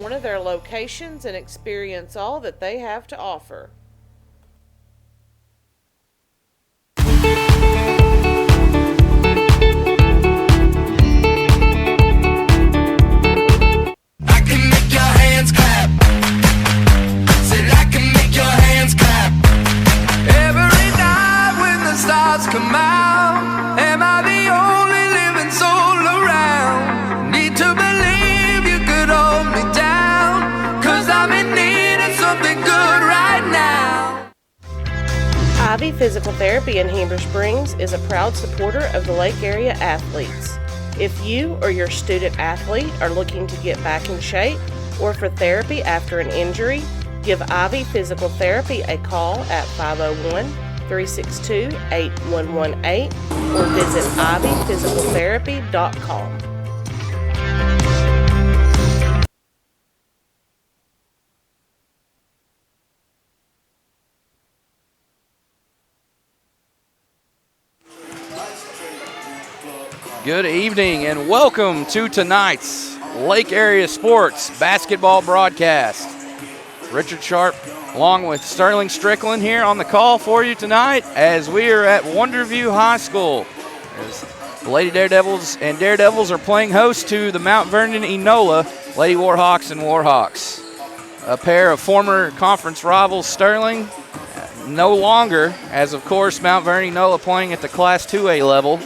one of their locations and experience all that they have to offer. I can make your hands clap. Said I can make your hands clap. Every night when the stars come out, am I the only living soul around? Need to believe you could hold me down, 'cause I'm in need of something good right now. Ivy Physical Therapy in Heber Springs is a proud supporter of the Lake Area athletes. If you or your student athlete are looking to get back in shape or for therapy after an injury, give Ivy Physical Therapy a call at 501-362-8118 or visit ivyphysicaltherapy.com. Good evening and welcome to tonight's Lake Area Sports basketball broadcast. Richard Sharp along with Sterling Strickland here on the call for you tonight as we are at Wonderview High School. As the Lady Daredevils and Daredevils are playing host to the Mount Vernon Enola Lady Warhawks and Warhawks. A pair of former conference rivals. Sterling no longer, as of course Mount Vernon Enola playing at the Class 2A level.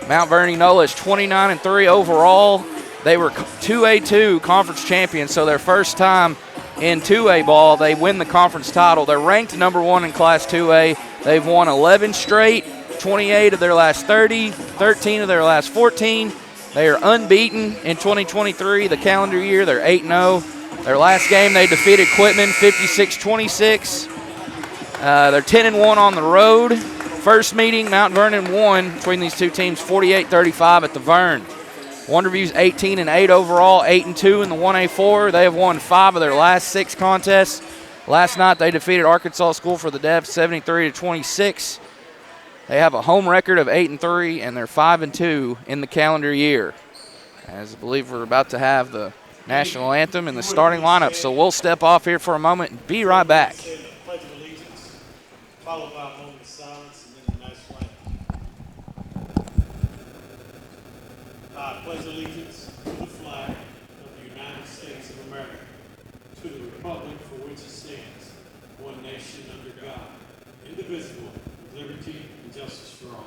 Mount Vernon Enola is 29-3 overall. They were 2A2 conference champions, so their first time in 2A ball, they win the conference title. They're ranked number one in Class 2A. They've won 11 straight, 28 of their last 30, 13 of their last 14. They are unbeaten in 2023, the calendar year. They're 8-0. Their last game, they defeated Quitman 56-26. They're 10-1 on the road. First meeting, Mount Vernon won between these two teams 48-35 at the Vern. Wonderview's 18-8 overall, 8-2 in the 1A4. They have won 5 of their last 6 contests. Last night they defeated Arkansas School for the Deaf 73-26. They have a home record of 8-3 and they're 5-2 in the calendar year. As I believe we're about to have the national anthem and the starting lineup, so we'll step off here for a moment and be right back. Pledge of Allegiance, followed by a moment of silence and then a nice flag. I pledge allegiance to the flag of the United States of America, to the republic for which it stands, one nation under God, indivisible, with liberty and justice for all.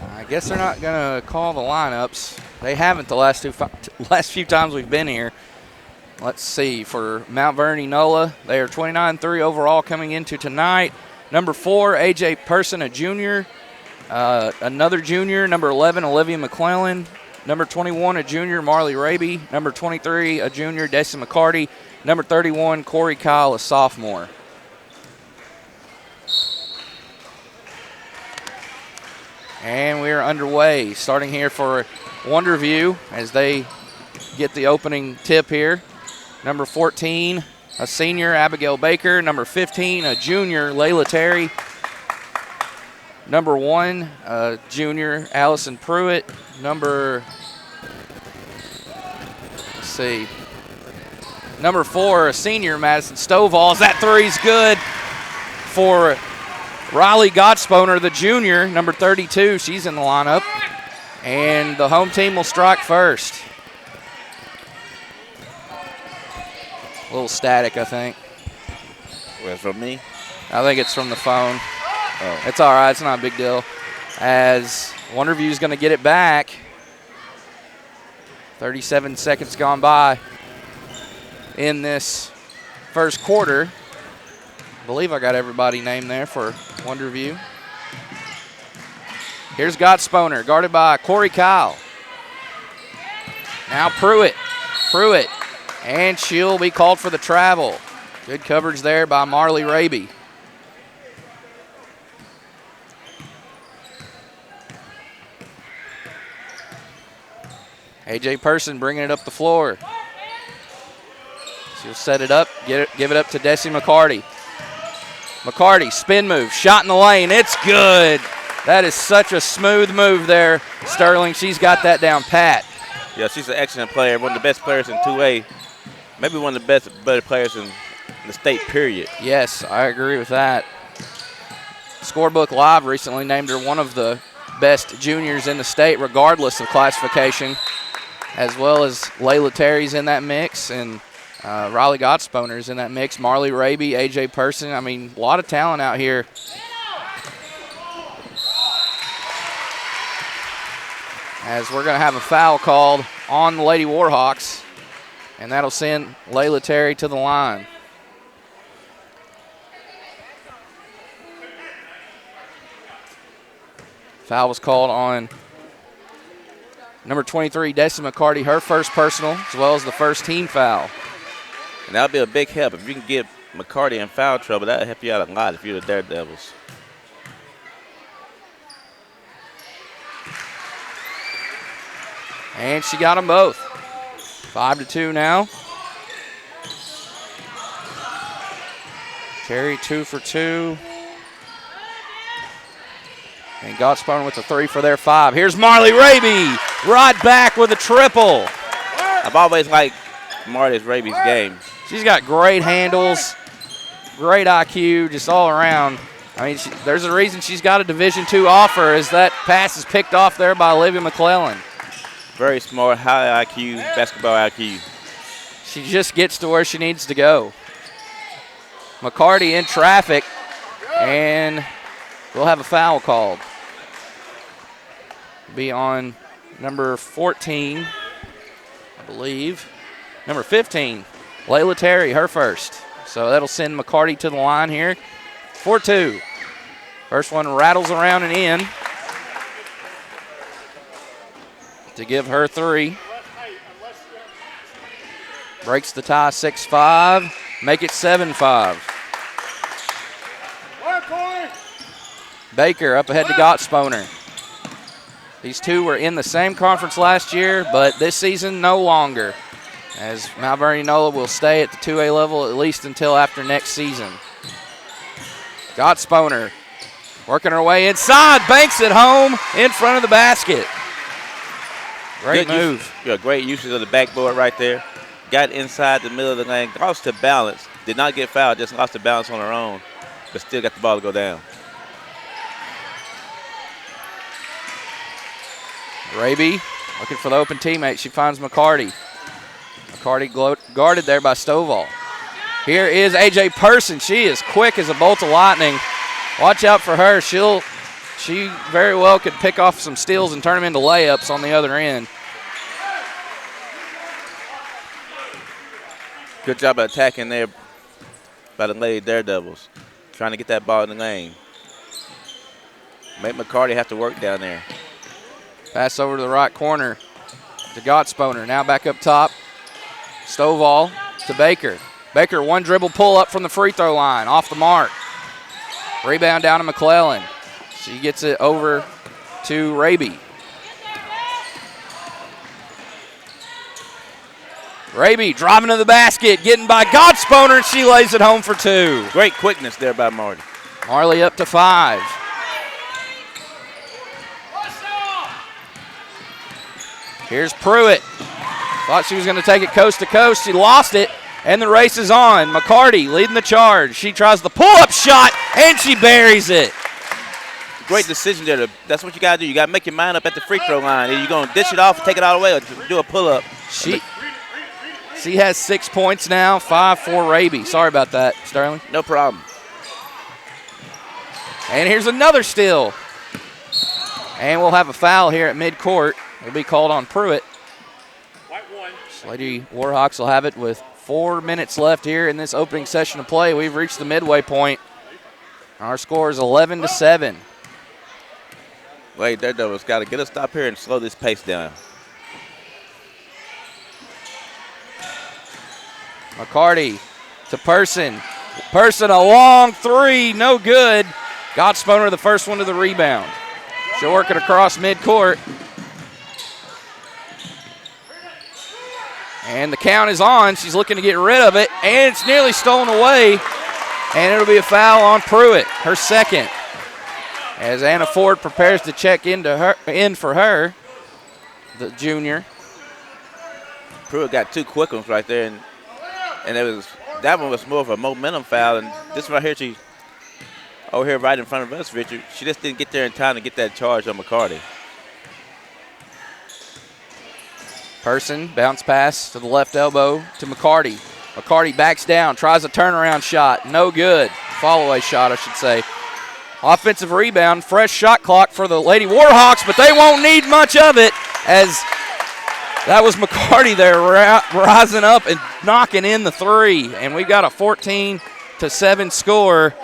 I guess they're not going to call the lineups. They haven't the last few times we've been here. Let's see. For Mount Vernon Enola, they are 29-3 overall coming into tonight. Number 4, A.J. Person, a junior. Another junior, number 11, Olivia McClellan. Number 21, a junior, Marley Raby. Number 23, a junior, Desi McCarty. Number 31, Corey Kyle, a sophomore. And we are underway, starting here for Wonderview as they get the opening tip here. Number 14, a senior, Abigail Baker. Number 15, a junior, Layla Terry. Number 1, junior, Allison Pruitt. Number 4, a senior, Madison Stovall. That three's good for Riley Gottsponer, the junior, number 32. She's in the lineup. And the home team will strike first. A little static, I think. Where's from me? I think it's from the phone. Oh. It's all right. It's not a big deal. As Wonderview's going to get it back. 37 seconds gone by in this first quarter. I believe I got everybody named there for Wonderview. Here's Gottsponer, guarded by Corey Kyle. Now Pruitt, and she'll be called for the travel. Good coverage there by Marley Raby. AJ Person bringing it up the floor. She'll set it up, give it up to Desi McCarty. McCarty, spin move, shot in the lane. It's good. That is such a smooth move there, Sterling. She's got that down pat. Yeah, she's an excellent player, one of the best players in 2A. Maybe one of the better players in the state, period. Yes, I agree with that. Scorebook Live recently named her one of the best juniors in the state, regardless of classification, as well as Layla Terry's in that mix, and Riley Gottsponer's in that mix. Marley Raby, AJ Person. I mean, a lot of talent out here. As we're going to have a foul called on the Lady Warhawks, and that'll send Layla Terry to the line. Foul was called on number 23, Desi McCarty, her first personal, as well as the first team foul. And that'll be a big help. If you can get McCarty in foul trouble, that'll help you out a lot if you're the Daredevils. And she got them both. 5-2 now. Terry 2 for 2. And Gottsponer with the 3 for their 5. Here's Marley Raby, right back with a triple. I've always liked Marley Raby's game. She's got great handles, great IQ, just all around. I mean, there's a reason she's got a Division II offer, as that pass is picked off there by Olivia McClellan. Very smart, high IQ, basketball IQ. She just gets to where she needs to go. McCarty in traffic, and we'll have a foul called. Be on number 14, I believe. Number 15, Layla Terry, her first. So that'll send McCarty to the line here. 4-2. First one rattles around and in to give her 3. Breaks the tie 6-5. Make it 7-5. Baker up ahead to Gottsponer. These two were in the same conference last year, but this season no longer, as Mount Vernon Nola will stay at the 2A level at least until after next season. Gottsponer working her way inside, banks it home in front of the basket. Great move. Great usage of the backboard right there. Got inside the middle of the lane, lost the balance. Did not get fouled, just lost the balance on her own, but still got the ball to go down. Raby looking for the open teammate. She finds McCarty. McCarty guarded there by Stovall. Here is AJ Person. She is quick as a bolt of lightning. Watch out for her. She very well could pick off some steals and turn them into layups on the other end. Good job of attacking there by the Lady Daredevils, trying to get that ball in the lane. Make McCarty have to work down there. Pass over to the right corner to Gottsponer. Now back up top. Stovall to Baker. Baker, one dribble pull up from the free throw line. Off the mark. Rebound down to McClellan. She gets it over to Raby. Raby driving to the basket, getting by Gottsponer, and she lays it home for 2. Great quickness there by Marley. Marley up to 5. Here's Pruitt. Thought she was going to take it coast to coast. She lost it, and the race is on. McCarty leading the charge. She tries the pull-up shot, and she buries it. Great decision there. That's what you got to do. You got to make your mind up at the free throw line. Either you're going to dish it off, take it all the way, or do a pull-up. She has 6 points now, 5 for Raby. Sorry about that, Sterling. No problem. And here's another steal. And we'll have a foul here at midcourt. It'll be called on Pruitt. Lady Warhawks will have it with 4 minutes left here in this opening session of play. We've reached the midway point. Our score is 11-7. Wait, Daredevil's got to get a stop here and slow this pace down. McCarty to Person. Person, a long 3, no good. Gottsponer, the first one to the rebound. She'll work it across midcourt. And the count is on. She's looking to get rid of it, and it's nearly stolen away. And it'll be a foul on Pruitt, her second. As Anna Ford prepares to check in for her, the junior. Pruitt got 2 quick ones right there, and that one was more of a momentum foul. And this one right here, she over here right in front of us, Richard. She just didn't get there in time to get that charge on McCarty. Person, bounce pass to the left elbow to McCarty. McCarty backs down, tries a turnaround shot. No good. Follow-away shot, I should say. Offensive rebound, fresh shot clock for the Lady Warhawks, but they won't need much of it as that was McCarty there rising up and knocking in the 3. And we've got a 14-7 score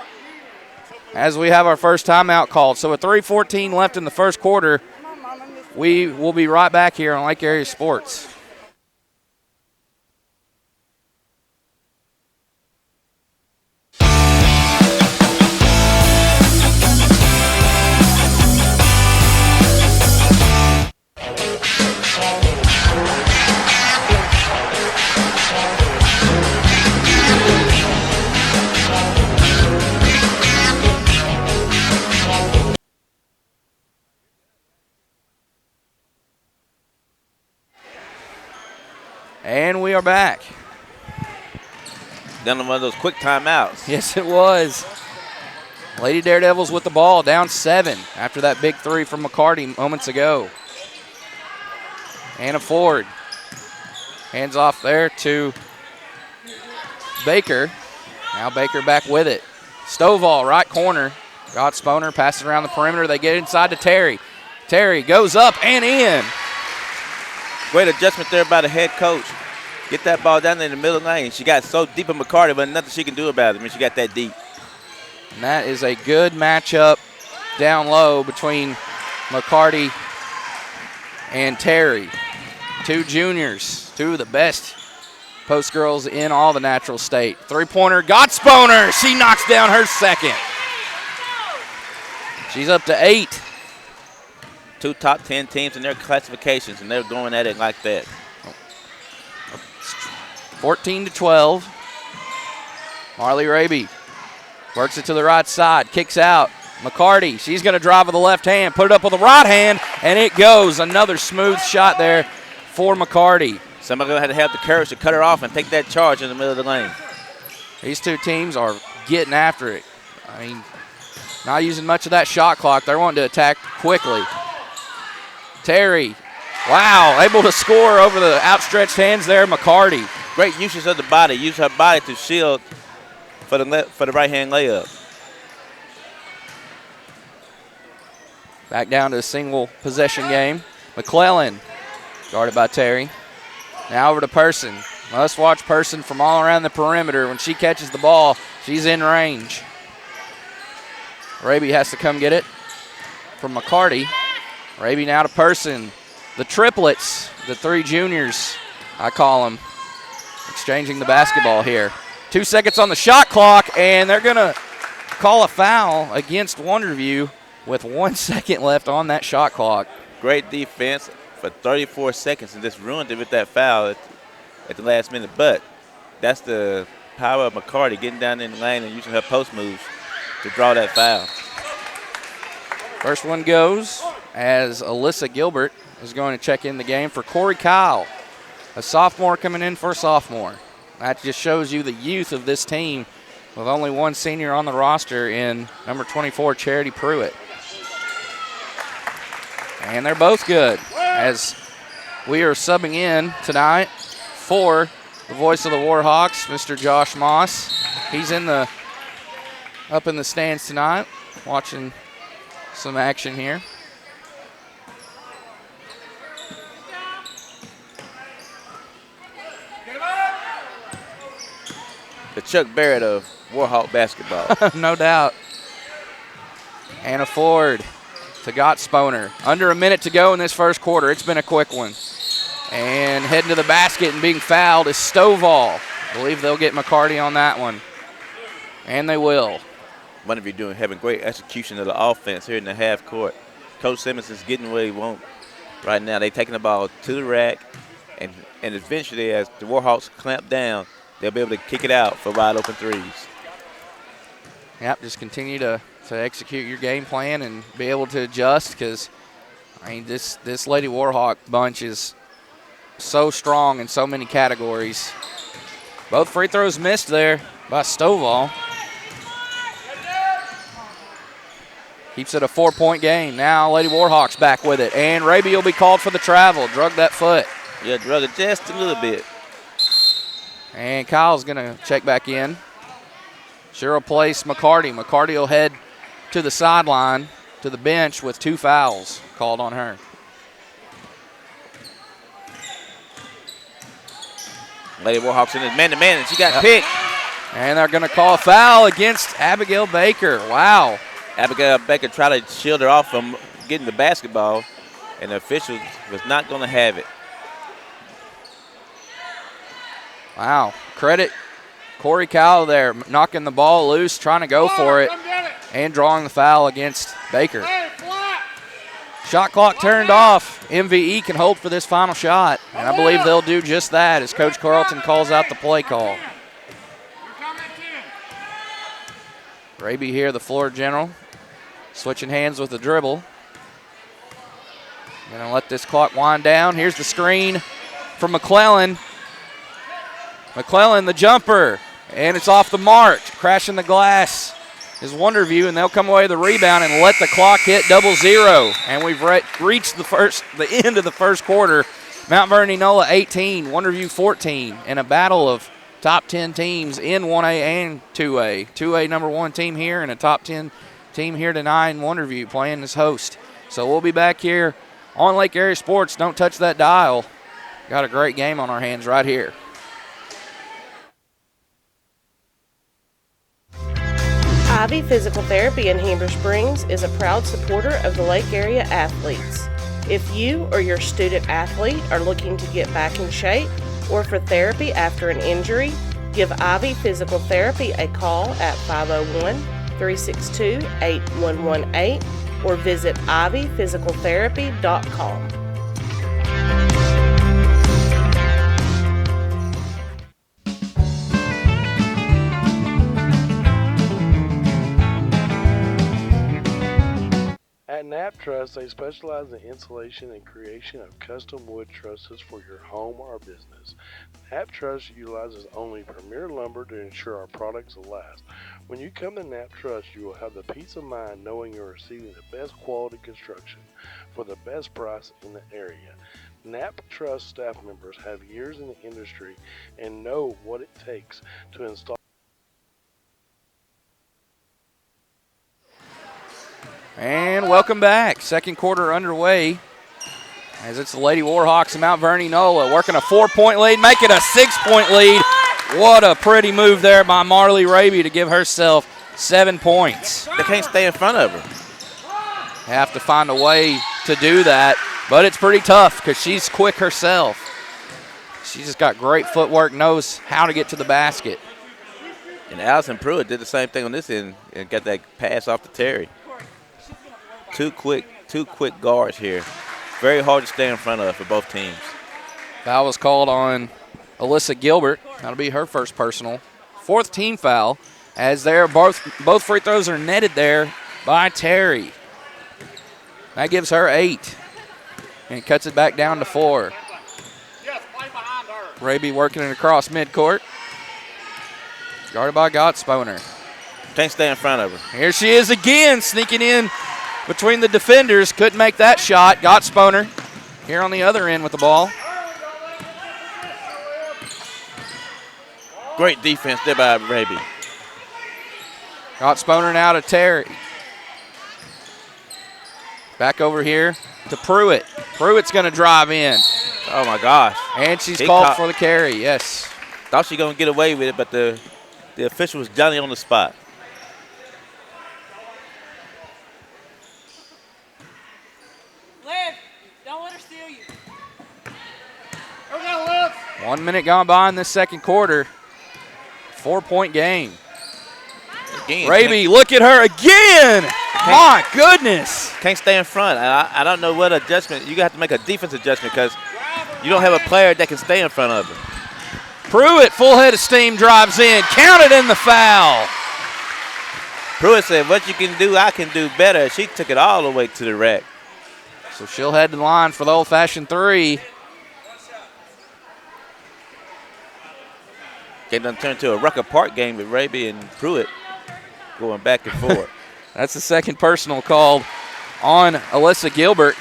as we have our first timeout called. So with 3:14 left in the first quarter, we will be right back here on Lake Area Sports. And we are back. Done one of those quick timeouts. Yes, it was. Lady Daredevils with the ball, down 7 after that big 3 from McCarty moments ago. Anna Ford. Hands off there to Baker. Now Baker back with it. Stovall, right corner. Gottsponer passes around the perimeter. They get inside to Terry. Terry goes up and in. Great adjustment there by the head coach. Get that ball down there in the middle lane. She got so deep in McCarty, but nothing she can do about it when she got that deep. And that is a good matchup down low between McCarty and Terry. 2 juniors, 2 of the best post girls in all the natural state. 3-pointer, Gottsponer. She knocks down her second. She's up to 8. 2 top 10 teams in their classifications, and they're going at it like that. 14-12. Marley Raby works it to the right side, kicks out. McCarty, she's going to drive with the left hand, put it up with the right hand, and it goes. Another smooth shot there for McCarty. Somebody's going to have the courage to cut her off and take that charge in the middle of the lane. These 2 teams are getting after it. I mean, not using much of that shot clock. They're wanting to attack quickly. Terry, wow, able to score over the outstretched hands there, McCarty. Great usage of the body. Use her body to shield for the right-hand layup. Back down to a single possession game. McClellan, guarded by Terry. Now over to Person. Must watch Person from all around the perimeter. When she catches the ball, she's in range. Raby has to come get it. from McCarty. Raby now to Person. The triplets, the three juniors, I call them, exchanging the basketball here. 2 seconds on the shot clock, and they're going to call a foul against Wonderview with 1 second left on that shot clock. Great defense for 34 seconds and just ruined it with that foul at the last minute. But that's the power of McCarty getting down in the lane and using her post moves to draw that foul. First one goes as Alyssa Gilbert is going to check in the game for Corey Kyle, a sophomore coming in for a sophomore. That just shows you the youth of this team with only one senior on the roster in number 24, Charity Pruitt. And they're both good as we are subbing in tonight for the voice of the Warhawks, Mr. Josh Moss. He's up in the stands tonight watching some action here. The Chuck Barrett of Warhawk basketball. No doubt. Anna Ford to Gott Sponer. Under a minute to go in this first quarter. It's been a quick one. And heading to the basket and being fouled is Stovall. I believe they'll get McCarty on that one. And they will. Wonderview having great execution of the offense here in the half court. Coach Simmons is getting what he wants right now. They're taking the ball to the rack, and eventually as the Warhawks clamp down, they'll be able to kick it out for wide open threes. Yep, just continue to execute your game plan and be able to adjust because, I mean, this Lady Warhawk bunch is so strong in so many categories. Both free throws missed there by Stovall. Keeps it a 4-point game. Now Lady Warhawks back with it. And Raby will be called for the travel. Drug that foot. Yeah, drug it just a little bit. And Kyle's going to check back in. She'll replace McCarty. McCarty will head to the sideline, to the bench with 2 fouls called on her. Lady Warhawks in his man-to-man, and she got picked. And they're going to call a foul against Abigail Baker. Wow. Abigail Baker tried to shield her off from getting the basketball, and the official was not going to have it. Wow. Credit Corey Kyle there, knocking the ball loose, trying to go for it, and drawing the foul against Baker. Shot clock turned off. MVE can hold for this final shot, and I believe they'll do just that as Coach Carlton calls out the play call. Raby here, the floor general, switching hands with the dribble. Gonna let this clock wind down. Here's the screen from McClellan. McClellan, the jumper, and it's off the mark. Crashing the glass is Wonderview, and they'll come away with the rebound and let the clock hit 0-0. And we've reached the end of the first quarter. Mount Vernon Enola 18, Wonderview 14, in a battle of top 10 teams in 1A and 2A. 2A number 1 team here and a top 10 team here tonight in Wonderview playing as host. So we'll be back here on Lake Area Sports. Don't touch that dial. Got a great game on our hands right here. Ivy Physical Therapy in Heber Springs is a proud supporter of the Lake Area athletes. If you or your student athlete are looking to get back in shape or for therapy after an injury, give Ivy Physical Therapy a call at 501-362-8118 or visit ivyphysicaltherapy.com. At Knapp Truss, they specialize in installation and creation of custom wood trusses for your home or business. Knapp Truss utilizes only premier lumber to ensure our products will last. When you come to Knapp Truss, you will have the peace of mind knowing you're receiving the best quality construction for the best price in the area. Knapp Truss staff members have years in the industry and know what it takes to install. And welcome back. Second quarter underway as it's the Lady Warhawks of Mount Vernon Enola working a 4-point lead, make it a 6-point lead. What a pretty move there by Marley Raby to give herself 7 points. They can't stay in front of her. have to find a way to do that, but it's pretty tough because she's quick herself. She's just got great footwork, knows how to get to the basket. And Allison Pruitt did the same thing on this end and got that pass off to Terry. Two quick guards here. Very hard to stay in front of for both teams. Foul was called on Alyssa Gilbert. That'll be her first personal. Fourth team foul, as they're both free throws are netted there by Terry. That gives her 8. And cuts it back down to 4. Raby working it across midcourt. Guarded by Gottsponer. Can't stay in front of her. Here she is again, sneaking in between the defenders. Couldn't make that shot. Gottsponer here on the other end with the ball. Great defense there by Raby. Gottsponer now to Terry. Back over here to Pruitt. Pruitt's going to drive in. Oh, my gosh. And she's called for the carry, yes. Thought she was going to get away with it, but the official was Johnny on the spot. Liv, don't let her steal you. 1 minute gone by in this second quarter. 4-point game. Again, Raby, look at her again. My goodness. Can't stay in front. I don't know what adjustment. You have to make a defense adjustment because you don't have a player that can stay in front of her. Pruitt, full head of steam, drives in. Counted in the foul. Pruitt said, what you can do, I can do better. She took it all the way to the rack. So she'll head to the line for the old-fashioned 3. It done turned to a Rucker Park game with Raby and Pruitt going back and forth. That's the second personal called on Alyssa Gilbert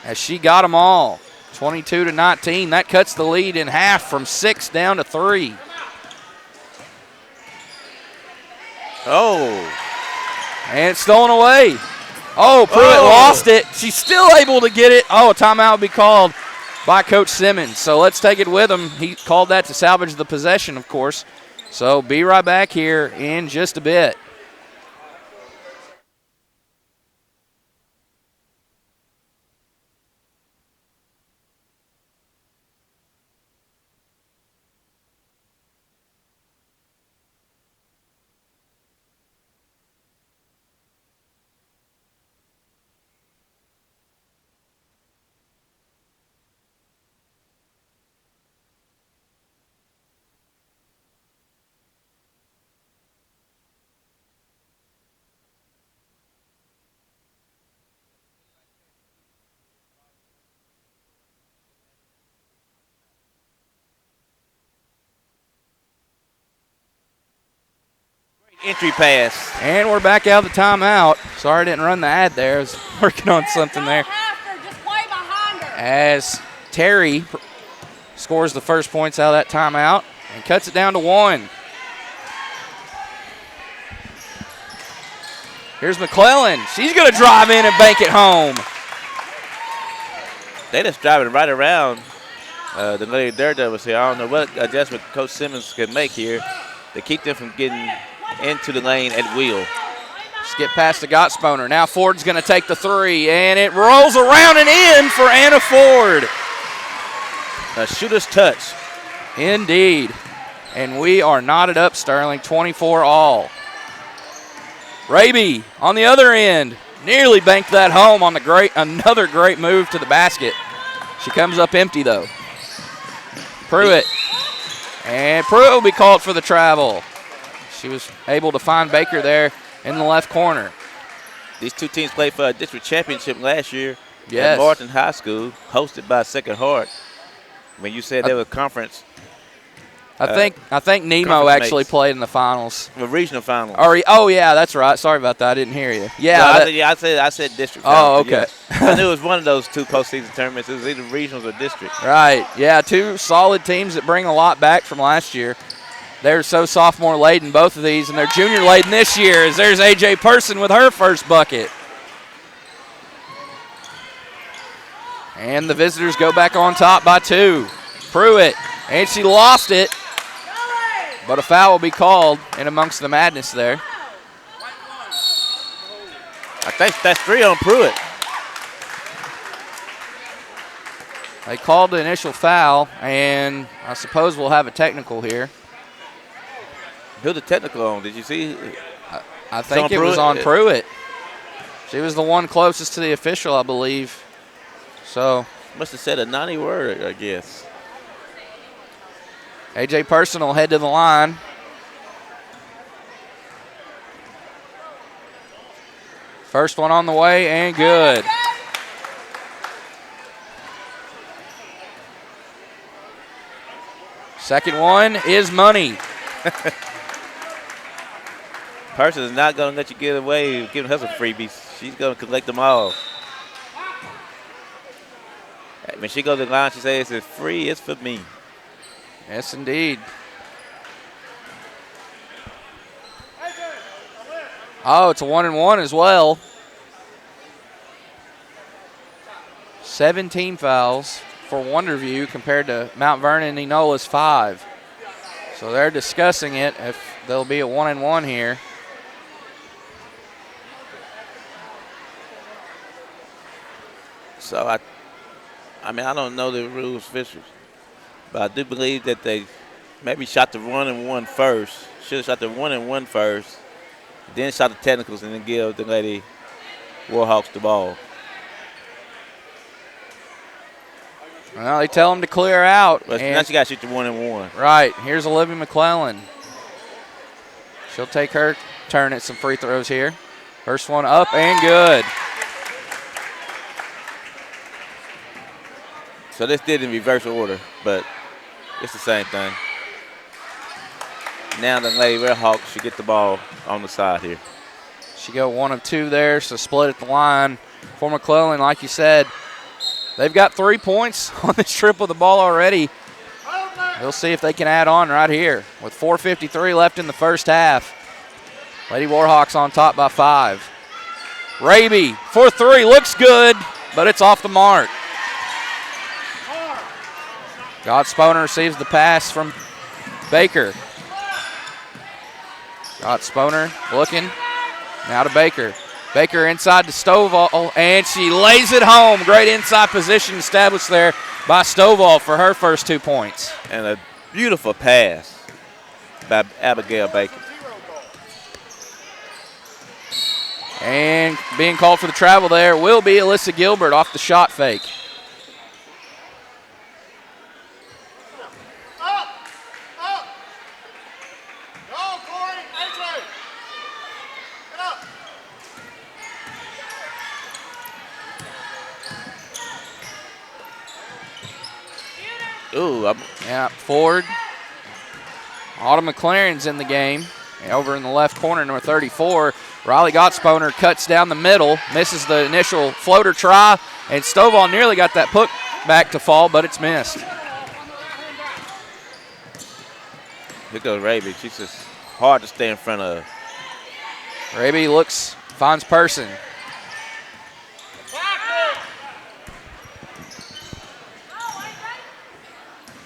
as she got them all. 22-19. That cuts the lead in half from 6 down to 3. Oh. And it's stolen away. Oh, Pruitt lost it. She's still able to get it. Oh, a timeout will be called by Coach Simmons. So let's take it with him. He called that to salvage the possession, of course. So be right back here in just a bit. Entry pass. And we're back out of the timeout. Sorry I didn't run the ad there. I was working on something there. Just play behind her. As Terry scores the first points out of that timeout and cuts it down to 1. Here's McClellan. She's going to drive in and bank it home. They just driving right around the Lady Daredevils here. I don't know what adjustment Coach Simmons can make here to keep them from getting into the lane at will. Skip past the Gottsponer. Now Ford's going to take the 3, and it rolls around and in for Anna Ford. A shooter's touch. Indeed. And we are knotted up, Sterling, 24 all. Raby on the other end. Nearly banked that home on another great move to the basket. She comes up empty, though. Pruitt. And Pruitt will be called for the travel. She was able to find Baker there in the left corner. These two teams played for a district championship last year Yes. at Martin High School, hosted by Second Heart. When you said they were conference, I think Nemo conference actually mates. played in the finals. the regional final. Oh yeah, that's right. Sorry about that. I didn't hear you. Yeah. No, I said district. Oh, final, okay. yeah. I knew it was one of those two postseason tournaments. It was either regionals or district. Right. Yeah, 2 solid teams that bring a lot back from last year. They're so sophomore laden, both of these, and they're junior laden this year, as there's A.J. Person with her first bucket. And the visitors go back on top by 2. Pruitt, and she lost it, but a foul will be called in amongst the madness there. I think that's 3 on Pruitt. They called the initial foul, and I suppose we'll have a technical here. Who the technical on? Did you see? I think it was on Pruitt. She was the one closest to the official, I believe. So Must have said a naughty word, I guess. AJ Personal head to the line. First one on the way and good. Second one is money. Person is not going to let you get away giving her some freebies. She's going to collect them all. When she goes to the line, she says, it's free, it's for me. Yes, indeed. Oh, it's a 1-and-1 as well. 17 fouls for Wonderview compared to Mount Vernon and Enola's 5. So they're discussing it if there'll be a 1-and-1 here. So, I mean, I don't know the rules officials, but I do believe that they maybe shot the 1-and-1 first. Should have shot the 1-and-1 first, then shot the technicals, and then give the lady Warhawks the ball. Well, they tell them to clear out. But now she got to shoot the 1-and-1. Right. Here's Olivia McClellan. She'll take her turn at some free throws here. First one up and good. So this did in reverse order, but it's the same thing. Now the lady Warhawks should get the ball on the side here. She go 1 of 2 there, so split at the line for McClellan. Like you said, they've got 3 points on this trip with the ball already. We'll see if they can add on right here with 4:53 left in the first half. Lady Warhawks on top by 5. Raby for 3, looks good, but it's off the mark. Sponer receives the pass from Baker. Sponer looking, now to Baker. Baker inside to Stovall, and she lays it home. Great inside position established there by Stovall for her first 2 points. And a beautiful pass by Abigail Baker. And being called for the travel there will be Alyssa Gilbert off the shot fake. Ooh, Yeah, Ford. Autumn McLaren's in the game. And over in the left corner, number 34, Riley Gottsponer cuts down the middle, misses the initial floater try, and Stovall nearly got that put back to fall, but it's missed. Here goes Raby. She's just hard to stay in front of. Raby looks, finds Person.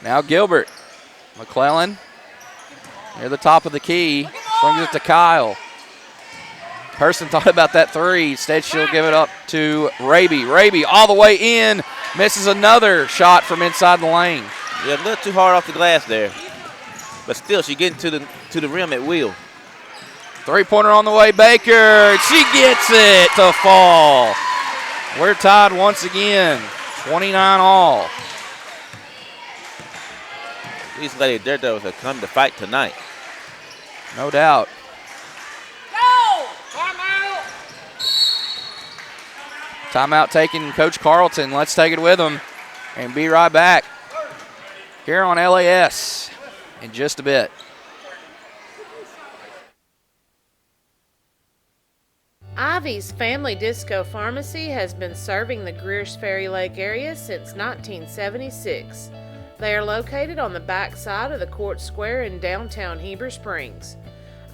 Now Gilbert. McClellan near the top of the key. Swings it to Kyle. Person thought about that 3. Instead, she'll give it up to Raby. Raby all the way in. Misses another shot from inside the lane. Yeah, a little too hard off the glass there. But still, she's getting to the rim at will. 3-pointer on the way, Baker. She gets it to fall. We're tied once again, 29 all. These lady Daredevils have come to fight tonight. No doubt. Timeout taking Coach Carlton. Let's take it with him and be right back here on LAS in just a bit. Ivy's Family Disco Pharmacy has been serving the Greer's Ferry Lake area since 1976. They are located on the back side of the Court Square in downtown Heber Springs.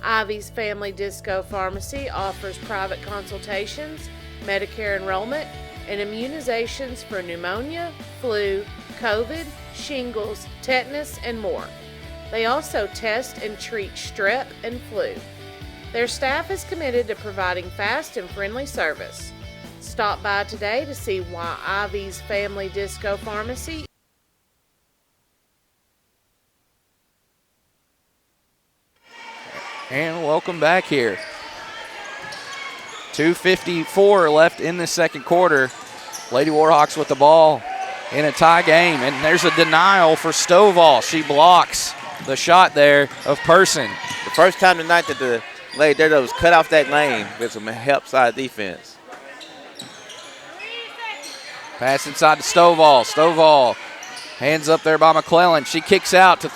Ivy's Family Disco Pharmacy offers private consultations, Medicare enrollment, and immunizations for pneumonia, flu, COVID, shingles, tetanus, and more. They also test and treat strep and flu. Their staff is committed to providing fast and friendly service. Stop by today to see why Ivy's Family Disco Pharmacy. And welcome back here. 2:54 left in the second quarter. Lady Warhawks with the ball in a tie game. And there's a denial for Stovall. She blocks the shot there of Person. The first time tonight that the Lady Daredevils cut off that lane with some help side defense. Pass inside to Stovall. Stovall, hands up there by McClellan. She kicks out to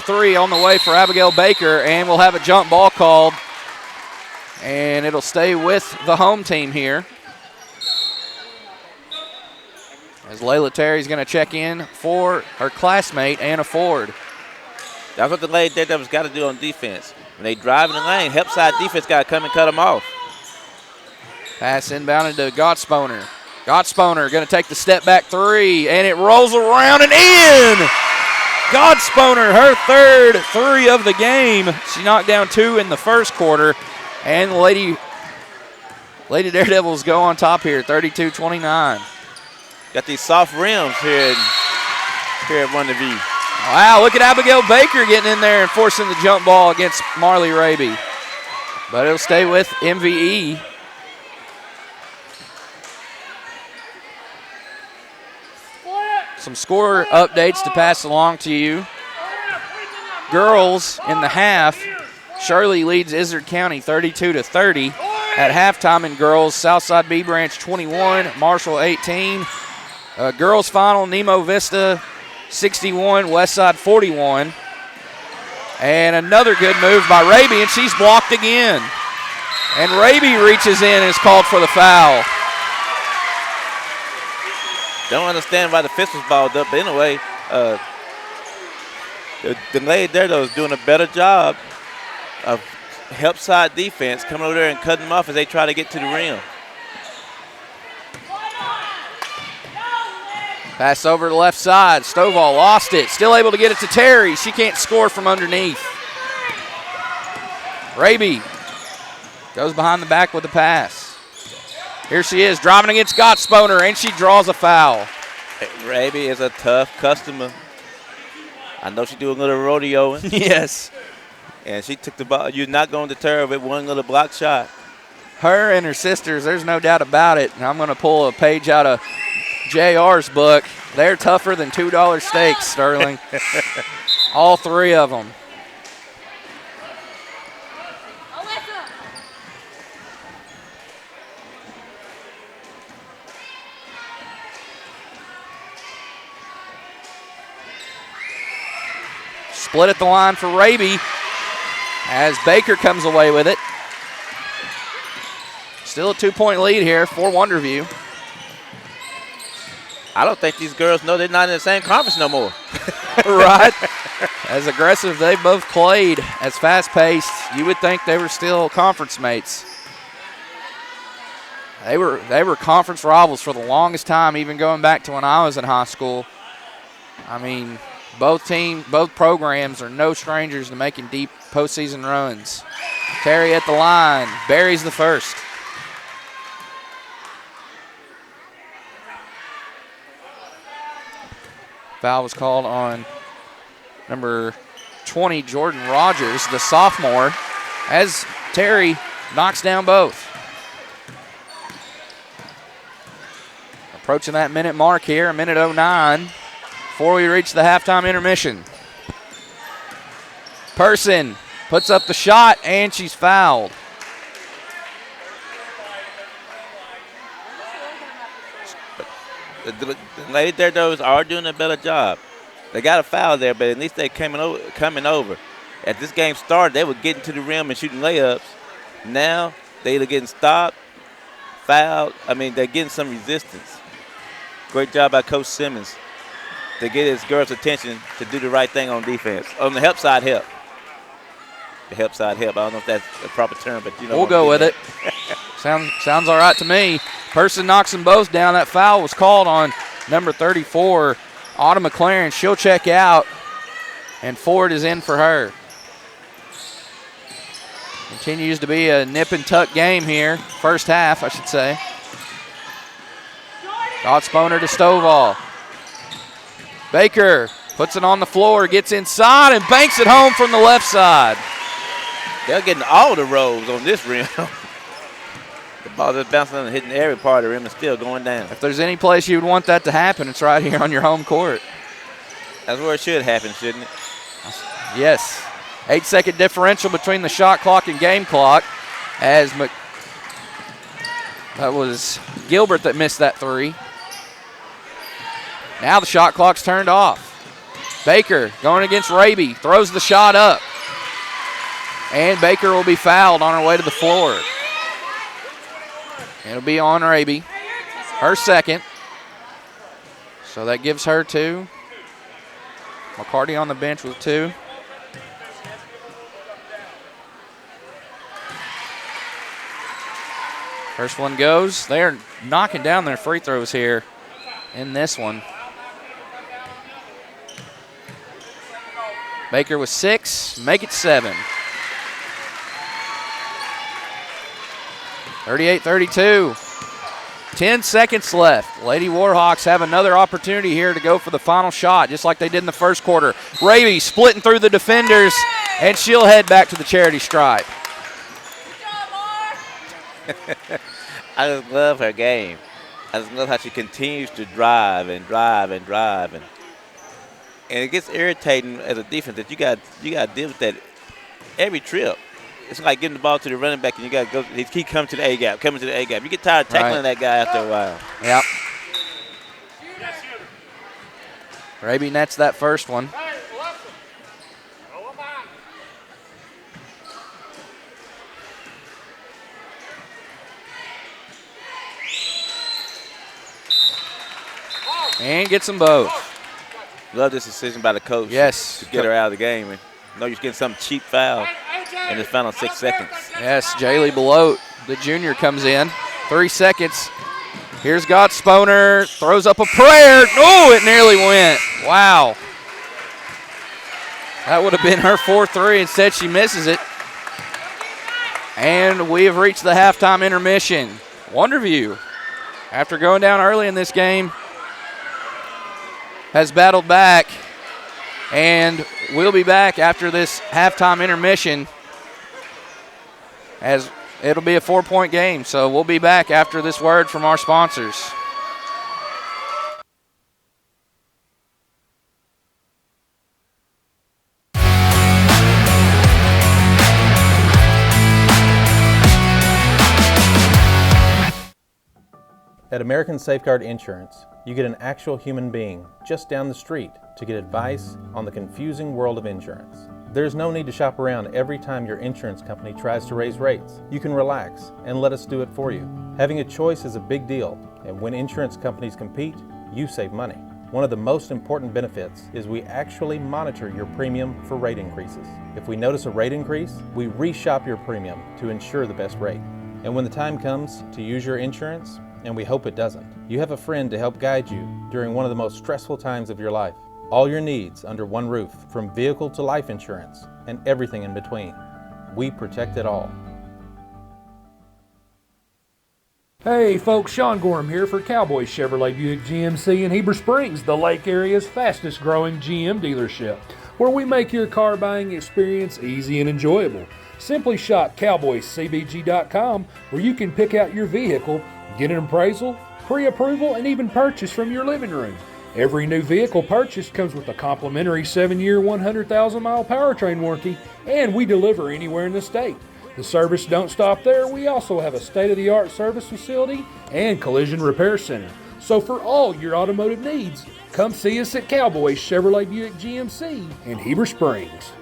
three on the way for Abigail Baker, and we'll have a jump ball called. And it'll stay with the home team here. As Layla Terry's going to check in for her classmate, Anna Ford. That's what the Lady Daredevils got to do on defense. When they drive in the lane, help side defense got to come and cut them off. Pass inbounded to Gottsponer. Gottsponer going to take the step back three, and it rolls around and in! Gottsponer, her third three of the game. She knocked down two in the first quarter, and the Lady Daredevils go on top here, 32-29. Got these soft rims here at Wonderview. Wow, look at Abigail Baker getting in there and forcing the jump ball against Marley Raby. But it'll stay with MVE. Some score updates to pass along to you. Girls in the half, Shirley leads Izard County 32-30. At halftime in girls, Southside B Branch 21, Marshall 18. Girls final, Nemo Vista 61, Westside 41. And another good move by Raby, and she's blocked again. And Raby reaches in and is called for the foul. Don't understand why the fist was balled up, but anyway, the Lady Daredevils doing a better job of help side defense, coming over there and cutting them off as they try to get to the rim. Pass over to the left side. Stovall lost it. Still able to get it to Terry. She can't score from underneath. Raby goes behind the back with the pass. Here she is driving against Gottsponer, and she draws a foul. Raby is a tough customer. I know she's doing a little rodeoing. Yes. And she took the ball. You're not going to deter her with one little block shot. Her and her sisters, there's no doubt about it. And I'm going to pull a page out of JR's book. They're tougher than $2 steaks, Sterling. All three of them. Split at the line for Raby as Baker comes away with it. Still a 2-point lead here for Wonderview. I don't think these girls know they're not in the same conference no more. Right. As aggressive they both played, as fast-paced, you would think they were still conference mates. They were conference rivals for the longest time, even going back to when I was in high school. I mean, both programs are no strangers to making deep postseason runs. Terry at the line, buries the first. Foul was called on number 20, Jordan Rogers, the sophomore, as Terry knocks down both. Approaching that minute mark here, a minute 09, before we reach the halftime intermission. Person puts up the shot, and she's fouled. The Lady Daredevils are doing a better job. They got a foul there, but at least they're coming over. As this game started, they were getting to the rim and shooting layups. Now they're either getting stopped, fouled. I mean, they're getting some resistance. Great job by Coach Simmons to get his girls' attention to do the right thing on defense. On the help side help. The help side help. I don't know if that's the proper term, but you know. We'll go with it. Sounds all right to me. Person knocks them both down. That foul was called on number 34, Autumn McLaren. She'll check out, and Ford is in for her. Continues to be a nip and tuck game here. First half, I should say. Gottsponer to Stovall. Baker puts it on the floor, gets inside, and banks it home from the left side. They're getting all the rolls on this rim. The ball just bouncing and hitting every part of the rim and still going down. If there's any place you would want that to happen, it's right here on your home court. That's where it should happen, shouldn't it? Yes. 8-second differential between the shot clock and game clock as that was Gilbert that missed that three. Now the shot clock's turned off. Baker going against Raby, throws the shot up. And Baker will be fouled on her way to the floor. It'll be on Raby, her second. So that gives her 2. McCarty on the bench with 2. First one goes. They're knocking down their free throws here in this one. Baker with 6, make it 7. 38-32. 10 seconds left. Lady Warhawks have another opportunity here to go for the final shot, just like they did in the first quarter. Raby splitting through the defenders, and she'll head back to the charity stripe. I just love her game. I just love how she continues to drive and drive and drive. And it gets irritating as a defense that you got to deal with that every trip. It's like getting the ball to the running back and you got to go. He keep coming to the A gap, coming to the A gap. You get tired of tackling that guy after a while. Yep. Raby nets that first one. And gets them both. Love this decision by the coach. Yes. To get her out of the game. And know you're getting some cheap foul in the final 6 seconds. Yes, Jaylee Belote, the junior, comes in. 3 seconds. Here's Gottsponer, throws up a prayer. Oh, it nearly went. Wow. That would have been her 4-3. Instead, she misses it. And we have reached the halftime intermission. Wonderview, after going down early in this game, has battled back, and we'll be back after this halftime intermission as it'll be a 4-point game. So we'll be back after this word from our sponsors. At American Safeguard Insurance, you get an actual human being just down the street to get advice on the confusing world of insurance. There's no need to shop around every time your insurance company tries to raise rates. You can relax and let us do it for you. Having a choice is a big deal, and when insurance companies compete, you save money. One of the most important benefits is we actually monitor your premium for rate increases. If we notice a rate increase, we reshop your premium to ensure the best rate. And when the time comes to use your insurance, and we hope it doesn't, you have a friend to help guide you during one of the most stressful times of your life. All your needs under one roof, from vehicle to life insurance, and everything in between. We protect it all. Hey folks, Sean Gorham here for Cowboy Chevrolet Buick GMC in Heber Springs, the Lake Area's fastest growing GM dealership, where we make your car buying experience easy and enjoyable. Simply shop cowboycbg.com, where you can pick out your vehicle, get an appraisal, pre-approval, and even purchase from your living room. Every new vehicle purchased comes with a complimentary 7-year, 100,000-mile powertrain warranty, and we deliver anywhere in the state. The service don't stop there. We also have a state-of-the-art service facility and collision repair center. So for all your automotive needs, come see us at Cowboy Chevrolet Buick GMC in Heber Springs.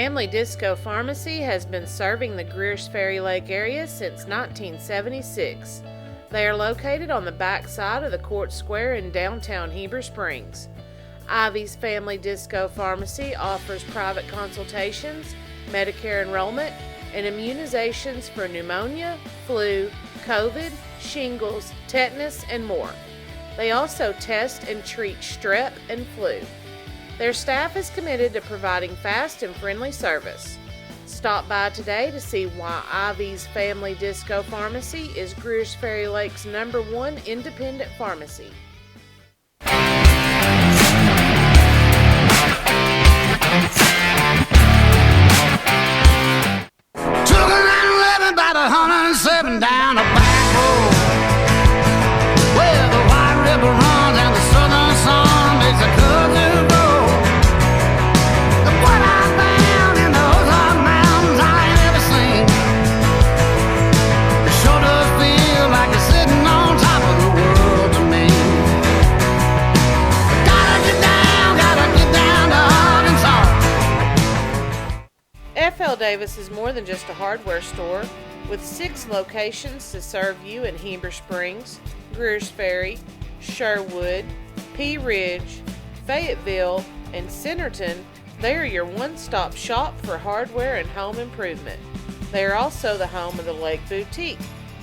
Family Disco Pharmacy has been serving the Greers Ferry Lake area since 1976. They are located on the back side of the Court Square in downtown Heber Springs. Ivy's Family Disco Pharmacy offers private consultations, Medicare enrollment, and immunizations for pneumonia, flu, COVID, shingles, tetanus, and more. They also test and treat strep and flu. Their staff is committed to providing fast and friendly service. Stop by today to see why Ivy's Family Disco Pharmacy is Greers Ferry Lake's #1 independent pharmacy. Took a 911 about 107 down a back road, where the White River runs and the southern sun makes a cousin grow. Look what I found in those Ozark mountains I ain't ever seen. It sure does feel like it's sitting on top of the world to me. Gotta get down to Arkansas. F.L. Davis is more than just a hardware store, with 6 locations to serve you in Heber Springs, Greers Ferry, Sherwood, Pea Ridge, Fayetteville, and Centerton. They are your one-stop shop for hardware and home improvement. They are also the home of the Lake Boutique,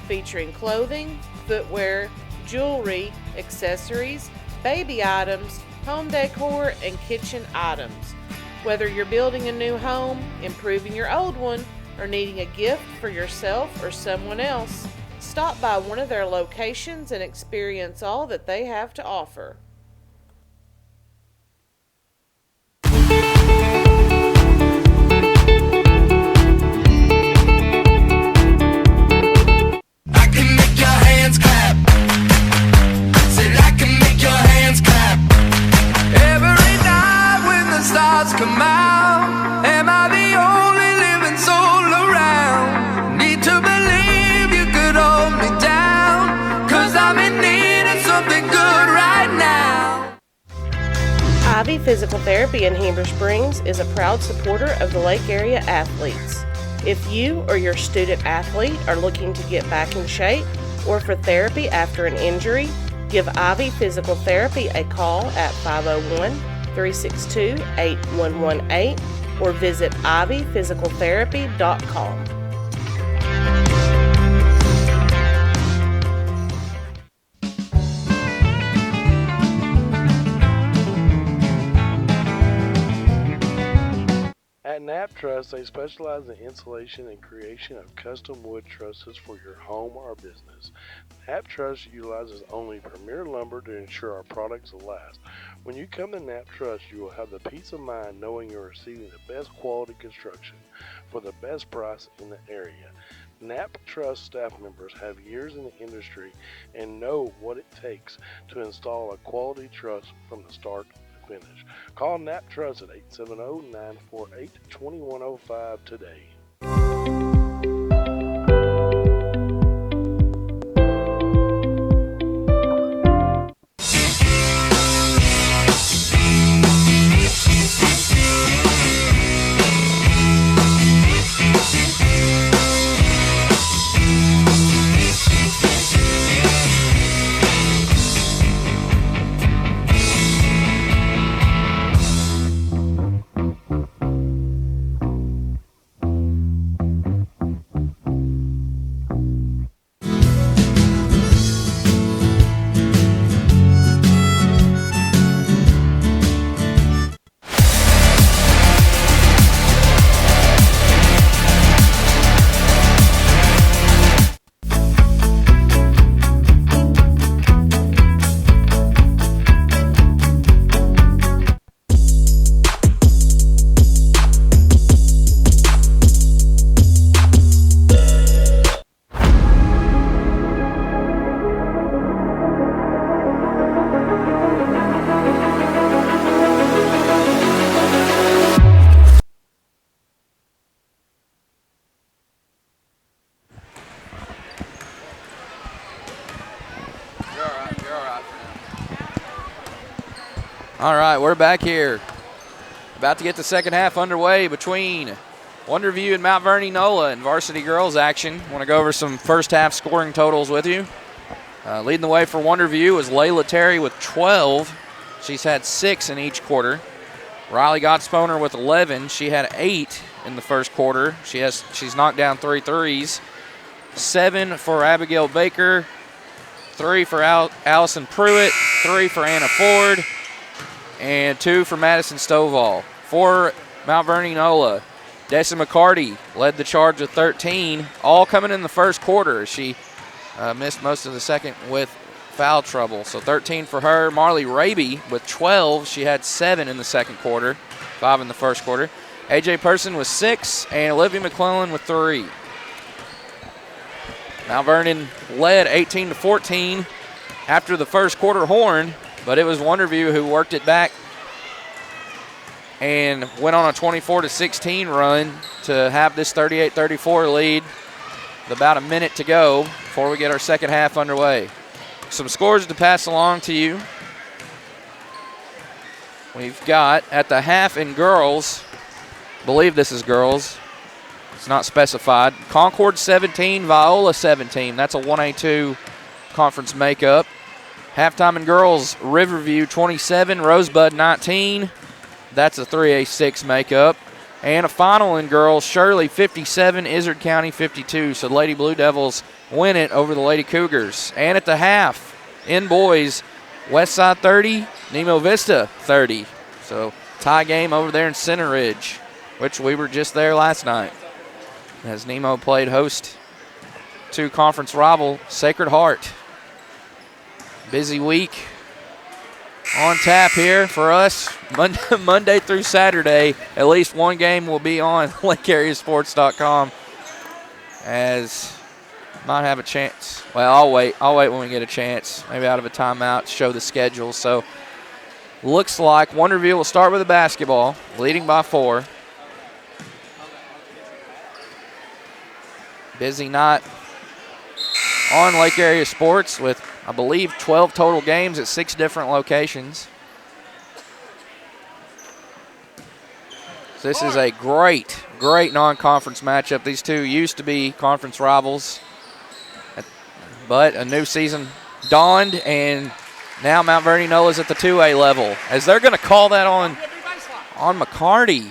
featuring clothing, footwear, jewelry, accessories, baby items, home decor, and kitchen items. Whether you're building a new home, improving your old one, or needing a gift for yourself or someone else, stop by one of their locations and experience all that they have to offer. I can make your hands clap. Said I can make your hands clap. Every night when the stars come out, am I the only living soul around? Need to believe you could hold me down, 'cause I'm in need of something good right now. Ivy Physical Therapy in Heber Springs is a proud supporter of the Lake Area athletes. If you or your student athlete are looking to get back in shape or for therapy after an injury, give Ivy Physical Therapy a call at 501-362-8118 or visit ivyphysicaltherapy.com. At Knapp Truss, they specialize in installation and creation of custom wood trusses for your home or business. Knapp Truss utilizes only premier lumber to ensure our products will last. When you come to Knapp Truss, you will have the peace of mind knowing you're receiving the best quality construction for the best price in the area. Knapp Truss staff members have years in the industry and know what it takes to install a quality truss from the start to finish. Call Knapp Truss at 870-948-2105 today. All right, we're back here. About to get the second half underway between Wonderview and Mount Vernon NOLA in varsity girls action. Want to go over some first half scoring totals with you. Leading the way for Wonderview is Layla Terry with 12. She's had 6 in each quarter. Riley Gottsponer with 11. She had 8 in the first quarter. She's knocked down 3 threes. 7 for Abigail Baker. 3 for Allison Pruitt. 3 for Anna Ford. And 2 for Madison Stovall. For Mount Vernon NOLA, Desi McCarty led the charge with 13, all coming in the first quarter. She missed most of the second with foul trouble. So 13 for her. Marley Raby with 12. She had 7 in the second quarter, 5 in the first quarter. AJ Person with 6, and Olivia McClellan with 3. Mount Vernon led 18-14 after the first quarter horn, but it was Wonderview who worked it back and went on a 24-16 run to have this 38-34 lead with about a minute to go before we get our second half underway. Some scores to pass along to you. We've got at the half in girls, I believe this is girls, it's not specified, Concord 17, Viola 17. That's a 1A2 conference makeup. Halftime in girls, Riverview 27, Rosebud 19. That's a 3A6 makeup. And a final in girls, Shirley 57, Izard County 52. So the Lady Blue Devils win it over the Lady Cougars. And at the half in boys, Westside 30, Nemo Vista 30. So tie game over there in Center Ridge, which we were just there last night, as Nemo played host to conference rival Sacred Heart. Busy week on tap here for us. Monday through Saturday, at least one game will be on LakeAreaSports.com, as might have a chance. Well, I'll wait when we get a chance, maybe out of a timeout, to show the schedule. So looks like Wonderview will start with the basketball, leading by 4. Busy night on Lake Area Sports with, I believe, 12 total games at 6 different locations. So this is a great non-conference matchup. These two used to be conference rivals, but a new season dawned, and now Mount Vernon NOLA's at the 2A level, as they're going to call that on McCarty.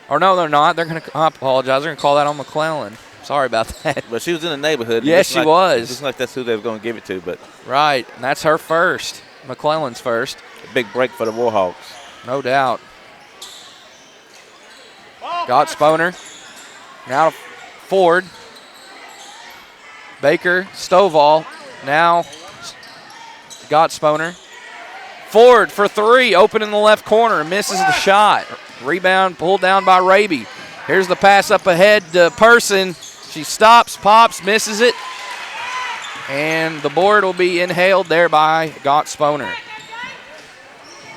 Or no, they're not. I apologize. They're going to call that on McClellan. Sorry about that. But she was in the neighborhood. Yes, she was. It looks like that's who they were going to give it to. But right, and that's her first. McClellan's first. A big break for the Warhawks. No doubt. Gottsponer. Now to Ford. Baker, Stovall. Now Gottsponer. Ford for 3, open in the left corner, misses the shot. Rebound pulled down by Raby. Here's the pass up ahead to Person. She stops, pops, misses it. And the board will be inhaled there by Gottsponer.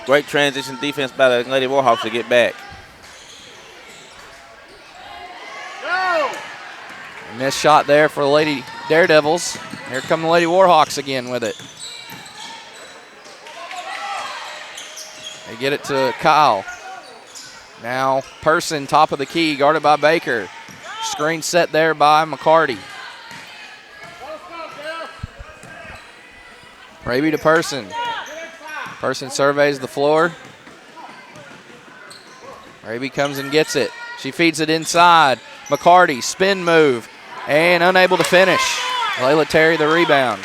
Great transition defense by the Lady Warhawks to get back. Missed shot there for the Lady Daredevils. Here come the Lady Warhawks again with it. They get it to Kyle. Now Person, top of the key, guarded by Baker. Screen set there by McCarty. Raby to Person. Person surveys the floor. Raby comes and gets it. She feeds it inside. McCarty, spin move, and unable to finish. Layla Terry the rebound.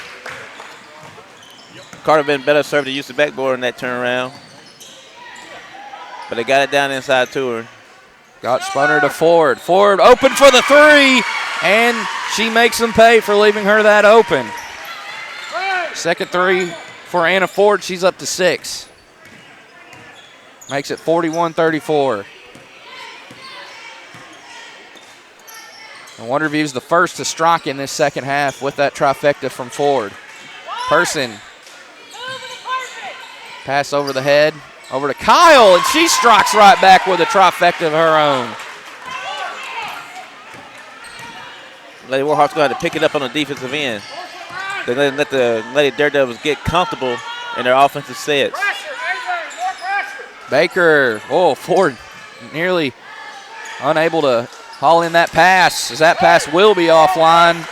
Carter been better served to use the backboard in that turnaround. But they got it down inside to her. Gottsponer to Ford. Ford open for the 3, and she makes them pay for leaving her that open. Second 3 for Anna Ford. She's up to 6. Makes it 41-34. And Wonderview's the first to strike in this second half with that trifecta from Ford. Person. Pass over the head. Over to Kyle, and she strikes right back with a trifecta of her own. Lady Warhawks going to have to pick it up on the defensive end. They're going to let the Lady Daredevils get comfortable in their offensive sets. Baker, Ford nearly unable to haul in that pass, as that pass will be offline.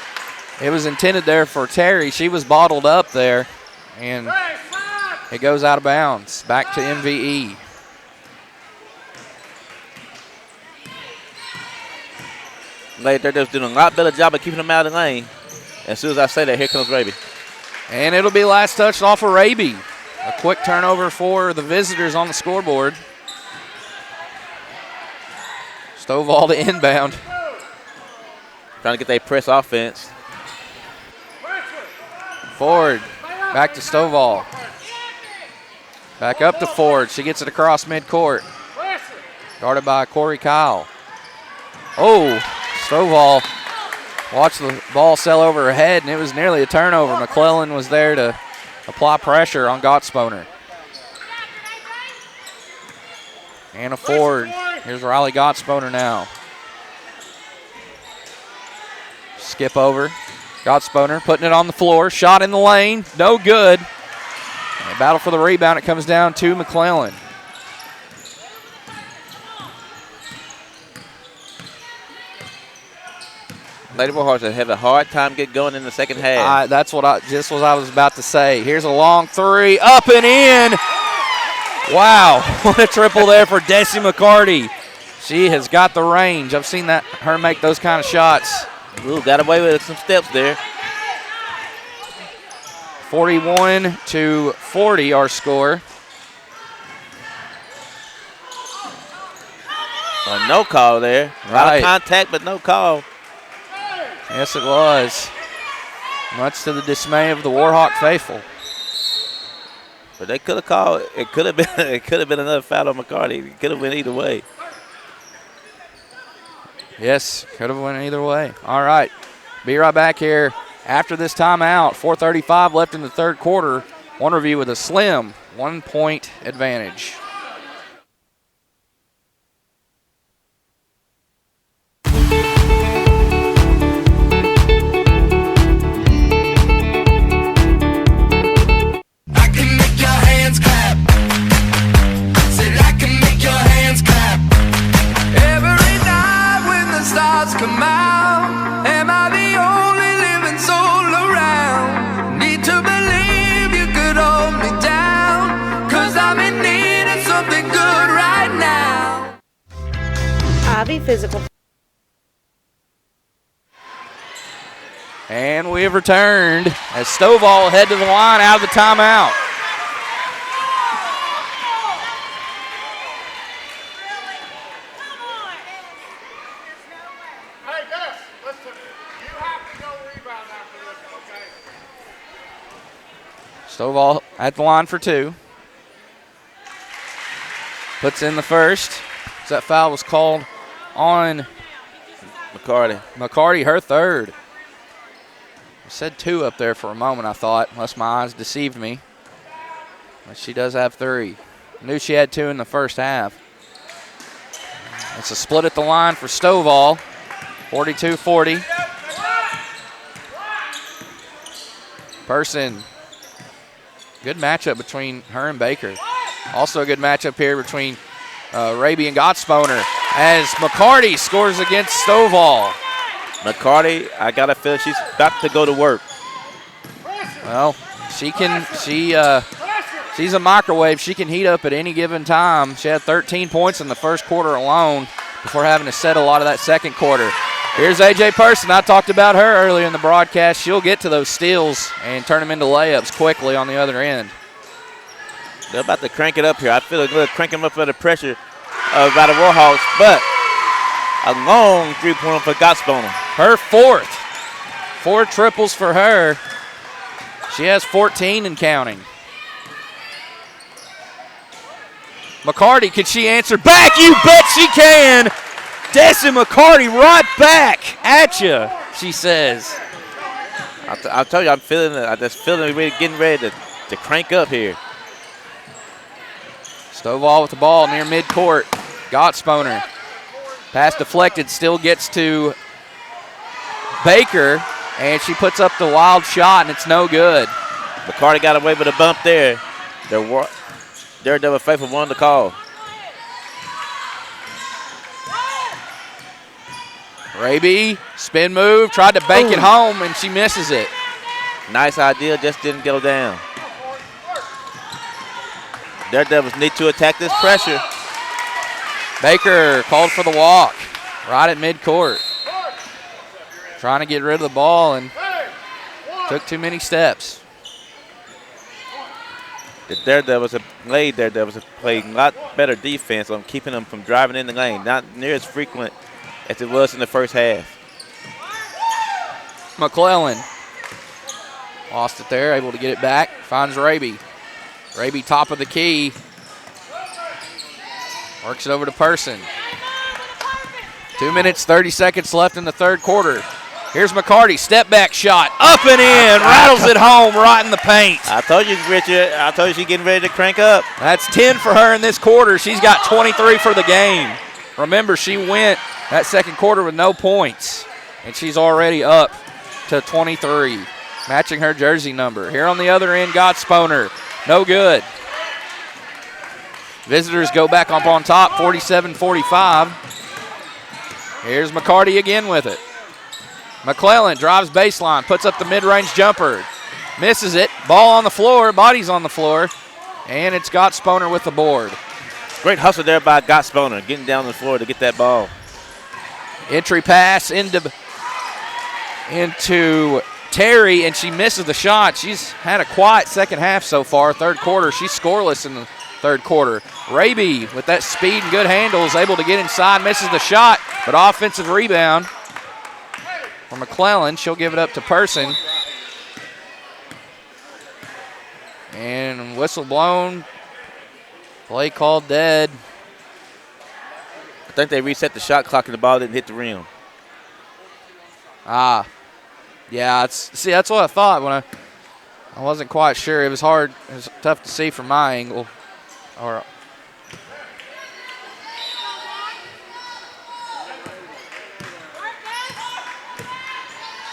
It was intended there for Terry. She was bottled up there, and it goes out of bounds. Back to MVE. They're just doing a lot better job of keeping them out of the lane. As soon as I say that, here comes Raby. And it'll be last touch off of Raby. A quick turnover for the visitors on the scoreboard. Stovall to inbound. Trying to get that press offense. Ford, back to Stovall. Back up to Ford. She gets it across midcourt. Guarded by Corey Kyle. Oh, Stovall watched the ball sail over her head, and it was nearly a turnover. McClellan was there to apply pressure on Gottsponer. Anna Ford. Here's Riley Gottsponer now. Skip over. Gottsponer putting it on the floor. Shot in the lane. No good. And battle for the rebound. It comes down to McClellan. Lady Warhawks have a hard time getting going in the second half. That's what I was about to say. Here's a long three. Up and in. Wow. What a triple there for Desi McCarty. She has got the range. I've seen her make those kind of shots. Ooh, got away with some steps there. 41-40 our score. No call there. A lot of contact, but no call. Yes, it was. Much to the dismay of the Warhawk faithful. But they could have called. It could have been. It could have been another foul on McCarty. It could have went either way. Yes, could have went either way. All right, be right back here after this timeout. 4:35 left in the third quarter. Wonderview with a slim 1-point advantage. Come out, am I the only living soul around? Need to believe you could hold me down, 'cause I'm in need of something good right now. Ivy Physical. And we have returned as Stovall head to the line out of the timeout. Stovall at the line for two. Puts in the first. That foul was called on McCarty, her third. I said two up there for a moment, I thought, unless my eyes deceived me. But she does have three. Knew she had two in the first half. It's a split at the line for Stovall. 42-40. Person. Good matchup between her and Baker. Also a good matchup here between Raby and Gottsponer as McCarty scores against Stovall. McCarty, I got to feel she's about to go to work. Well, she's a microwave. She can heat up at any given time. She had 13 points in the first quarter alone before having to set a lot of that second quarter. Here's A.J. Person. I talked about her earlier in the broadcast. She'll get to those steals and turn them into layups quickly on the other end. They're about to crank it up here. I feel like they're cranking them up under pressure by the Warhawks, but a long three-pointer for Gottsponer. Her fourth. 4 triples for her. She has 14 and counting. McCarty, can she answer back? You bet she can. Desi McCarty right back at you, she says. I'll tell you, I'm just feeling we're getting ready to crank up here. Stovall with the ball near midcourt. Gottsponer. Pass deflected, still gets to Baker, and she puts up the wild shot, and it's no good. McCarty got away with a bump there. Daredevil Faithful won the call. Raby, spin move, tried to bank it home, and she misses it. Nice idea, just didn't go down. Daredevils need to attack this pressure. Baker called for the walk right at midcourt. Trying to get rid of the ball and took too many steps. The Daredevils have played a lot better defense on keeping them from driving in the lane. Not near as frequent as it was in the first half. McClellan lost it there, able to get it back. Finds Raby. Raby top of the key. Works it over to Person. 2 minutes, 30 seconds left in the third quarter. Here's McCarty, step back shot, up and in, rattles it home right in the paint. I told you, Richard, I told you she's getting ready to crank up. That's 10 for her in this quarter. She's got 23 for the game. Remember, she went that second quarter with no points, and she's already up to 23, matching her jersey number. Here on the other end, Sponer, no good. Visitors go back up on top, 47-45. Here's McCarty again with it. McClellan drives baseline, puts up the mid-range jumper, misses it, ball on the floor, body's on the floor, and it's Sponer with the board. Great hustle there by Sponer, getting down the floor to get that ball. Entry pass into Terry, and she misses the shot. She's had a quiet second half so far. Third quarter, she's scoreless in the third quarter. Raby, with that speed and good handle, is able to get inside, misses the shot, but offensive rebound for McClellan. She'll give it up to Person. And whistle blown. Play called dead. I think they reset the shot clock and the ball didn't hit the rim. Yeah, that's what I thought when I wasn't quite sure. It was hard. It was tough to see from my angle.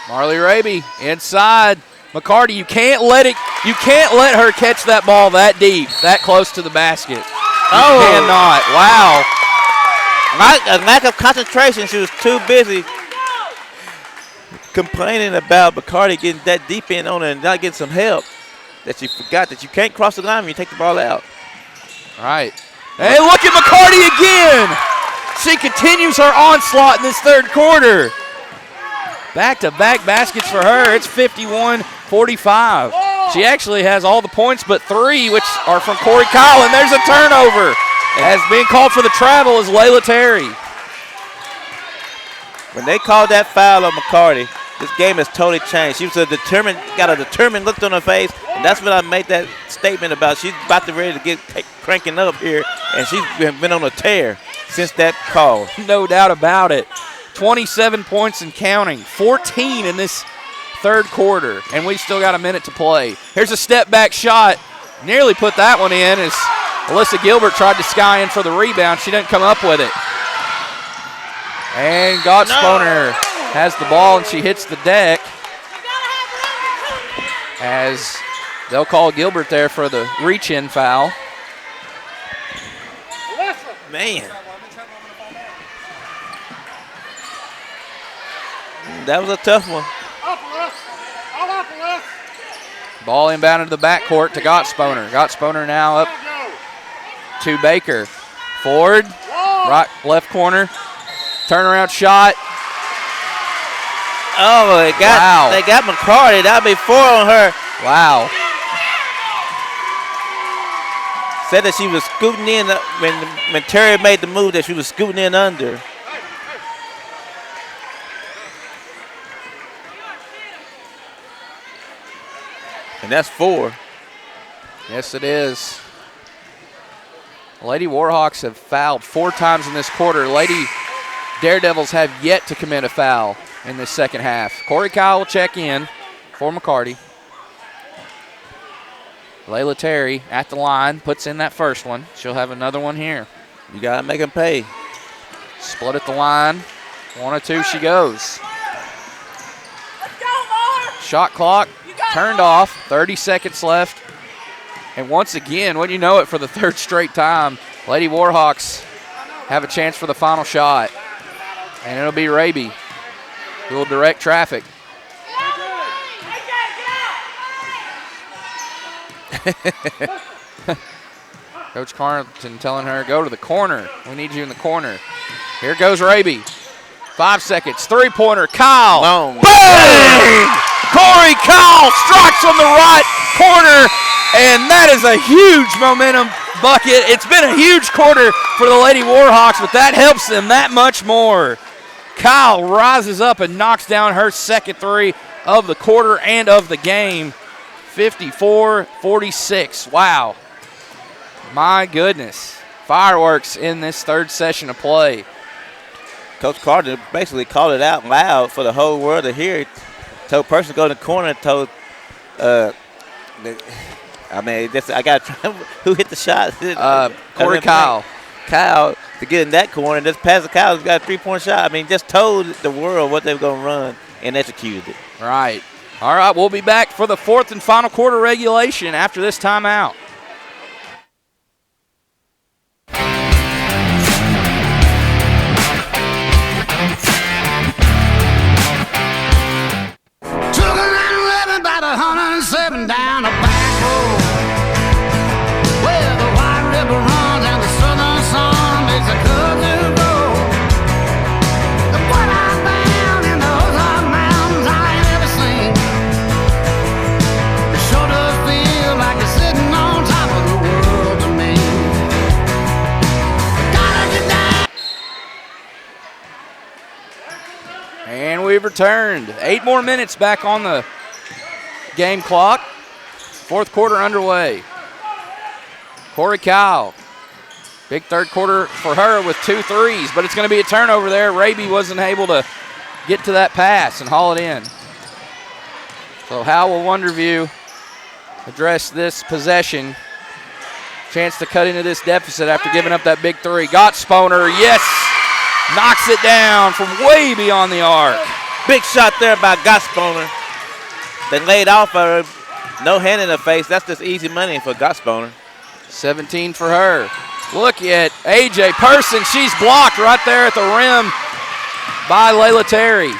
Marley Raby inside. McCarty, you can't let her catch that ball that deep, that close to the basket. You cannot. Wow. A lack of concentration. She was too busy complaining about McCarty getting that deep in on her and not getting some help that she forgot that you can't cross the line when you take the ball out. All right. Hey, look at McCarty again. She continues her onslaught in this third quarter. Back-to-back baskets for her. It's 51-45. She actually has all the points but 3, which are from Corey Kyle, and there's a turnover. As being called for the travel is Layla Terry. When they called that foul on McCarty, this game has totally changed. She was got a determined look on her face, and that's what I made that statement about. She's about to ready to get cranking up here, and she's been on a tear since that call. No doubt about it. 27 points and counting, 14 in this third quarter, and we still got a minute to play. Here's a step-back shot. Nearly put that one in as Alyssa Gilbert tried to sky in for the rebound. She didn't come up with it. And Sponer has the ball, and she hits the deck as they'll call Gilbert there for the reach-in foul. Man. That was a tough one. Ball inbounded to the backcourt to Sponer. Sponer now up to Baker. Forward, right, left corner. Turnaround shot. Oh, they got McCarty. That'll be 4 on her. Wow. Said that she was scooting in when Terry made the move, that she was scooting in under. And that's 4. Yes, it is. Lady Warhawks have fouled 4 times in this quarter. Lady Daredevils have yet to commit a foul in this second half. Corey Kyle will check in for McCarty. Layla Terry at the line, puts in that first one. She'll have another one here. You got to make them pay. Split at the line. 1 or 2, she goes. Shot clock turned off, 30 seconds left. And once again, when you know it, for the third straight time, Lady Warhawks have a chance for the final shot. And it'll be Raby. We'll direct traffic. Coach Carlton telling her, go to the corner. We need you in the corner. Here goes Raby. 5 seconds. Three-pointer. Kyle. Long. Bang! Corey Kyle strikes from the right corner, and that is a huge momentum bucket. It's been a huge quarter for the Lady Warhawks, but that helps them that much more. Kyle rises up and knocks down her second three of the quarter and of the game. 54-46. Wow. My goodness. Fireworks in this third session of play. Coach Carter basically called it out loud for the whole world to hear it. Told person to go in the corner, told, I got to try. Who hit the shot? Corey Kyle. Kyle to get in that corner and just pass the Kyle. He's got a three-point shot. I mean, just told the world what they were going to run and executed it. Right. All right, we'll be back for the fourth and final quarter regulation after this timeout. Took a 911 about 107 down a back road where the White River runs and the southern sun makes a cousin grow. Look what I found in the Ozark Mountains I ain't ever seen. It sure does feel like you're sitting on top of the world to me. Gotta get down. And we've returned. 8 more minutes back on the game clock. Fourth quarter underway. Corey Kyle. Big third quarter for her with 2 threes, but it's going to be a turnover there. Raby wasn't able to get to that pass and haul it in. So how will Wonderview address this possession? Chance to cut into this deficit after giving up that big three. Got Sponer, yes! Knocks it down from way beyond the arc. Big shot there by Gotsponer. They laid off her. No hand in the face. That's just easy money for Gotsponer. 17 for her. Look at A.J. Person. She's blocked right there at the rim by Layla Terry.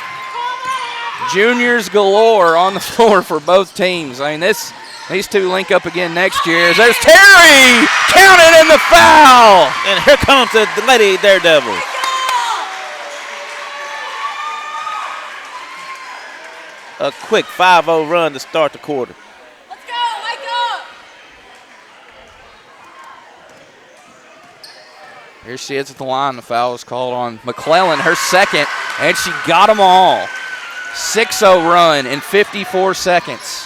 Juniors galore on the floor for both teams. I mean, these two link up again next year. There's Terry! Counted in the foul! And here comes the Lady Daredevils. A quick 5-0 run to start the quarter. Let's go, wake up! Here she is at the line. The foul was called on McClellan, her second, and she got them all. 6-0 run in 54 seconds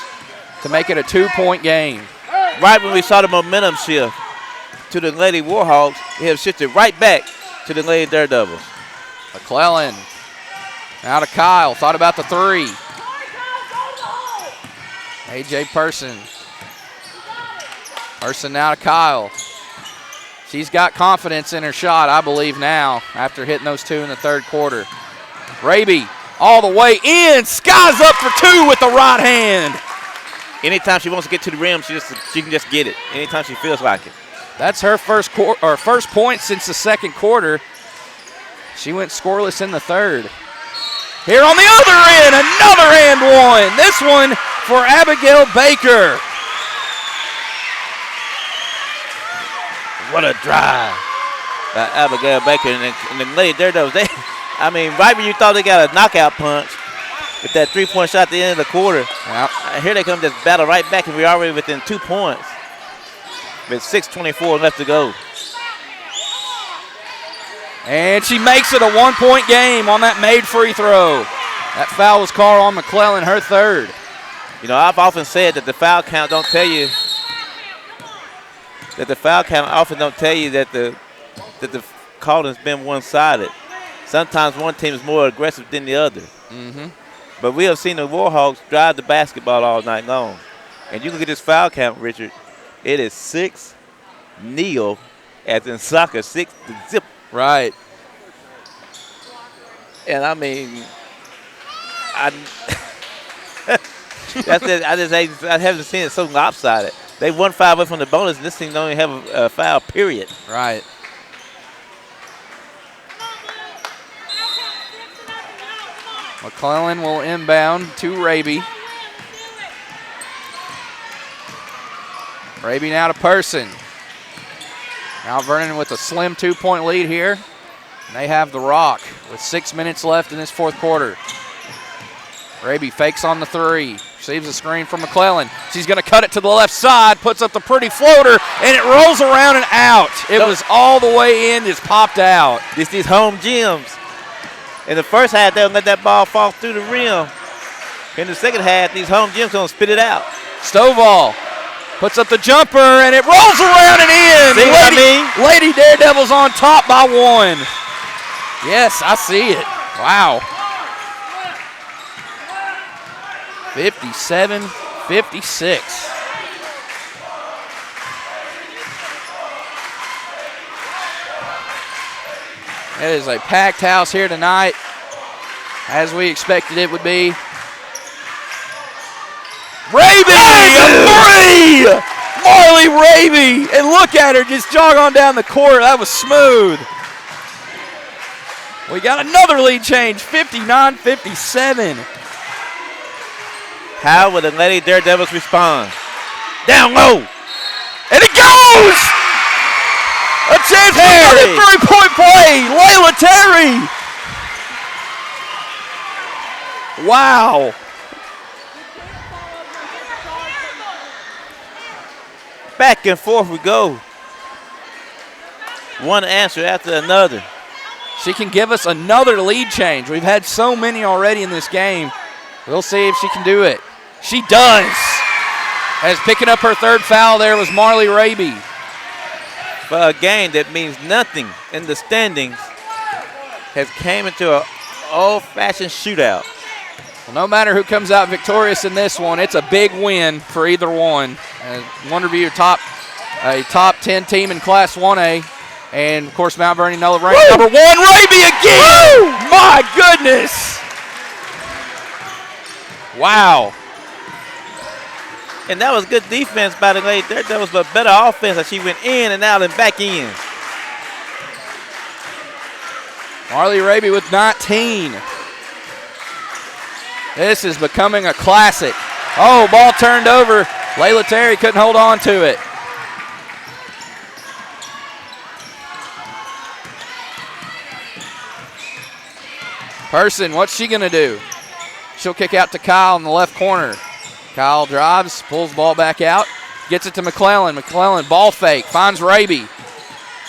to make it a 2-point game. Right when we saw the momentum shift to the Lady Warhawks, it has shifted right back to the Lady Daredevils. McClellan now to Kyle. Thought about the three. A.J. Person. Person now to Kyle. She's got confidence in her shot, I believe, now after hitting those two in the third quarter. Raby all the way in. Skies up for two with the right hand. Anytime she wants to get to the rim, she can just get it. Anytime she feels like it. That's her first point since the second quarter. She went scoreless in the third. Here on the other end, another and one. This one for Abigail Baker. What a drive by Abigail Baker and the Lady Daredevils. Right when you thought they got a knockout punch with that three-point shot at the end of the quarter, here they come just battle right back, and we're already within 2 points with 6:24 left to go. And she makes it a 1-point game on that made free throw. That foul was called on McClellan, her third. You know, I've often said that the foul count don't tell you that the call has been one-sided. Sometimes one team is more aggressive than the other. Mm-hmm. But we have seen the Warhawks drive the basketball all night long. And you look at this foul count, Richard. It is 6-0, as in soccer, 6-0. Right. And I mean, that's it. I haven't seen it so lopsided. They won 5 away from the bonus, and this team don't even have a foul, period. Right. McClellan will inbound to Raby. Raby now to Person. Mount Vernon with a slim 2-point lead here. And they have the rock with 6 minutes left in this fourth quarter. Raby fakes on the three. Receives a screen from McClellan. She's going to cut it to the left side, puts up the pretty floater, and it rolls around and out. It was all the way in, just popped out. These home gyms. In the first half, they'll let that ball fall through the rim. In the second half, these home gyms going to spit it out. Stovall puts up the jumper, and it rolls around and in. See what I mean? Lady Daredevils on top by 1. Yes, I see it. Wow. 57-56. It is a packed house here tonight, as we expected it would be. Raby, a three! Marley Raby, and look at her just jog on down the court. That was smooth. We got another lead change, 59-57. How will the Lady Daredevils respond? Down low. And it goes! A chance for a three-point play. Layla Terry. Wow. Back and forth we go. One answer after another. She can give us another lead change. We've had so many already in this game. We'll see if she can do it. She does. As picking up her third foul there was Marley Raby. For a game that means nothing in the standings, has came into an old-fashioned shootout. Well, no matter who comes out victorious in this one, it's a big win for either one. Wonderview a top 10 team in Class 1A. And, of course, Mount Vernon ranked number 1. Raby again! Woo! My goodness! Wow. And that was good defense by the Lady Daredevils, but better offense as she went in and out and back in. Marley Raby with 19. This is becoming a classic. Oh, ball turned over. Layla Terry couldn't hold on to it. Person, what's she going to do? She'll kick out to Kyle in the left corner. Kyle drives, pulls the ball back out, gets it to McClellan. McClellan, ball fake, finds Raby.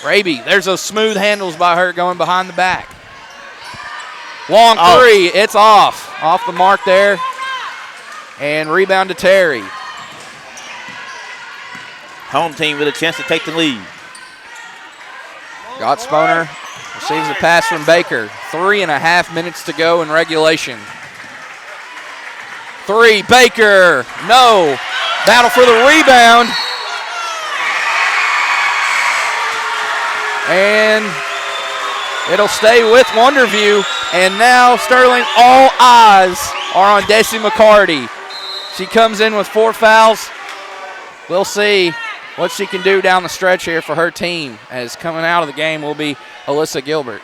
Raby, there's those smooth handles by her going behind the back. Long three, it's off the mark there. And rebound to Terry. Home team with a chance to take the lead. Gottsponer receives a pass from Baker. 3.5 minutes to go in regulation. Three, Baker, no. Battle for the rebound. And it'll stay with Wonderview. And now Sterling, all eyes are on Desi McCarty. She comes in with 4 fouls. We'll see what she can do down the stretch here for her team, as coming out of the game will be Alyssa Gilbert.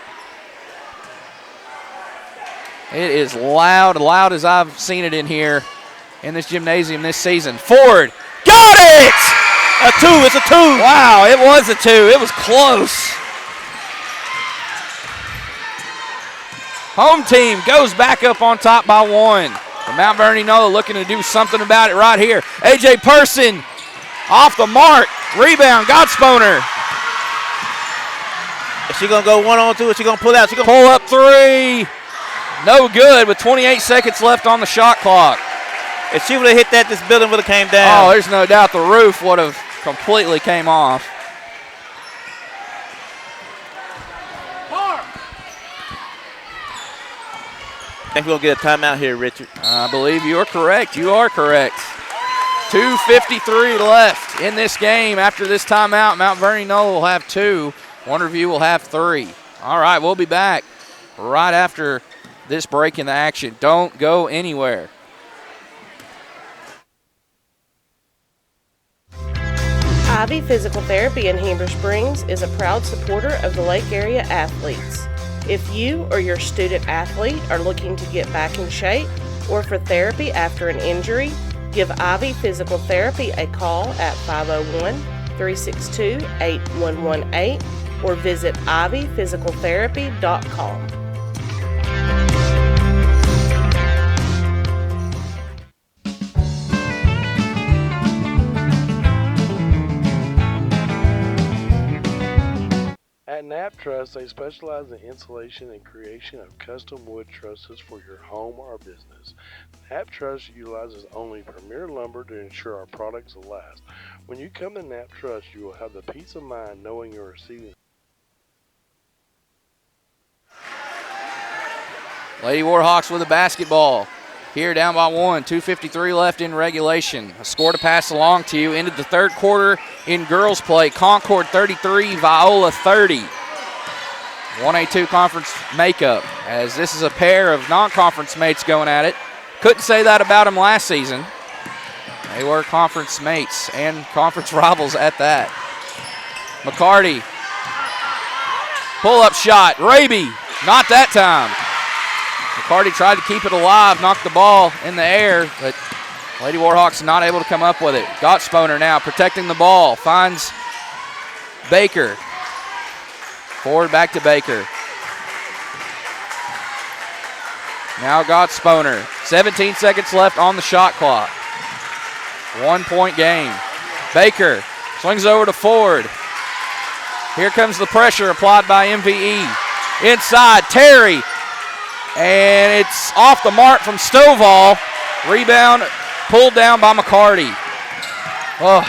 It is loud as I've seen it in here in this gymnasium this season. Ford, got it! A two, it's a two. Wow, it was a 2. It was close. Home team goes back up on top by 1. But Mount Vernon looking to do something about it right here. A.J. Person off the mark. Rebound, Gottsponer. Is she going to go 1-on-2? Is she going to pull out? She gonna pull up 3. No good with 28 seconds left on the shot clock. If she would have hit that, this building would have came down. Oh, there's no doubt the roof would have completely came off. I think we're going to get a timeout here, Richard. I believe you are correct. You are correct. 2:53 left in this game. After this timeout, Mount Vernon will have 2. Wonderview will have 3. All right, we'll be back right after this break in the action. Don't go anywhere. Ivy Physical Therapy in Heber Springs is a proud supporter of the Lake Area athletes. If you or your student athlete are looking to get back in shape or for therapy after an injury, give Ivy Physical Therapy a call at 501-362-8118 or visit ivyphysicaltherapy.com. At Knapp Truss, they specialize in installation and creation of custom wood trusses for your home or business. Knapp Truss utilizes only premier lumber to ensure our products will last. When you come to Knapp Truss, you will have the peace of mind knowing you're receiving. Lady Warhawks with a basketball. Here down by 1, 2:53 left in regulation. A score to pass along to you. Ended the third quarter in girls play. Concord 33, Viola 30. 1A2 conference makeup, as this is a pair of non-conference mates going at it. Couldn't say that about them last season. They were conference mates and conference rivals at that. McCarty. Pull-up shot. Raby. Not that time. McCarty tried to keep it alive, knocked the ball in the air, but Lady Warhawks not able to come up with it. Gottsponer now protecting the ball, finds Baker. Forward back to Baker. Now Gottsponer. 17 seconds left on the shot clock. 1 point game. Baker swings over to Ford. Here comes the pressure applied by MVE. Inside, Terry. And it's off the mark from Stovall. Rebound pulled down by McCarty. Oh,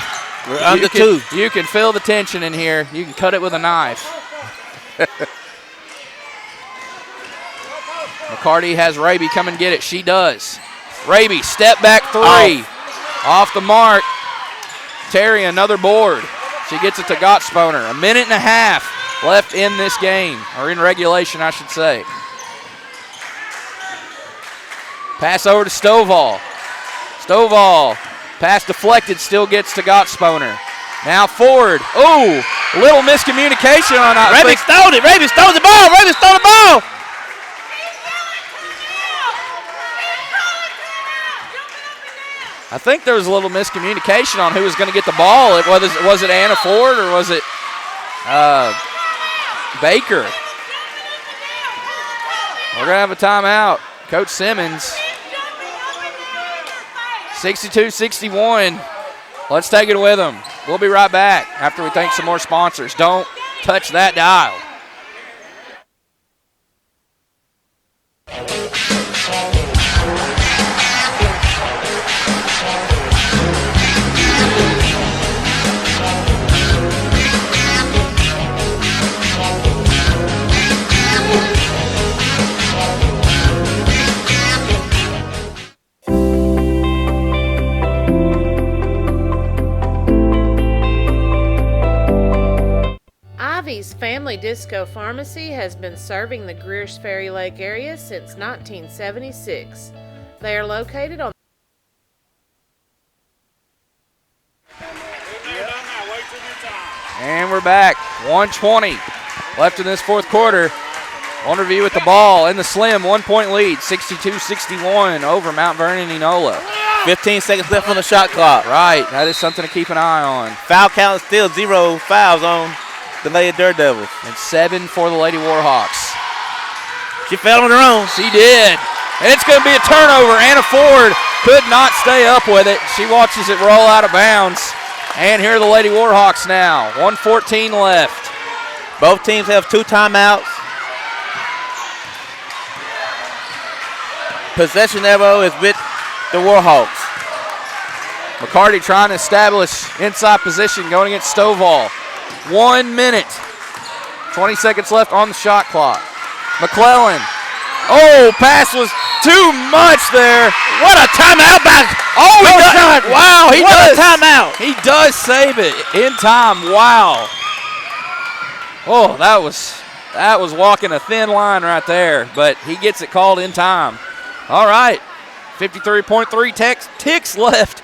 we're under 2. You can feel the tension in here. You can cut it with a knife. McCarty has Raby come and get it. She does. Raby, step back 3. Off the mark. Terry, another board. She gets it to Gottsponer. 1.5 minutes left in this game, or in regulation, I should say. Pass over to Stovall. Stovall, pass deflected, still gets to Gottsponer. Now Ford. Oh, a little miscommunication on that. Raby stole it. Raby stole the ball. Raby stole the ball. I think there was a little miscommunication on who was going to get the ball. Was it Anna Ford or was it Baker? We're going to have a timeout. Coach Simmons. 62-61. Let's take it with them. We'll be right back after we thank some more sponsors. Don't touch that dial. Ivy's Family Disco Pharmacy has been serving the Greers Ferry Lake area since 1976. They are located on And we're back. 1:20 left in this fourth quarter. Wonderview with the ball in the slim 1 point lead, 62-61 over Mount Vernon Enola. 15 seconds left on the shot clock. Right, that is something to keep an eye on. Foul count is still 0 fouls on the Lady Daredevils. And 7 for the Lady Warhawks. She fell on her own. She did. And it's going to be a turnover. Anna Ford could not stay up with it. She watches it roll out of bounds. And here are the Lady Warhawks now. 1:14 left. Both teams have 2 timeouts. Possession arrow is with the Warhawks. McCarty trying to establish inside position going against Stovall. 1 minute. 20 seconds left on the shot clock. McClellan. Oh, pass was too much there. What a timeout back. Oh, he does. Wow, he does. What a timeout. He does save it in time. Wow. Oh, that was walking a thin line right there, but he gets it called in time. All right. 53.3 ticks left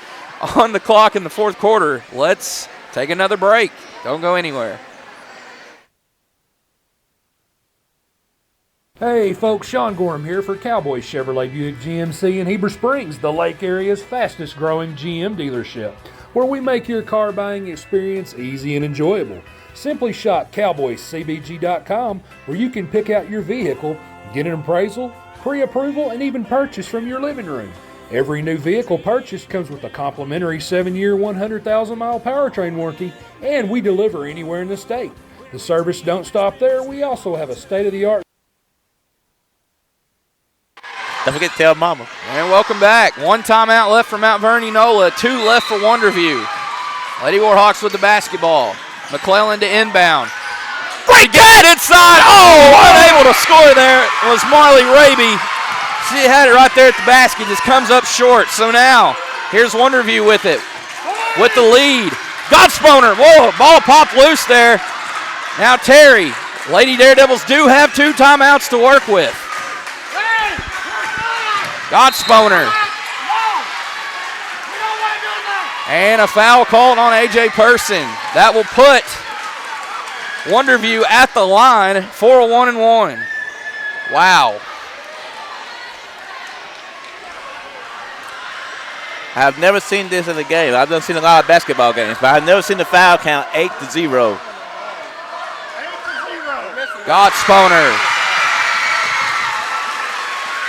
on the clock in the fourth quarter. Let's take another break. Don't go anywhere. Hey folks, Sean Gorham here for Cowboy Chevrolet Buick GMC in Heber Springs, the Lake Area's fastest growing GM dealership, where we make your car buying experience easy and enjoyable. Simply shop cowboycbg.com, where you can pick out your vehicle, get an appraisal, pre-approval, and even purchase from your living room. Every new vehicle purchased comes with a complimentary 7-year, 100,000-mile powertrain warranty, and we deliver anywhere in the state. The service don't stop there. We also have a state-of-the-art. Don't forget to tell Mama. And welcome back. 1 timeout left for Mount Vernon Nola, 2 left for Wonderview. Lady Warhawks with the basketball. McClellan to inbound. Great get inside. Oh, unable to score there was Marley Raby. She had it right there at the basket, just comes up short. So now, here's Wonderview with it, with the lead. Godsponer, whoa, ball popped loose there. Now Terry, Lady Daredevils do have 2 timeouts to work with. Godsponer. And a foul called on A.J. Person. That will put Wonderview at the line for a 1-and-1. Wow. I've never seen this in a game. I've seen a lot of basketball games, but I've never seen the foul count 8-0. Godsponer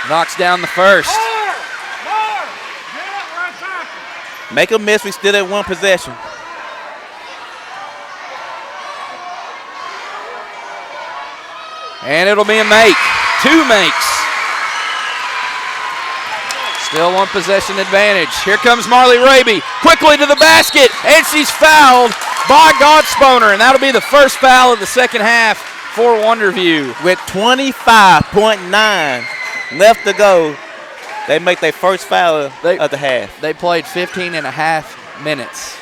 knocks down the first. Make a miss, we still at 1 possession. And it'll be a make. 2 makes. Still 1 possession advantage. Here comes Marley Raby. Quickly to the basket. And she's fouled by Godsponer. And that'll be the first foul of the second half for Wonderview. With 25.9 left to go, they make their first foul of the half. They played 15 and a half minutes.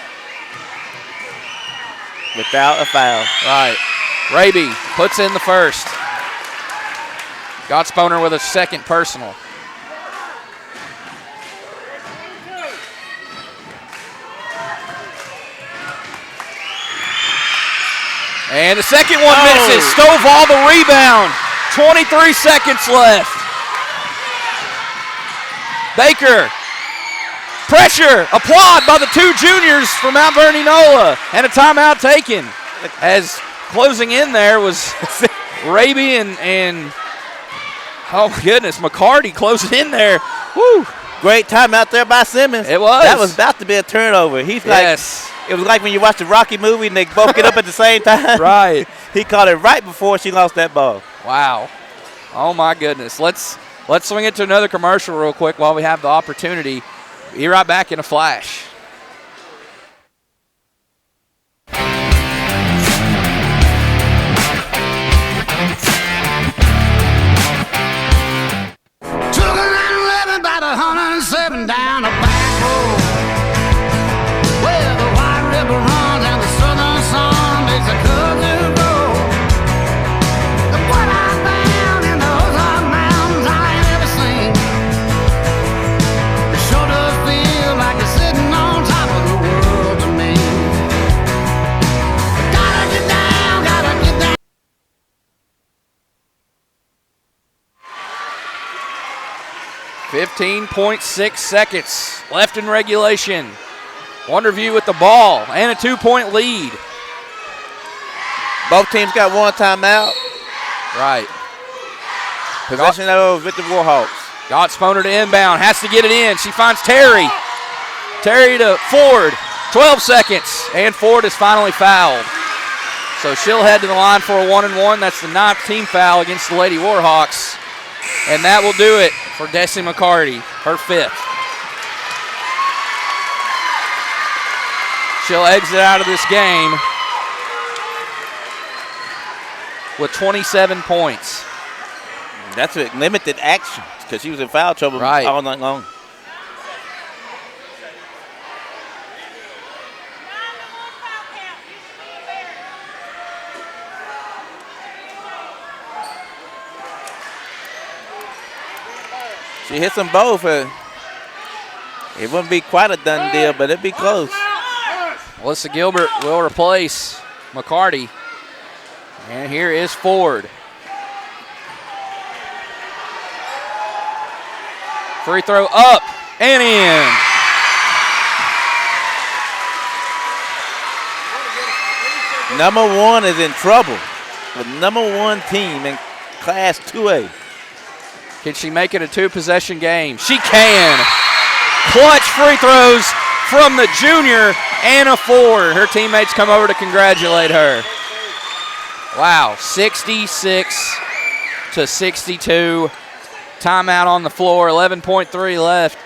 Without a foul. Right. Raby puts in the first. Godsponer with a second personal. And the second one misses. Stovall the rebound. 23 seconds left. Baker. Pressure applied by the 2 juniors from Mount Vernon Nola. And a timeout taken. As closing in there was Raby and oh my goodness, McCarty closing in there. Woo. Great timeout there by Simmons. It was. That was about to be a turnover. He's yes. Like, it was like when you watch the Rocky movie and they both get up at the same time. Right. He caught it right before she lost that ball. Wow. Oh my goodness. Let's swing it to another commercial real quick while we have the opportunity. Be right back in a flash. Took a 911 by the 107 down a back road, where the White River runs and the southern sun makes a kudzu grow. Look what I found in the Ozark Mountains I ain't ever seen. It sure does feel like it's sitting on top of the world to me. Gotta get down, gotta get down. 15.6 seconds left in regulation. Wonderview with the ball and a 2-point lead. Both teams got 1 timeout. Right. Possession over with the Warhawks. Godsponer to inbound, has to get it in. She finds Terry. Terry to Ford, 12 seconds, and Ford is finally fouled. So she'll head to the line for a 1-and-1. That's the 9th team foul against the Lady Warhawks. And that will do it for Desi McCarty, her 5th. She'll exit out of this game with 27 points. That's a limited action because she was in foul trouble all night long. She hits them both. It wouldn't be quite a done deal, but it'd be close. Melissa Gilbert will replace McCarty. And here is Ford. Free throw up and in. Number 1 is in trouble. The number 1 team in Class 2A. Can she make it a 2-possession game? She can. Clutch free throws from the junior, Anna Ford. Her teammates come over to congratulate her. Wow, 66-62. Timeout on the floor, 11.3 left.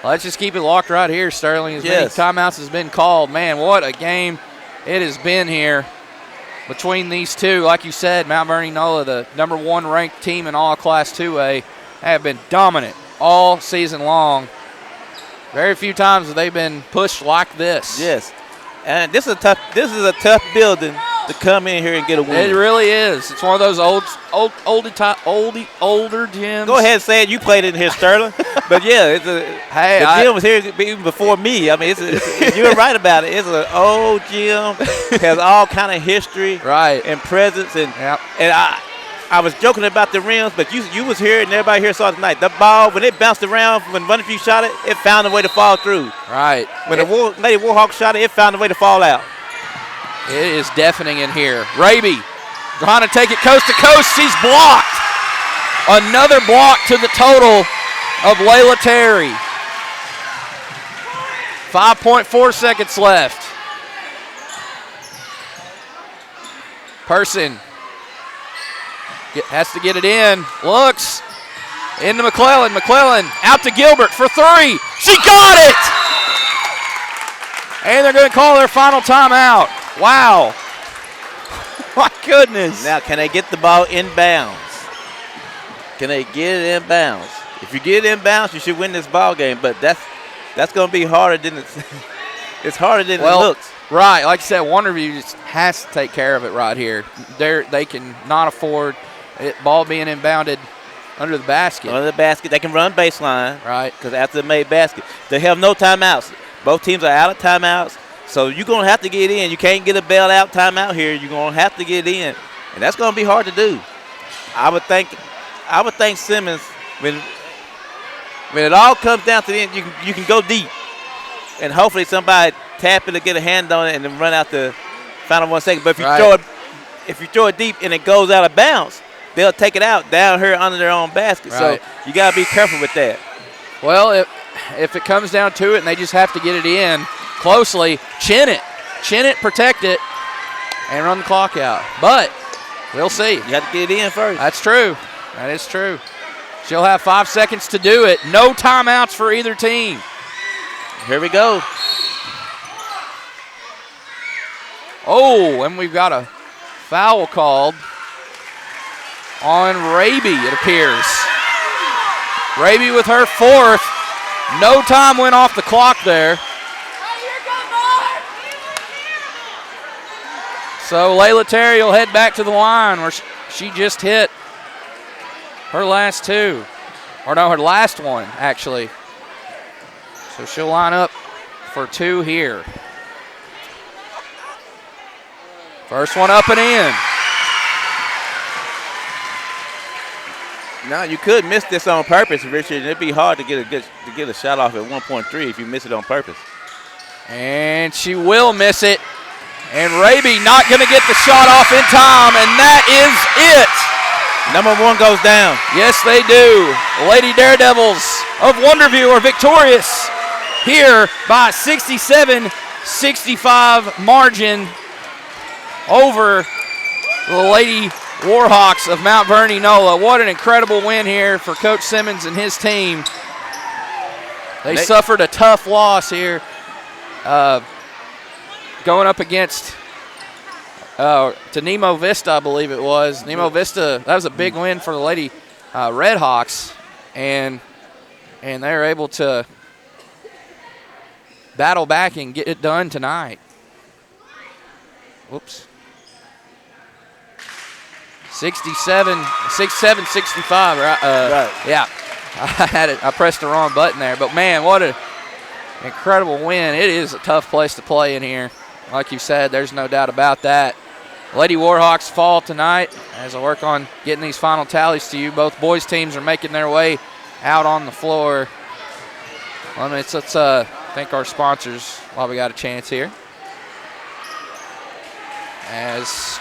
Let's just keep it locked right here, Sterling. As many timeouts has been called. Man, what a game it has been here between these two. Like you said, Mount Vernon Nola, the number 1 ranked team in all Class 2A, have been dominant all season long. Very few times have they been pushed like this. Yes, and this is a tough building to come in here and get a win. It really is. It's one of those older gyms. Go ahead and say it. You played in here, Sterling. But yeah, the gym was here even before me. I mean, you were right about it. It's an old gym, has all kind of history, and presence, and I was joking about the rims, but you was here and everybody here saw it tonight. The ball, when it bounced around, when Wonderview shot it, it found a way to fall through. Right. When the Lady Warhawk shot it, it found a way to fall out. It is deafening in here. Raby trying to take it coast to coast. She's blocked. Another block to the total of Layla Terry. 5.4 seconds left. Person has to get it in. Looks into McClellan. McClellan out to Gilbert for 3. She got it! And they're going to call their final timeout. Wow. My goodness. Now, can they get the ball inbounds? Can they get it inbounds? If you get it inbounds, you should win this ball game, but that's going to be harder than it's harder than it looks. Right. Like I said, Wonderview just has to take care of it right here. They can not afford it, ball being inbounded under the basket. Under the basket. They can run baseline. Right. Because after the made basket, they have no timeouts. Both teams are out of timeouts. So you're going to have to get in. You can't get a bailout timeout here. You're going to have to get in. And that's going to be hard to do. I would think Simmons, when it all comes down to the end, you can go deep. And hopefully somebody tap it or get a hand on it and then run out the final 1 second. But if you throw it deep and it goes out of bounds, they'll take it out down here under their own basket. Right. So you got to be careful with that. Well, if it comes down to it and they just have to get it in closely, chin it, protect it, and run the clock out. But we'll see. You have to get it in first. That's true. That is true. She'll have 5 seconds to do it. No timeouts for either team. Here we go. Oh, and we've got a foul called on Raby, it appears. Raby with her 4th. No time went off the clock there. So Layla Terry will head back to the line where she just hit her last 2. Or no, her last one, actually. So she'll line up for 2 here. First one up and in. Now you could miss this on purpose, Richard. It'd be hard to get a shot off at 1.3 if you miss it on purpose. And she will miss it. And Raby not going to get the shot off in time, and that is it. Number 1 goes down. Yes, they do. The Lady Daredevils of Wonderview are victorious here by 67-65 margin over the Lady Warhawks of Mount Vernon Nola. What an incredible win here for Coach Simmons and his team. They suffered a tough loss here going up against to Nemo Vista, I believe it was. Nemo Vista, that was a big win for the Lady Redhawks, and they were able to battle back and get it done tonight. Whoops. 67-65, right? Right. Yeah, I pressed the wrong button there. But, man, what an incredible win. It is a tough place to play in here. Like you said, there's no doubt about that. Lady Warhawks fall tonight as I work on getting these final tallies to you. Both boys teams are making their way out on the floor. Let's thank our sponsors while we got a chance here. As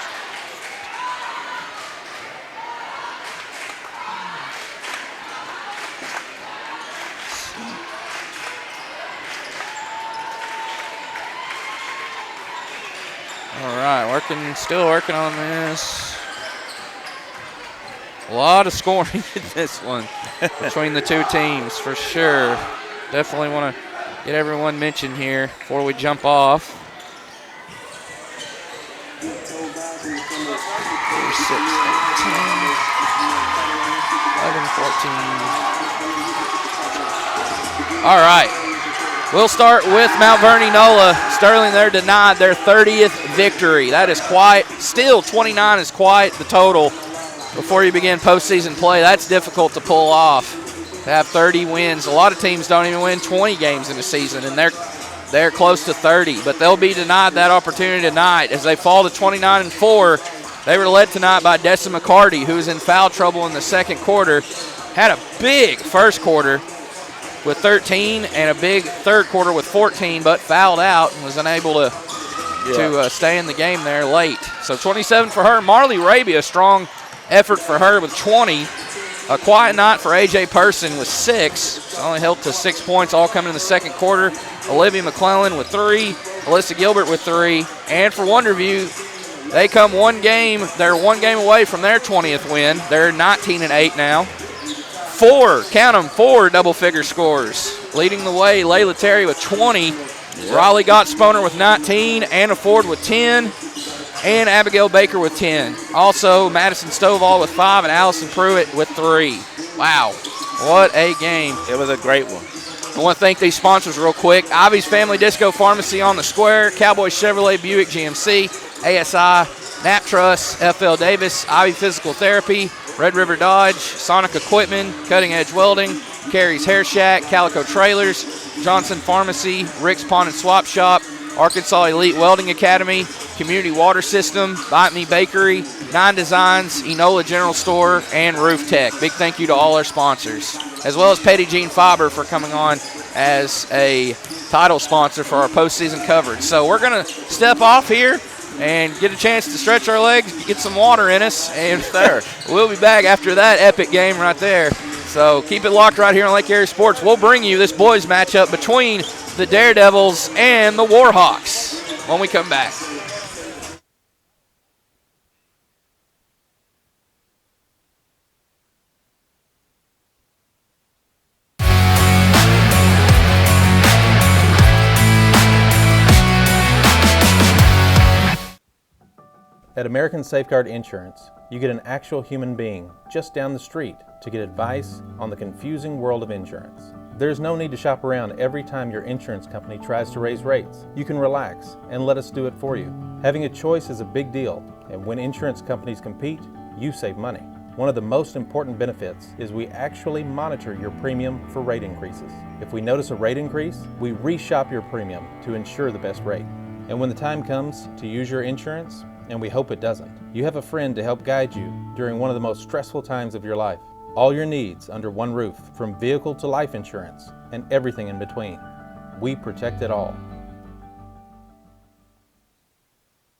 all right, still working on this. A lot of scoring in this one between the two teams for sure. Definitely want to get everyone mentioned here before we jump off. 6, 8, 10, 11, 14. All right. We'll start with Mount Vernon Nola. Sterling, they're denied their 30th victory. That is quite, still 29 is quite the total before you begin postseason play. That's difficult to pull off. To have 30 wins. A lot of teams don't even win 20 games in a season, and they're close to 30. But they'll be denied that opportunity tonight as they fall to 29-4. They were led tonight by Dessa McCarty, who was in foul trouble in the second quarter. Had a big first quarter with 13 and a big third quarter with 14, but fouled out and was unable to stay in the game there late. So 27 for her. Marley Arabia, strong effort for her with 20. A quiet night for A.J. Person with 6. Only held to 6 points, all coming in the second quarter. Olivia McClellan with 3. Alyssa Gilbert with 3. And for Wonderview, they come one game. They're one game away from their 20th win. They're 19-8 now. 4 double-figure scores. Leading the way, Layla Terry with 20. Raleigh Gottsponer with 19. Anna Ford with 10. And Abigail Baker with 10. Also, Madison Stovall with 5 and Allison Pruitt with 3. Wow, what a game. It was a great one. I want to thank these sponsors real quick. Ivy's Family Disco Pharmacy on the Square, Cowboy Chevrolet Buick GMC, ASI, Knapp Trust, FL Davis, Ivy Physical Therapy, Red River Dodge, Sonic Equipment, Cutting Edge Welding, Carrie's Hair Shack, Calico Trailers, Johnson Pharmacy, Rick's Pawn and Swap Shop, Arkansas Elite Welding Academy, Community Water System, Bite Me Bakery, 9 Designs, Enola General Store, and Roof Tech. Big thank you to all our sponsors, as well as Petty Jean Fiber for coming on as a title sponsor for our postseason coverage. So we're going to step off here and get a chance to stretch our legs, get some water in us, and we'll be back after that epic game right there. So keep it locked right here on Lake Area Sports. We'll bring you this boys matchup between the Daredevils and the Warhawks when we come back. At American Safeguard Insurance, you get an actual human being just down the street to get advice on the confusing world of insurance. There's no need to shop around every time your insurance company tries to raise rates. You can relax and let us do it for you. Having a choice is a big deal, and when insurance companies compete, you save money. One of the most important benefits is we actually monitor your premium for rate increases. If we notice a rate increase, we reshop your premium to ensure the best rate. And when the time comes to use your insurance, and we hope it doesn't, you have a friend to help guide you during one of the most stressful times of your life. All your needs under one roof, from vehicle to life insurance, and everything in between. We protect it all.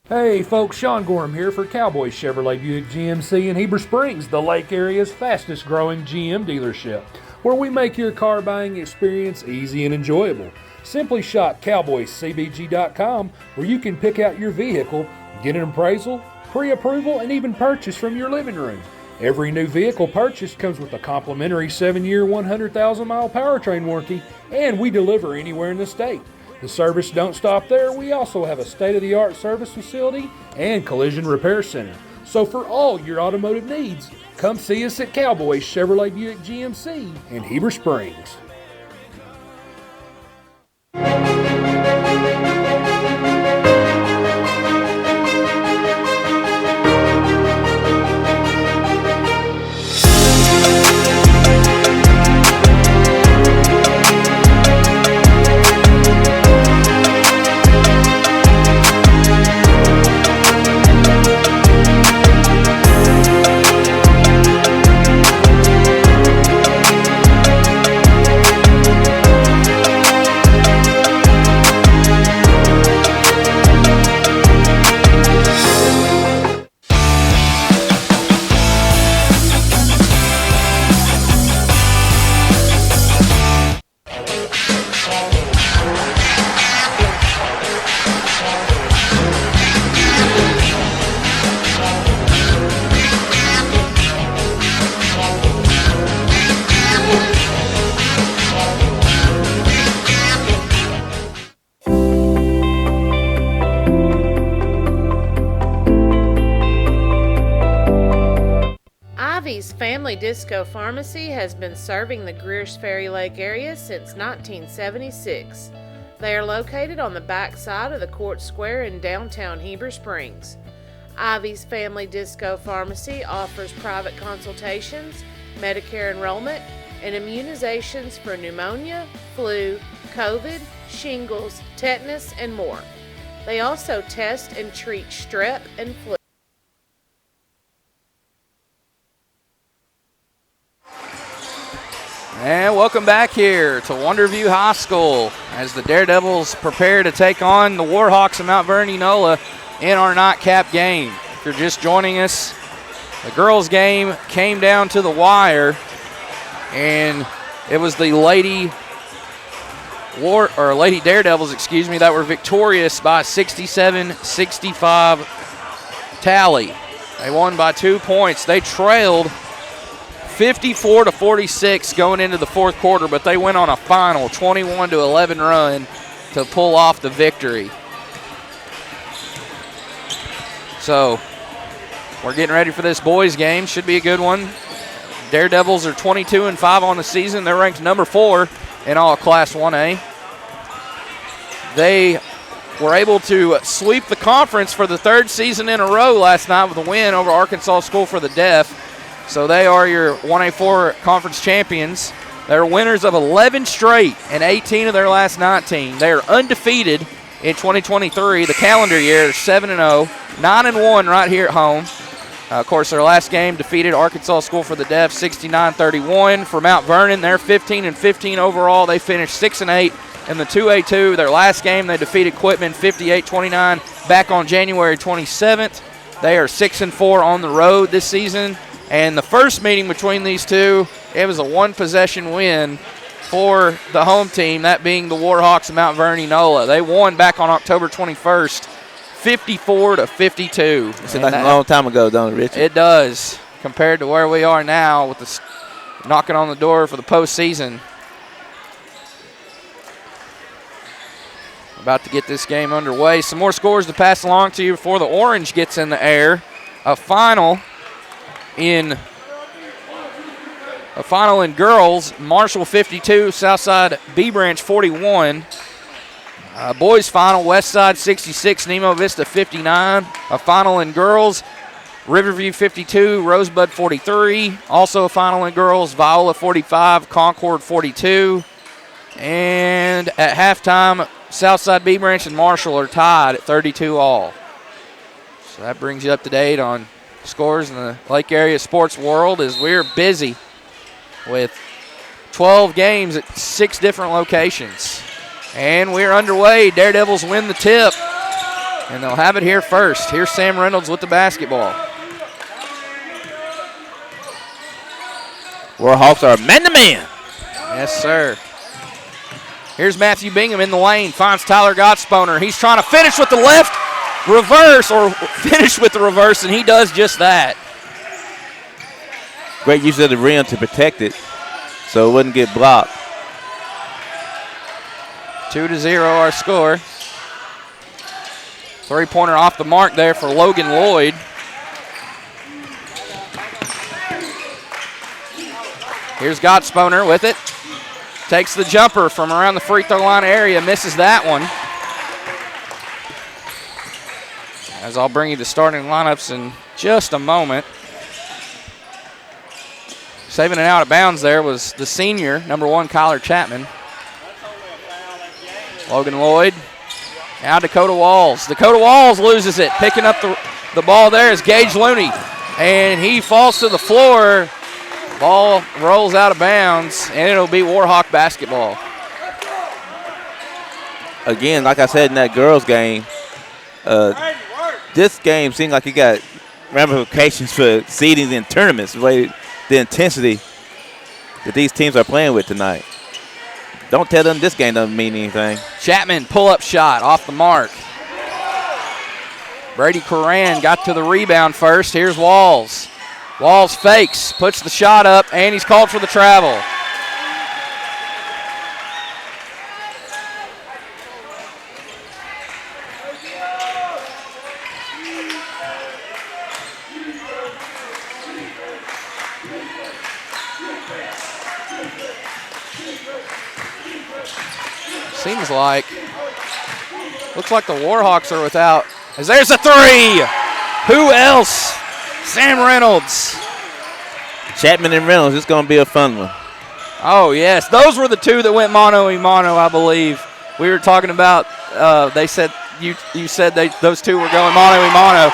Hey folks, Sean Gorham here for Cowboy Chevrolet Buick GMC in Heber Springs, the Lake Area's fastest growing GM dealership, where we make your car buying experience easy and enjoyable. Simply shop cowboycbg.com, where you can pick out your vehicle, get an appraisal, pre-approval, and even purchase from your living room. Every new vehicle purchased comes with a complimentary 7-year, 100,000-mile powertrain warranty, and we deliver anywhere in the state. The service don't stop there. We also have a state-of-the-art service facility and collision repair center. So for all your automotive needs, come see us at Cowboy Chevrolet Buick GMC in Heber Springs. Family Disco Pharmacy has been serving the Greers Ferry Lake area since 1976. They are located on the back side of the Court Square in downtown Heber Springs. Ivy's Family Disco Pharmacy offers private consultations, Medicare enrollment, and immunizations for pneumonia, flu, COVID, shingles, tetanus, and more. They also test and treat strep and flu. And welcome back here to Wonderview High School as the Daredevils prepare to take on the Warhawks of Mount Vernon Enola in our nightcap game. If you're just joining us, the girls' game came down to the wire, and it was the Lady Daredevils, that were victorious by 67-65 tally. They won by 2 points. They trailed 54-46 going into the fourth quarter, but they went on a final 21-11 run to pull off the victory. So we're getting ready for this boys game. Should be a good one. Daredevils are 22-5 on the season. They're ranked number 4 in all Class 1A. They were able to sweep the conference for the third season in a row last night with a win over Arkansas School for the Deaf. So they are your 1A4 conference champions. They're winners of 11 straight and 18 of their last 19. They are undefeated in 2023. The calendar year is 7-0, 9-1 right here at home. Of course, their last game defeated Arkansas School for the Deaf 69-31. For Mount Vernon, they're 15-15 overall. They finished 6-8 in the 2A2. Their last game, they defeated Quitman 58-29 back on January 27th. They are 6-4 on the road this season. And the first meeting between these two, it was a one-possession win for the home team, that being the Warhawks of Mount Vernon Enola. They won back on October 21st, 54-52. It seems like a long time ago, don't it, Richard? It does, compared to where we are now with the knocking on the door for the postseason. About to get this game underway. Some more scores to pass along to you before the orange gets in the air. A final in girls, Marshall 52, Southside B Branch 41. Boys final, Westside 66, Nemo Vista 59. A final in girls, Riverview 52, Rosebud 43. Also a final in girls, Viola 45, Concord 42. And at halftime, Southside B Branch and Marshall are tied at 32 all. So that brings you up to date on scores in the Lake Area sports world as we're busy with 12 games at 6 different locations. And we're underway. Daredevils win the tip, and they'll have it here first. Here's Sam Reynolds with the basketball. Warhawks are man-to-man. Yes, sir. Here's Matthew Bingham in the lane, finds Tyler Gottsponer. He's trying to finish with the left reverse, or finish with the reverse, and he does just that. Great use of the rim to protect it so it wouldn't get blocked. 2-0 our score. Three-pointer off the mark there for Logan Lloyd. Here's Gottsponer with it. Takes the jumper from around the free throw line area, misses that one. As I'll bring you the starting lineups in just a moment. Saving it out of bounds there was the senior, number 1, Kyler Chapman. Logan Lloyd. Now Dakota Walls. Dakota Walls loses it. Picking up the ball there is Gage Looney. And he falls to the floor. Ball rolls out of bounds, and it'll be Warhawk basketball. Again, like I said in that girls' game, this game seemed like it got ramifications for seedings in tournaments, the intensity that these teams are playing with tonight. Don't tell them this game doesn't mean anything. Chapman, pull-up shot off the mark. Brady Coran got to the rebound first. Here's Walls. Walls fakes, puts the shot up, and he's called for the travel. seems like, looks like the Warhawks are without, as there's a three. Who else? Sam Reynolds. Chapman and Reynolds, it's going to be a fun one. Oh, yes. Those were the two that went mano-a-mano, I believe. We were talking about, they said, you said those two were going mano-a-mano.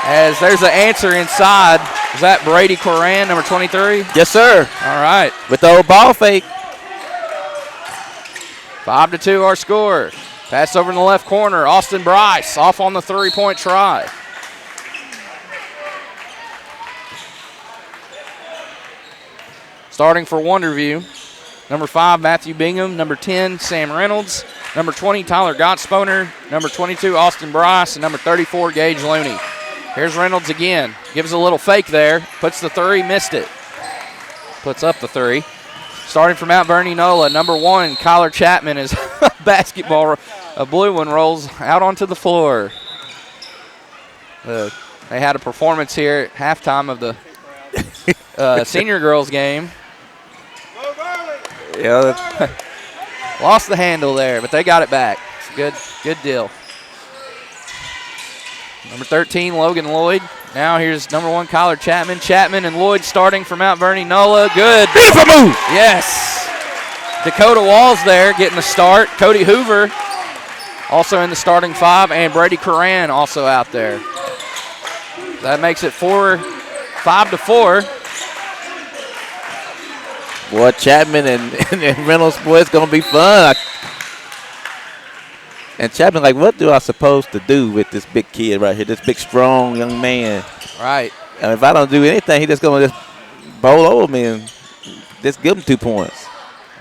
As there's an answer inside. Is that Brady Coran, number 23? Yes, sir. All right. With the old ball fake. 5-2 our score. Pass over in the left corner. Austin Bryce off on the three-point try. Starting for Wonderview, number 5, Matthew Bingham. Number 10, Sam Reynolds. Number 20, Tyler Gottsponer. Number 22, Austin Bryce. And number 34, Gage Looney. Here's Reynolds again. Gives a little fake there. Puts the three, missed it. Puts up the three. Starting from Mount Vernon NOLA, number 1, Kyler Chapman. Is basketball, a blue one, rolls out onto the floor. They had a performance here at halftime of the senior girls game. Yeah. Lost the handle there, but they got it back. It's a good deal. Number 13, Logan Lloyd. Now here's number 1, Kyler Chapman. Chapman and Lloyd starting for Mount Vernon NOLA. Good. Beautiful move. Yes. Dakota Walls there getting the start. Cody Hoover also in the starting 5, and Brady Coran also out there. That makes it 5-4. Boy, Chapman and Reynolds, boy, it's going to be fun. And Chapman, like, what do I supposed to do with this big kid right here, this big, strong young man? Right. And if I don't do anything, he's just going to just bowl over me and just give him 2 points.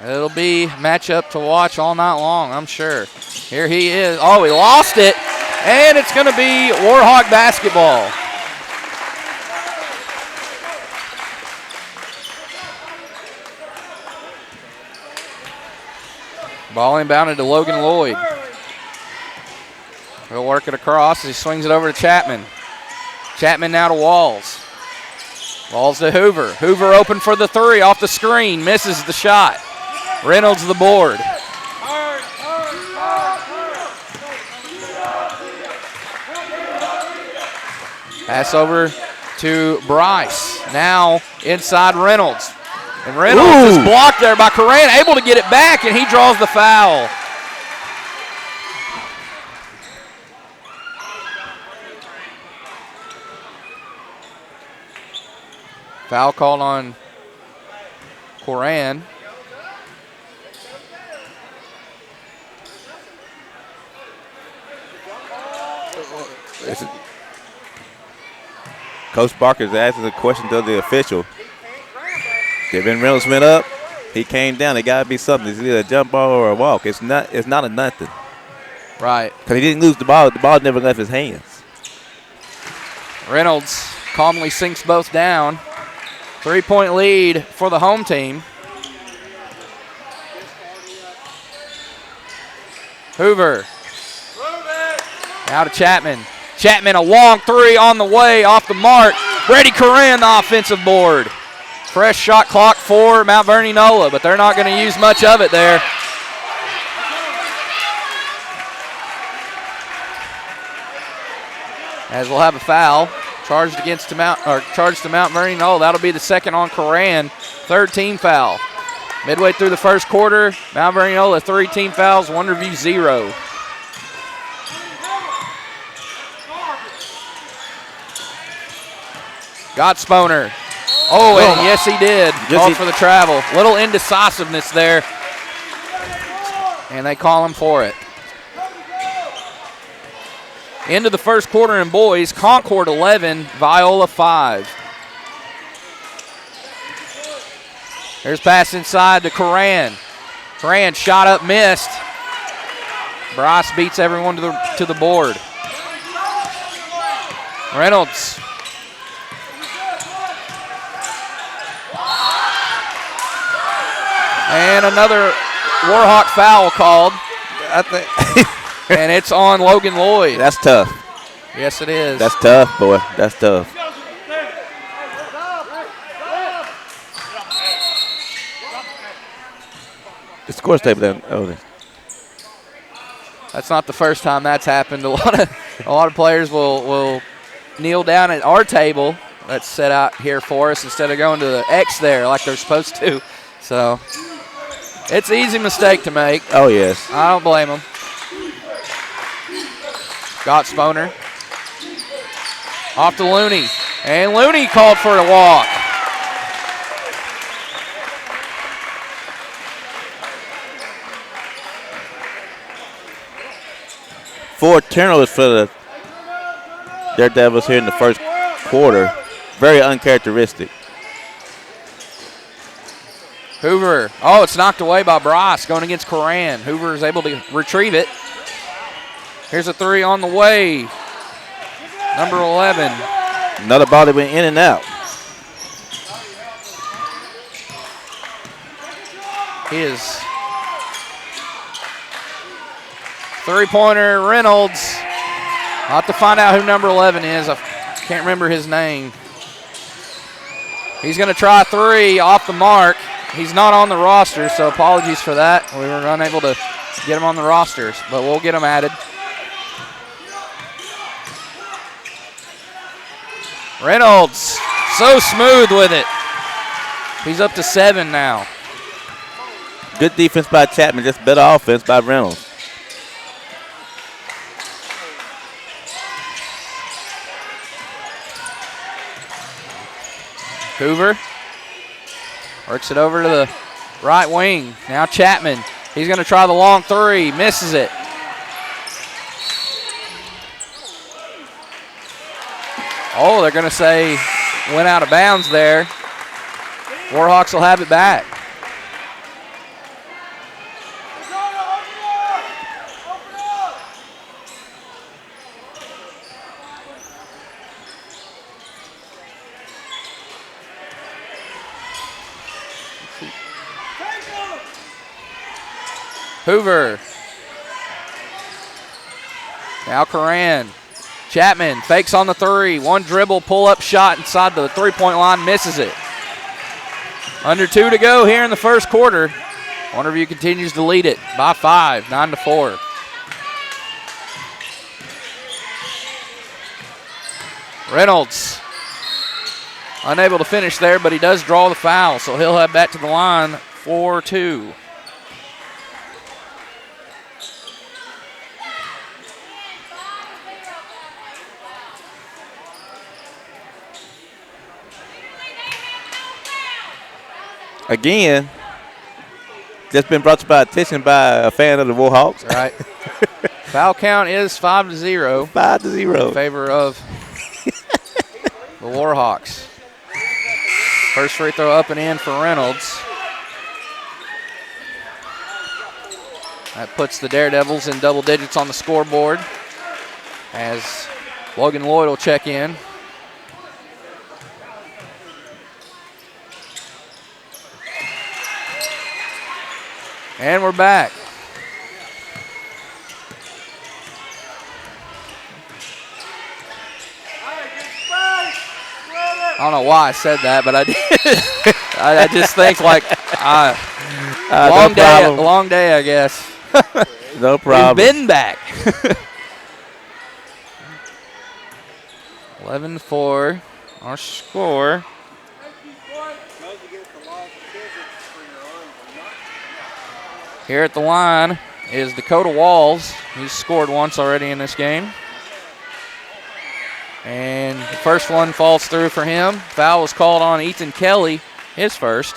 It'll be matchup to watch all night long, I'm sure. Here he is. Oh, he lost it. And it's going to be Warhawk basketball. Ball inbounded to Logan Lloyd. He'll work it across as he swings it over to Chapman. Chapman now to Walls. Walls to Hoover. Hoover open for the three off the screen. Misses the shot. Reynolds the board. Pass over to Bryce. Now inside Reynolds. And Reynolds is blocked there by Coran, able to get it back, and he draws the foul. Foul called on Coran. Coach Barker's asking a question to the official. When Reynolds went up, he came down. It got to be something. It's either a jump ball or a walk. It's not a nothing. Right. Because he didn't lose the ball. The ball never left his hands. Reynolds calmly sinks both down. 3-point lead for the home team. Hoover. Now to Chapman. Chapman, a long three on the way, off the mark. Brady Coran, the offensive board. Fresh shot clock for Mount Vernon NOLA, but they're not going to use much of it there. As we'll have a foul charged to Mount Vernon NOLA. That'll be the second on Coran. Third team foul. Midway through the first quarter, Mount Vernon NOLA 3 team fouls, Wonderview 0. Gottsponer. Oh, and yes, he did. Called for the travel. Little indecisiveness there. And they call him for it. Into the first quarter in boys, Concord 11, Viola 5. Here's pass inside to Coran. Coran shot up, missed. Bryce beats everyone to the board. Reynolds. And another Warhawk foul called. I think. And it's on Logan Lloyd. That's tough. Yes, it is. That's tough, boy. That's tough. The score table down. Oh, That's not the first time that's happened. A lot of players will kneel down at our table that's set out here for us instead of going to the X there like they're supposed to. So it's an easy mistake to make. Oh, yes. I don't blame them. Got Sponer. Off to Looney. And Looney called for a walk. Four turnovers for the Daredevils here in the first quarter. Very uncharacteristic. Hoover. Oh, it's knocked away by Bryce going against Coran. Hoover is able to retrieve it. Here's a three on the way. Number 11. Another ball that went in and out. His three-pointer, Reynolds. I'll have to find out who number 11 is. I can't remember his name. He's going to try three off the mark. He's not on the roster, so apologies for that. We were unable to get him on the rosters, but we'll get him added. Reynolds, so smooth with it. He's up to 7 now. Good defense by Chapman, just better offense by Reynolds. Hoover works it over to the right wing. Now Chapman. He's going to try the long three. Misses it. Oh, they're going to say went out of bounds there. Warhawks will have it back. Hoover. Now Coran. Chapman fakes on the three. One dribble, pull-up shot inside the three-point line, misses it. Under 2 to go here in the first quarter. Wonderview continues to lead it by 5, 9-4. Reynolds unable to finish there, but he does draw the foul, so he'll head back to the line for 2. Again, just been brought to my attention by a fan of the Warhawks. Right. Foul count is 5-0. 5-0. In favor of the Warhawks. First free throw up and in for Reynolds. That puts the Daredevils in double digits on the scoreboard as Logan Lloyd will check in. And we're back. I don't know why I said that, but I did. I just think like long day, I guess. No problem. We've been back. 11-4, our score. Here at the line is Dakota Walls. He's scored once already in this game. And the first one falls through for him. Foul was called on Ethan Kelly, his first.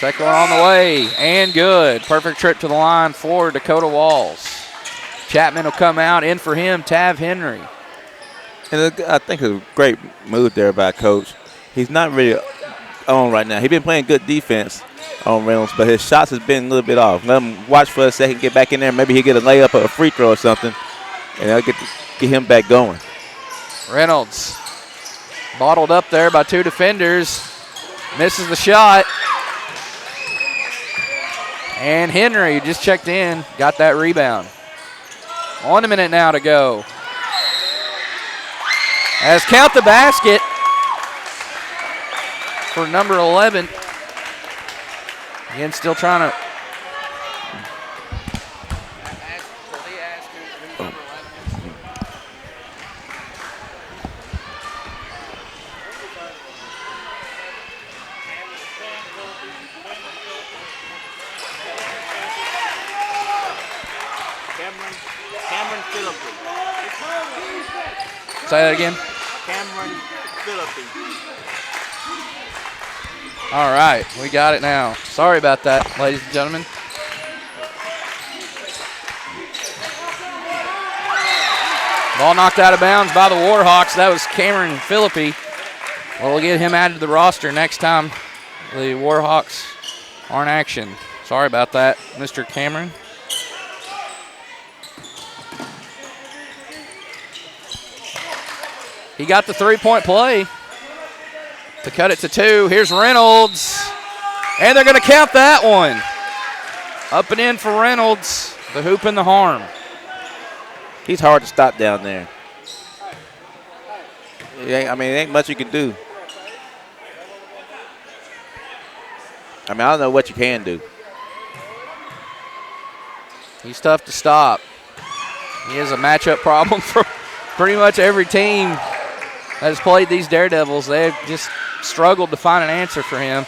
Second one on the way, and good. Perfect trip to the line for Dakota Walls. Chapman will come out, in for him, Tav Henry. And I think it's a great move there by Coach. He's not really on right now. He's been playing good defense on Reynolds, but his shots has been a little bit off. Let him watch for a second, get back in there. Maybe he'll get a layup or a free throw or something, and that'll get him back going. Reynolds bottled up there by 2 defenders. Misses the shot. And Henry just checked in, got that rebound. 1 minute now to go. As count the basket. for number 11. Again, still trying to. Cameron Phillips. Say that again. Cameron Phillips. All right, we got it now. Sorry about that, ladies and gentlemen. Ball knocked out of bounds by the Warhawks. That was Cameron Philippi. We'll get him added to the roster next time the Warhawks are in action. Sorry about that, Mr. Cameron. He got the three-point play to cut it to 2. Here's Reynolds, and they're going to count that one. Up and in for Reynolds, the hoop and the harm. He's hard to stop down there. It ain't much you can do. I don't know what you can do. He's tough to stop. He has a matchup problem for pretty much every team that has played these Daredevils. They've just struggled to find an answer for him.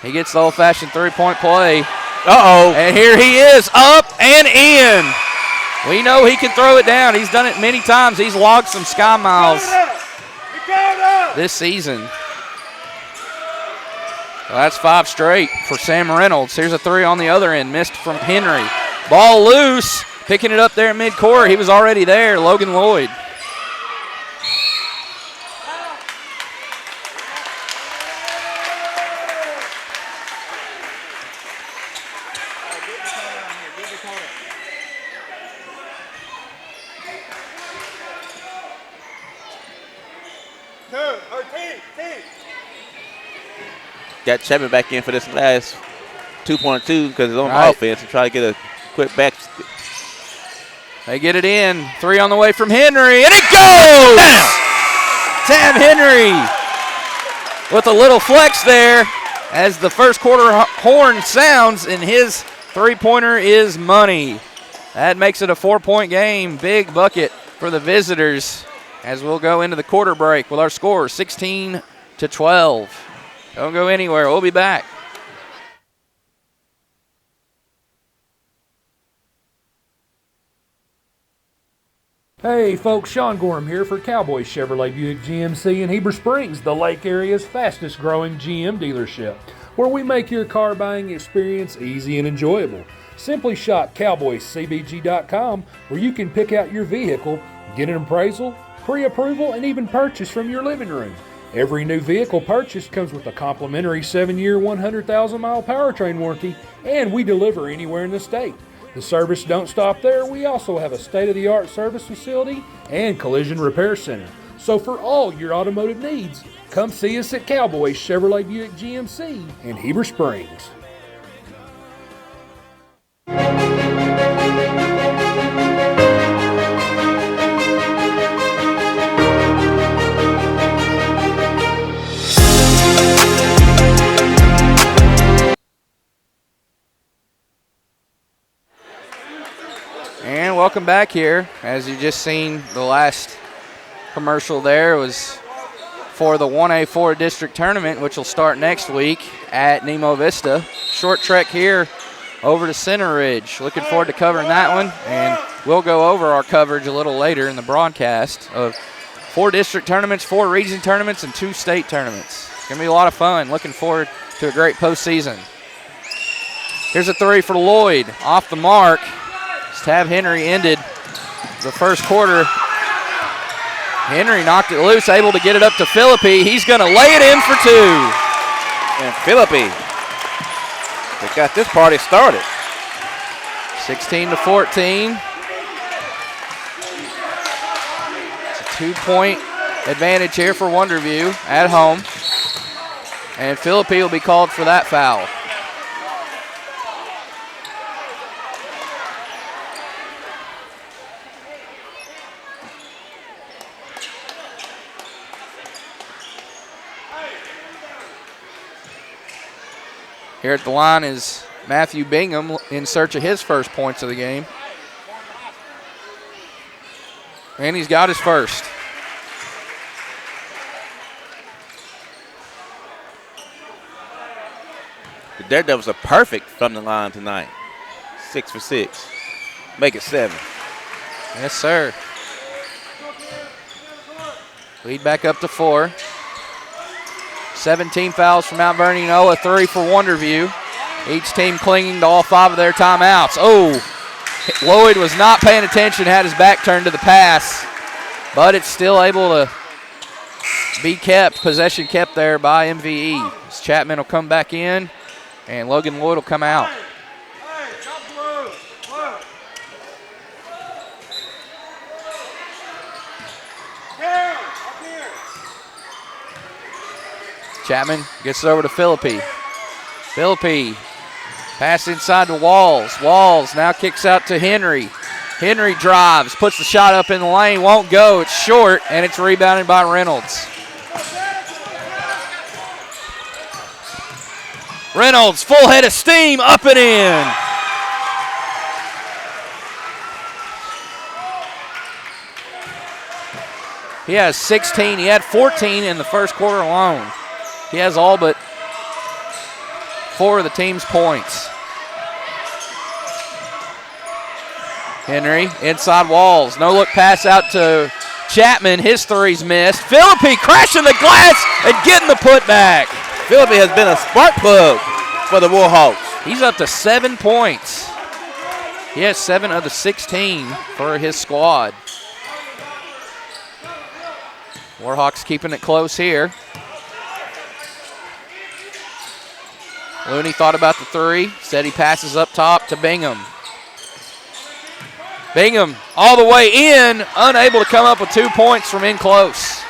He gets the old-fashioned three-point play. Uh-oh. And here he is, up and in. We know he can throw it down. He's done it many times. He's logged some sky miles this season. Well, that's 5 straight for Sam Reynolds. Here's a 3 on the other end, missed from Henry. Ball loose, picking it up there in midcourt. He was already there, Logan Lloyd. Got Chapman back in for this last 2.2 because it's on Right. offense and try to get a quick back. They get it in. 3 on the way from Henry, and it goes! Sam Henry with a little flex there as the first quarter horn sounds, and his three-pointer is money. That makes it a 4-point game. Big bucket for the visitors as we'll go into the quarter break with our score 16-12. Don't go anywhere. We'll be back. Hey folks, Sean Gorham here for Cowboy Chevrolet Buick GMC in Heber Springs, the Lake area's fastest growing GM dealership, where we make your car buying experience easy and enjoyable. Simply shop cowboycbg.com where you can pick out your vehicle, get an appraisal, pre-approval, and even purchase from your living room. Every new vehicle purchased comes with a complimentary 7-year, 100,000-mile powertrain warranty, and we deliver anywhere in the state. The service don't stop there. We also have a state-of-the-art service facility and collision repair center. So for all your automotive needs, come see us at Cowboy Chevrolet Buick GMC in Heber Springs. And welcome back here. As you just seen, the last commercial there was for the 1A4 district tournament, which will start next week at Nemo Vista. Short trek here over to Center Ridge. Looking forward to covering that one, and we'll go over our coverage a little later in the broadcast of 4 district tournaments, 4 region tournaments, and 2 state tournaments. It's going to be a lot of fun. Looking forward to a great postseason. Here's a 3 for Lloyd, off the mark. Tab Henry ended the first quarter. Henry knocked it loose, able to get it up to Philippi. He's going to lay it in for 2. And Philippi, they got this party started. 16-14. It's a 2-point advantage here for Wonderview at home. And Philippi will be called for that foul. Here at the line is Matthew Bingham in search of his first points of the game. And he's got his first. The Daredevils are perfect from the line tonight. 6 for 6. Make it 7. Yes, sir. Lead back up to 4. 17 fouls for Mount Vernon, 3 for Wonderview. Each team clinging to all 5 of their timeouts. Oh, Lloyd was not paying attention, had his back turned to the pass, but it's still able to be kept, possession kept there by MVE. As Chapman will come back in, and Logan Lloyd will come out. Chapman gets it over to Philippi. Philippi pass inside to Walls. Walls now kicks out to Henry. Henry drives, puts the shot up in the lane, won't go. It's short, and it's rebounded by Reynolds. Reynolds, full head of steam, up and in. He has 16. He had 14 in the first quarter alone. He has all but 4 of the team's points. Henry, inside Walls. No look pass out to Chapman. His three's missed. Philippi crashing the glass and getting the putback. Philippi has been a spark plug for the Warhawks. He's up to 7 points. He has 7 of the 16 for his squad. Warhawks keeping it close here. Looney thought about the 3, said he passes up top to Bingham. Bingham all the way in, unable to come up with 2 points from in close.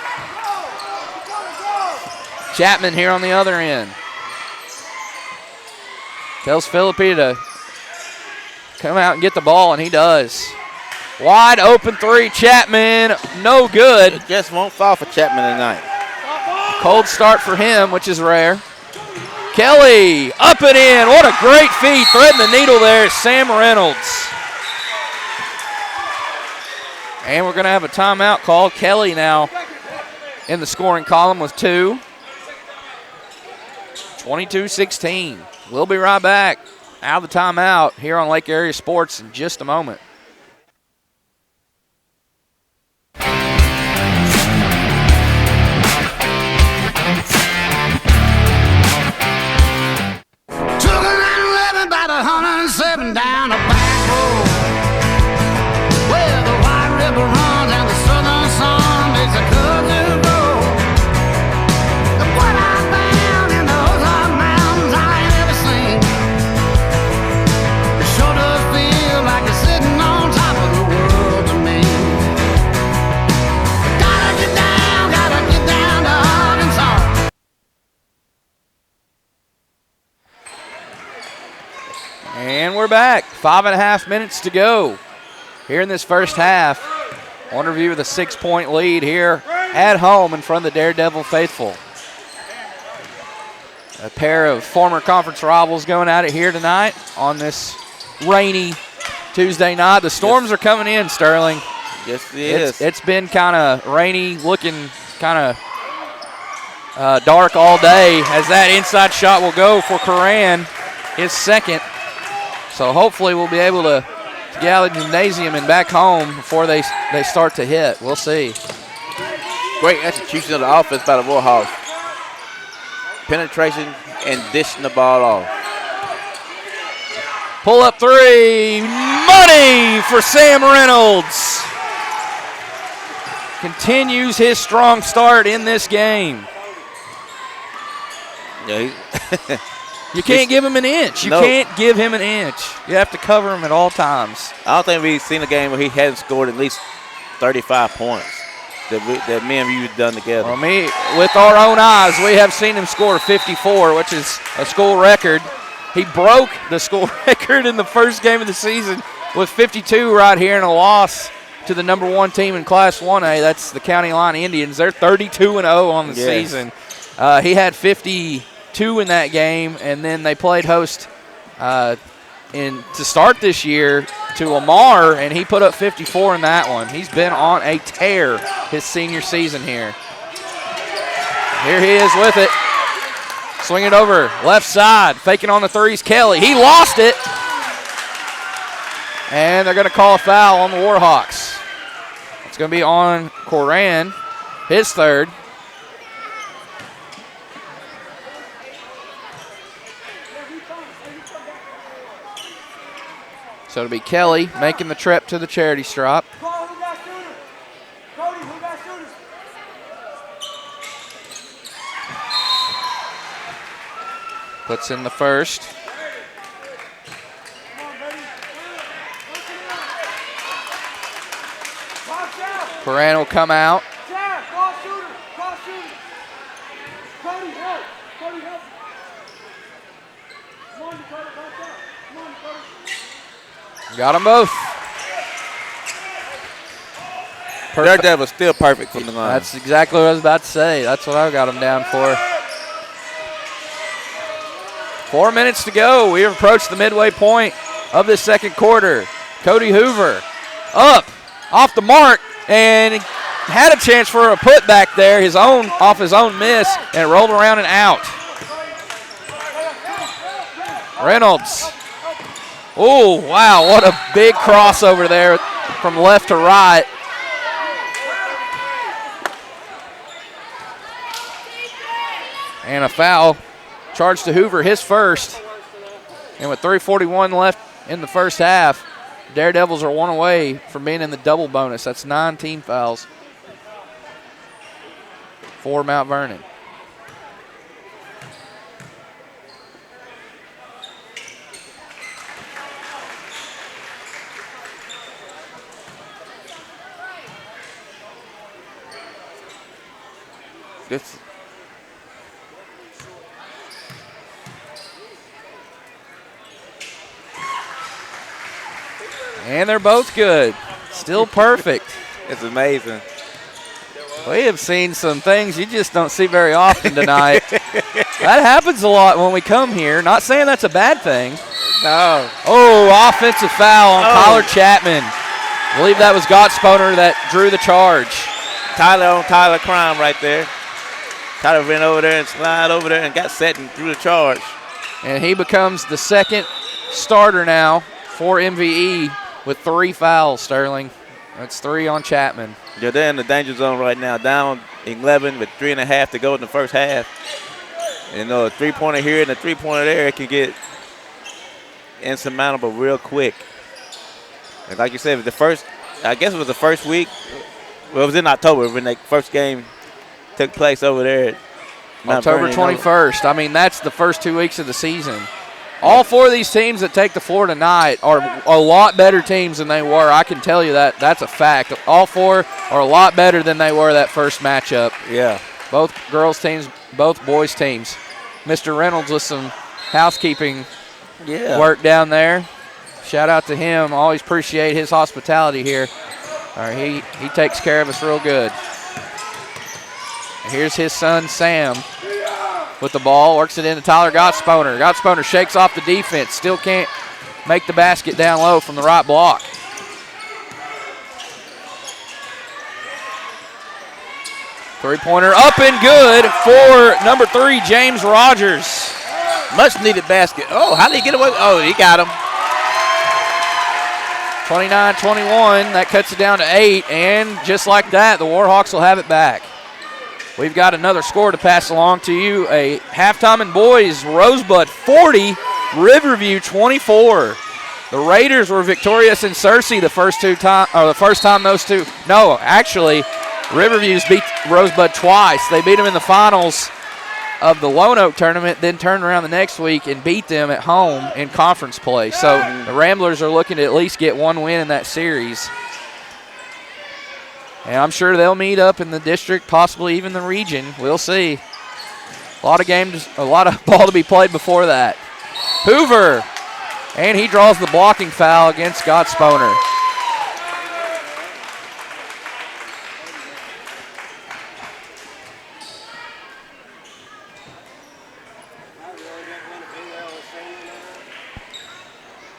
Chapman here on the other end. Tells Philippi to come out and get the ball, and he does. Wide open 3, Chapman, no good. It just won't fall for Chapman tonight. Cold start for him, which is rare. Kelly, up and in. What a great feed. Threading the needle there, Sam Reynolds. And we're going to have a timeout called. Kelly now in the scoring column with 2. 22-16. We'll be right back out of the timeout here on Lake Area Sports in just a moment. About 107 down a back road where the White River runs and the southern sun makes a kudzu grow. Look what I found in the Ozark Mountains I ain't ever seen. It sure does feel like it's sitting on top of the world to me. Gotta get down to Arkansas. And we're back. 5.5 minutes to go here in this first half. Wonderview with a 6-point lead here at home in front of the Daredevil faithful. A pair of former conference rivals going at it here tonight on this rainy Tuesday night. The storms are coming in, Sterling. Yes, it is. It's been kind of rainy, looking kind of dark all day as that inside shot will go for Coran, his second. So hopefully we'll be able to get out of the gymnasium and back home before they start to hit. We'll see. Great execution of the offense by the Warhawks. Penetration and dishing the ball off. Pull up 3, money for Sam Reynolds. Continues his strong start in this game. Yeah, You can't give him an inch. You can't give him an inch. You have to cover him at all times. I don't think we've seen a game where he hasn't scored at least 35 points that me and you have done together. Well, with our own eyes, we have seen him score 54, which is a school record. He broke the school record in the first game of the season with 52 right here in a loss to the number 1 team in Class 1A. That's the County Line Indians. They're 32-0 on the season. He had 52 2 in that game, and then they played host to start this year to Lamar, and he put up 54 in that one. He's been on a tear his senior season here. Here he is with it. Swing it over, left side, faking on the threes, Kelly. He lost it. And they're going to call a foul on the Warhawks. It's going to be on Coran, his third. So it'll be Kelly making the trip to the charity stripe. Puts in the first. Coran will come out. Got them both. That was still perfect from the line. That's exactly what I was about to say. That's what I got him down for. 4 minutes to go. We have approached the midway point of this second quarter. Cody Hoover up, off the mark, and had a chance for a putback there, off his own miss, and it rolled around and out. Reynolds. Oh, wow, what a big crossover there from left to right. And a foul charged to Hoover, his first. And with 3:41 left in the first half, Daredevils are one away from being in the double bonus. That's 9 team fouls for Mount Vernon. And they're both good. Still perfect. It's amazing. We have seen some things you just don't see very often tonight. That happens a lot when we come here. Not saying that's a bad thing. No. Oh, offensive foul on Kyler Chapman. I believe that was Gottsponer that drew the charge. Tyler on Tyler crime right there. Tyler ran over there and slid over there and got set and drew the charge. And he becomes the second starter now for MVE with 3 fouls, Sterling. That's 3 on Chapman. Yeah, they're in the danger zone right now, down 11 with 3.5 to go in the first half. And a three-pointer here and a three-pointer there can get insurmountable real quick. And like you said, I guess it was the first week. Well, it was in October when the first game took place over there at Mount October Vernon. 21st. I mean, that's the first 2 weeks of the season. All 4 of these teams that take the floor tonight are a lot better teams than they were. I can tell you that. That's a fact. All 4 are a lot better than they were that first matchup. Yeah. Both girls' teams, both boys' teams. Mr. Reynolds with some housekeeping work down there. Shout out to him. Always appreciate his hospitality here. All right, he takes care of us real good. And here's his son, Sam, with the ball. Works it into Tyler Gottsponer. Gottsponer shakes off the defense. Still can't make the basket down low from the right block. Three-pointer up and good for number 3, James Rogers. Much needed basket. Oh, how did he get away? Oh, he got him. 29-21. That cuts it down to 8. And just like that, the Warhawks will have it back. We've got another score to pass along to you. A halftime in boys, Rosebud 40, Riverview 24. The Raiders were victorious in Searcy the first time those two. No, actually, Riverview's beat Rosebud twice. They beat them in the finals of the Lone Oak tournament, then turned around the next week and beat them at home in conference play. So the Ramblers are looking to at least get 1 win in that series. And I'm sure they'll meet up in the district, possibly even the region. We'll see. A lot of games, a lot of ball to be played before that. Hoover, and he draws the blocking foul against Gottsponer.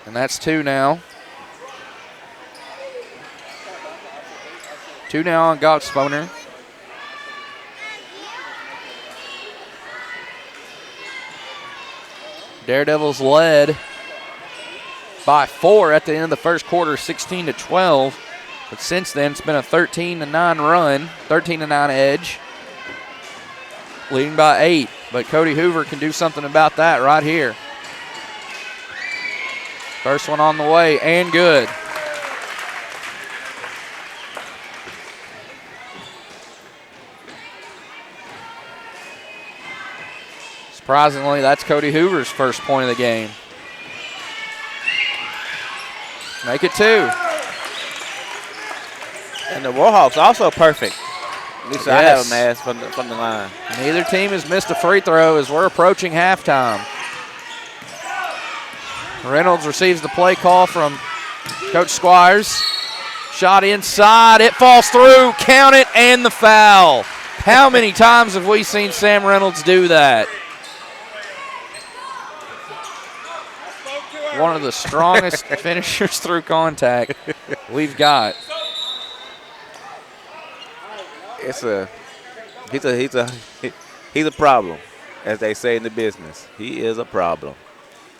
And that's 2 now. 2 now on Gottsponer. Daredevils led by 4 at the end of the first quarter, 16-12. But since then, it's been a 13-9 run, 13-9 edge, leading by 8. But Cody Hoover can do something about that right here. First one on the way and good. Surprisingly, that's Cody Hoover's first point of the game. Make it 2. And the Warhawks also perfect. At least I have them as from the line. Neither team has missed a free throw as we're approaching halftime. Reynolds receives the play call from Coach Squires. Shot inside, it falls through, count it, and the foul. How many times have we seen Sam Reynolds do that? One of the strongest finishers through contact we've got. He's a problem, as they say in the business. He is a problem.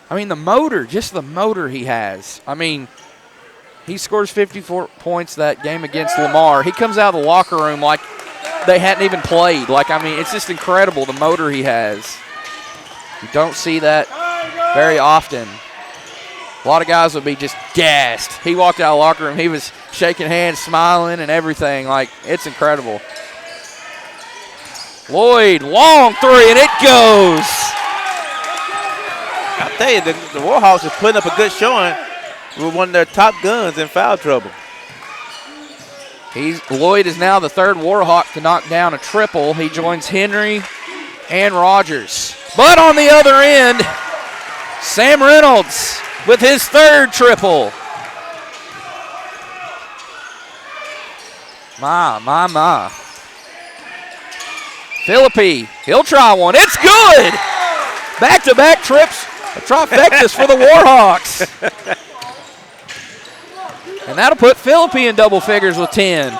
I mean, the motor, just the motor he has. I mean, he scores 54 points that game against Lamar. He comes out of the locker room like they hadn't even played. Like, I mean, it's just incredible, the motor he has. You don't see that very often. A lot of guys would be just gassed. He walked out of the locker room. He was shaking hands, smiling, and everything. Like, it's incredible. Lloyd, long 3, and it goes. I'll tell you, the Warhawks is putting up a good showing with one of their top guns in foul trouble. Lloyd is now the third Warhawk to knock down a triple. He joins Henry and Rogers. But on the other end, Sam Reynolds with his third triple. My. Philippi, he'll try one. It's good. Back-to-back trips, trifectas for the Warhawks. And that'll put Philippi in double figures with 10.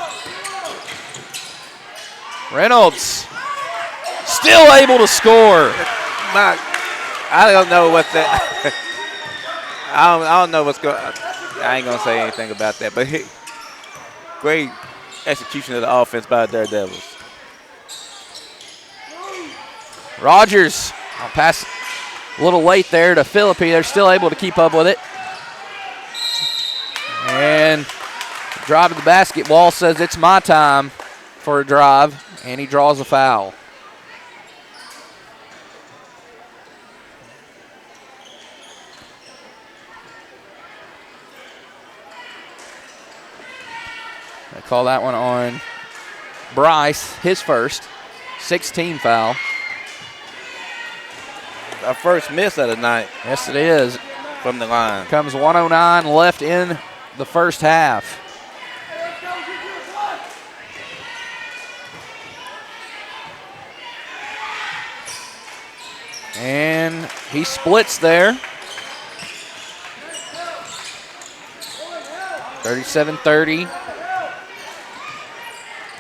Reynolds still able to score. I don't know what that. I don't know what's going. I ain't gonna say anything about that. But great execution of the offense by the Daredevils. Rogers, I'll pass a little late there to Philippi. They're still able to keep up with it. And drive to the basket. Wall says it's my time for a drive, and he draws a foul. They call that one on Bryce, his first, 16 foul. Our first miss of the night. Yes, it is. From the line. Comes 1:09 left in the first half. And he splits there. 37-30.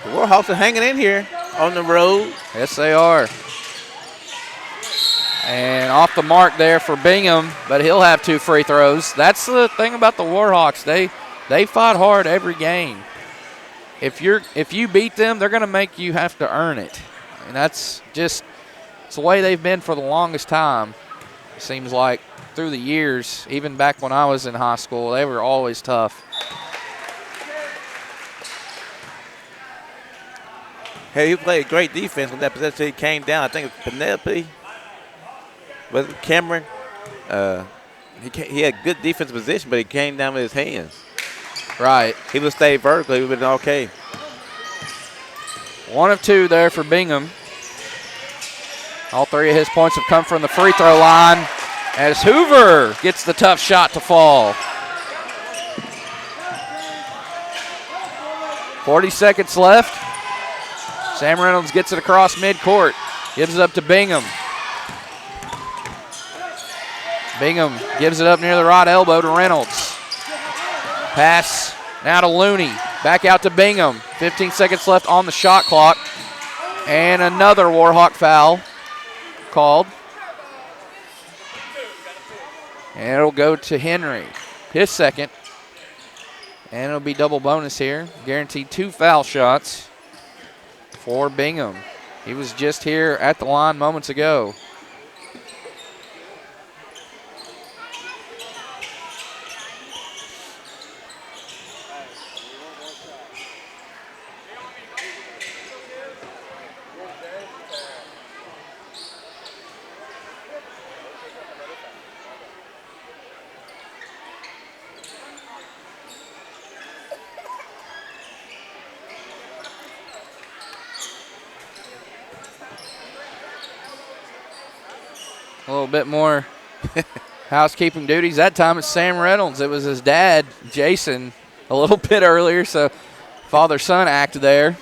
The Warhawks are hanging in here on the road. Yes, they are. And off the mark there for Bingham, but he'll have 2 free throws. That's the thing about the Warhawks. They fight hard every game. If you beat them, they're going to make you have to earn it. And that's just it's the way they've been for the longest time. It seems like through the years, even back when I was in high school, they were always tough. Hey, he played great defense when that possession. He came down. I think it was Penelope. Was it Cameron? He had good defensive position, but he came down with his hands. Right. He would stay vertical. He would have been okay. 1 of 2 there for Bingham. All 3 of his points have come from the free throw line as Hoover gets the tough shot to fall. 40 seconds left. Sam Reynolds gets it across midcourt. Gives it up to Bingham. Bingham gives it up near the right elbow to Reynolds. Pass now to Looney. Back out to Bingham. 15 seconds left on the shot clock. And another Warhawk foul called. And it'll go to Henry. His second. And it'll be double bonus here. Guaranteed 2 foul shots for Bingham. He was just here at the line moments ago. A little bit more housekeeping duties. That time it's Sam Reynolds. It was his dad, Jason, a little bit earlier, so father-son act there.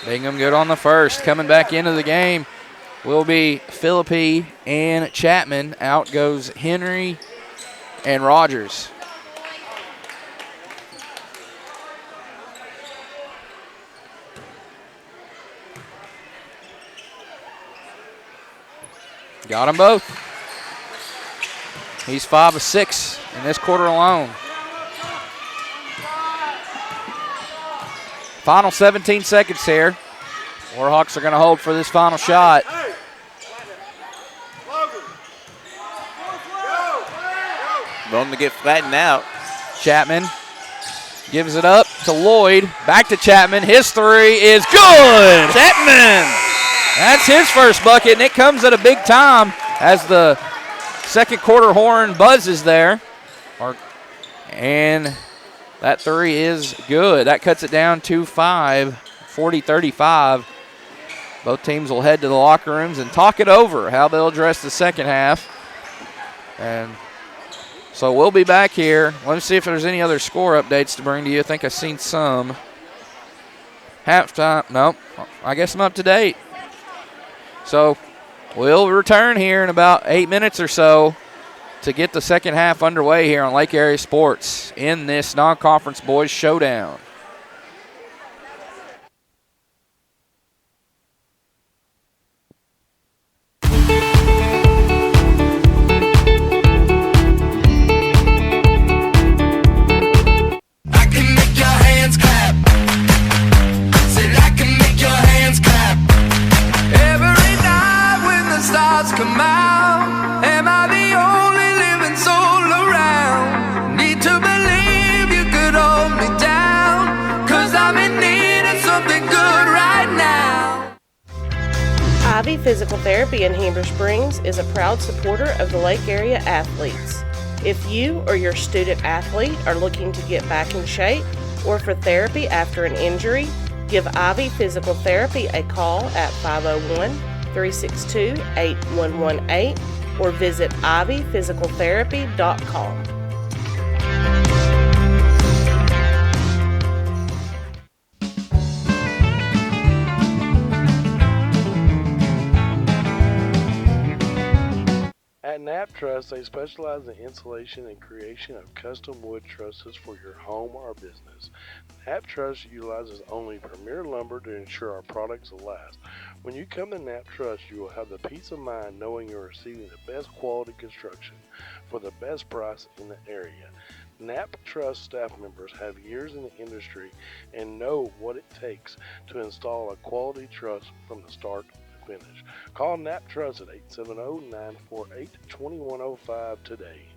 Bingham good on the first. Coming back into the game will be Philippi and Chapman. Out goes Henry and Rogers. Got them both. He's 5 of 6 in this quarter alone. Final 17 seconds here. Warhawks are going to hold for this final shot. Going to get flattened out. Chapman gives it up to Lloyd. Back to Chapman. His three is good. Chapman! That's his first bucket, and it comes at a big time as the second quarter horn buzzes there. And that three is good. That cuts it down to 5, 40-35. Both teams will head to the locker rooms and talk it over, how they'll address the second half. And so we'll be back here. Let me see if there's any other score updates to bring to you. I think I've seen some. Halftime, nope, I guess I'm up to date. So we'll return here in about 8 minutes or so to get the second half underway here on Lake Area Sports in this non-conference boys showdown. I can make your hands clap. Said I can make your hands clap. Every night when the stars come out, am I the only living soul around? Need to believe you could hold me down, 'cause I'm in need of something good right now. Ivy Physical Therapy in Heber Springs is a proud supporter of the Lake Area athletes. If you or your student athlete are looking to get back in shape or for therapy after an injury, give Ivy Physical Therapy a call at 501-362-8118 or visit ivyphysicaltherapy.com. At Knapp Truss, they specialize in installation and creation of custom wood trusses for your home or business. Knapp Truss utilizes only premier lumber to ensure our products will last. When you come to Knapp Truss, you will have the peace of mind knowing you're receiving the best quality construction for the best price in the area. Knapp Truss staff members have years in the industry and know what it takes to install a quality truss from the start to finish. Call Knapp Truss at 870-948-2105 today.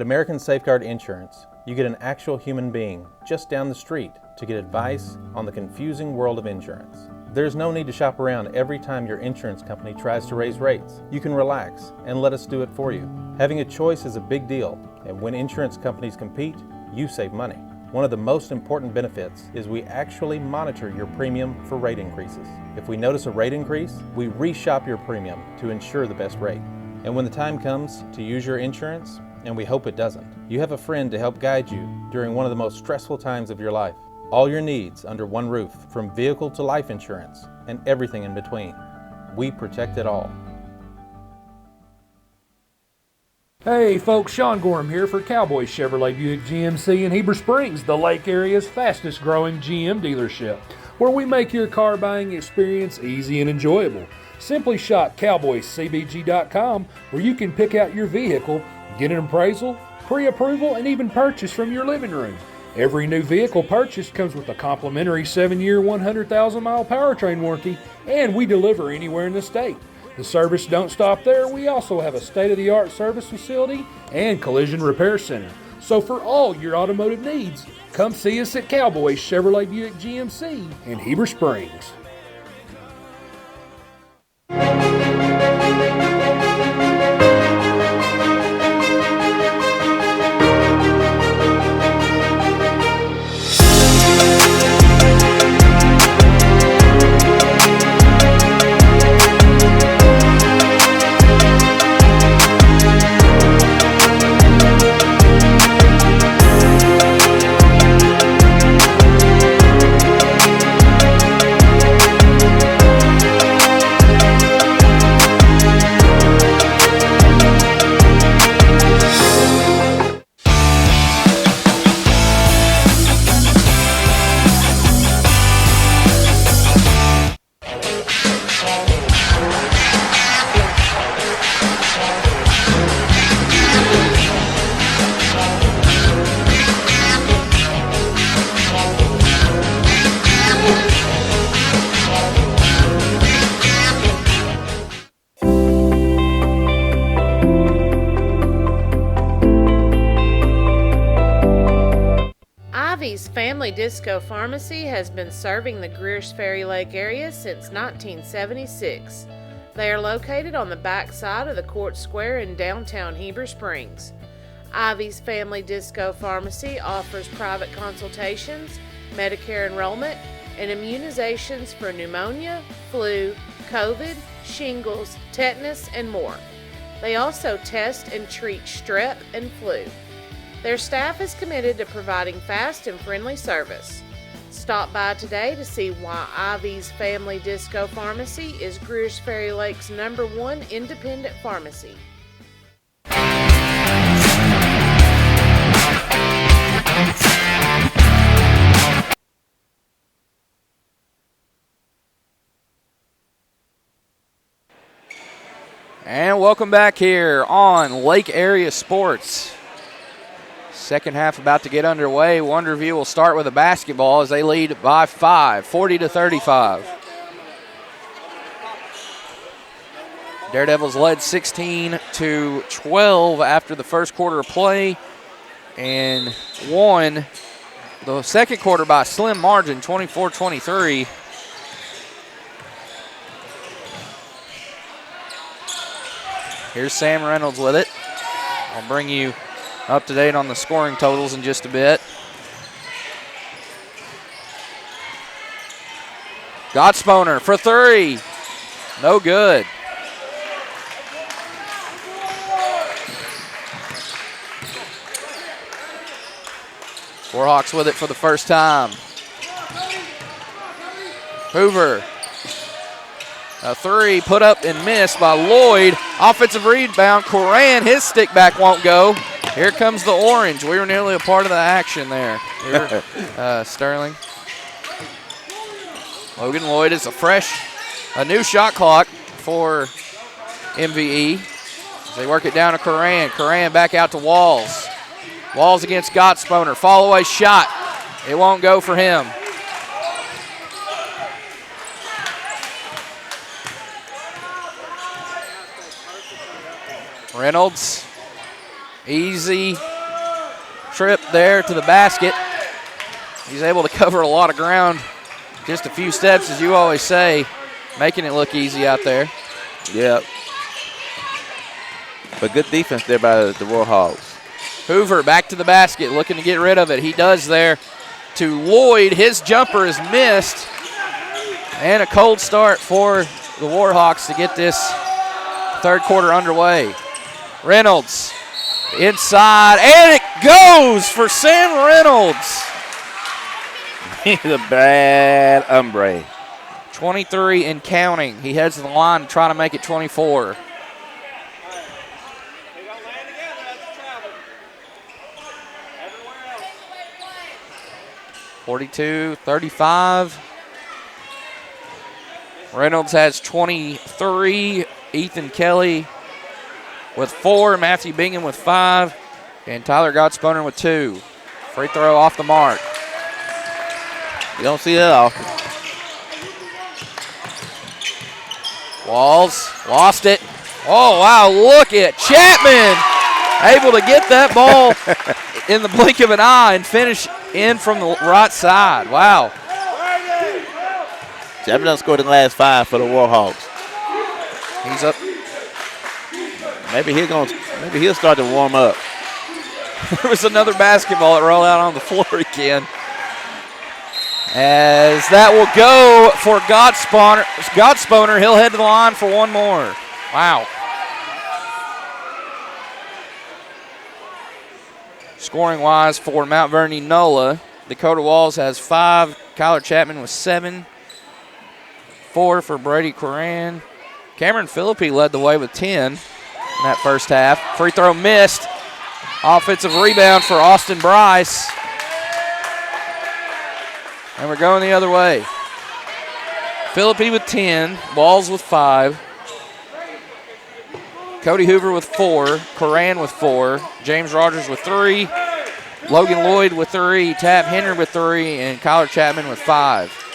American Safeguard Insurance, you get an actual human being just down the street to get advice on the confusing world of insurance. There's no need to shop around every time your insurance company tries to raise rates. You can relax and let us do it for you. Having a choice is a big deal, and when insurance companies compete, you save money. One of the most important benefits is we actually monitor your premium for rate increases. If we notice a rate increase, we reshop your premium to ensure the best rate. And when the time comes to use your insurance, and we hope it doesn't, you have a friend to help guide you during one of the most stressful times of your life. All your needs under one roof, from vehicle to life insurance, and everything in between. We protect it all. Hey folks, Sean Gorham here for Cowboy Chevrolet Buick GMC in Heber Springs, the Lake Area's fastest growing GM dealership, where we make your car buying experience easy and enjoyable. Simply shop cowboycbg.com, where you can pick out your vehicle, get an appraisal, pre-approval, and even purchase from your living room. Every new vehicle purchased comes with a complimentary 7-year, 100,000-mile powertrain warranty, and we deliver anywhere in the state. The service don't stop there. We also have a state-of-the-art service facility and collision repair center. So for all your automotive needs, come see us at Cowboy Chevrolet Buick GMC in Heber Springs. Ivy's Family Disco Pharmacy has been serving the Greers Ferry Lake area since 1976. They are located on the back side of the Court Square in downtown Heber Springs. Ivy's Family Disco Pharmacy offers private consultations, Medicare enrollment, and immunizations for pneumonia, flu, COVID, shingles, tetanus, and more. They also test and treat strep and flu. Their staff is committed to providing fast and friendly service. Stop by today to see why Ivy's Family Disco Pharmacy is Greers Ferry Lake's #1 independent pharmacy. And welcome back here on Lake Area Sports. Second half about to get underway. Wonderview will start with a basketball as they lead by 5, 40-35. Daredevils led 16-12 after the first quarter of play and won the second quarter by a slim margin, 24-23. Here's Sam Reynolds with it. I'll bring you up to date on the scoring totals in just a bit. Gottsponer for 3. No good. Warhawks with it for the first time. Hoover. A 3 put up and missed by Lloyd. Offensive rebound. Coran, his stick back won't go. Here comes the orange. We were nearly a part of the action there. Sterling. Logan Lloyd is a new shot clock for MVE. They work it down to Coran. Coran back out to Walls. Walls against Gottsponer. Fall away shot. It won't go for him. Reynolds. Easy trip there to the basket. He's able to cover a lot of ground. Just a few steps, as you always say, making it look easy out there. Yep. But good defense there by the Warhawks. Hoover back to the basket, looking to get rid of it. He does there to Lloyd. His jumper is missed. And a cold start for the Warhawks to get this third quarter underway. Reynolds inside, and it goes for Sam Reynolds. He's a bad hombre. 23 and counting. He heads to the line to try to make it 24. 42-35. Reynolds has 23. Ethan Kelly with 4. Matthew Bingham with 5. And Tyler Gottspunner with 2. Free throw off the mark. You don't see that often. Walls lost it. Oh, wow, look at Chapman. Able to get that ball in the blink of an eye and finish in from the right side. Wow. Chapman done scored in the last 5 for the Warhawks. He's up. Maybe he'll start to warm up. There was another basketball that rolled out on the floor again. As that will go for Gottspunner. He'll head to the line for one more. Wow. Scoring-wise for Mount Vernon Nola, Dakota Walls has 5. Kyler Chapman with 7. 4 for Brady Coran. Cameron Philippi led the way with 10 in that first half. Free throw missed. Offensive rebound for Austin Bryce. And we're going the other way. Philippi with 10. Walls with 5. Cody Hoover with 4. Coran with 4. James Rogers with 3. Logan Lloyd with 3. Tab Henry with 3. And Kyler Chapman with 5.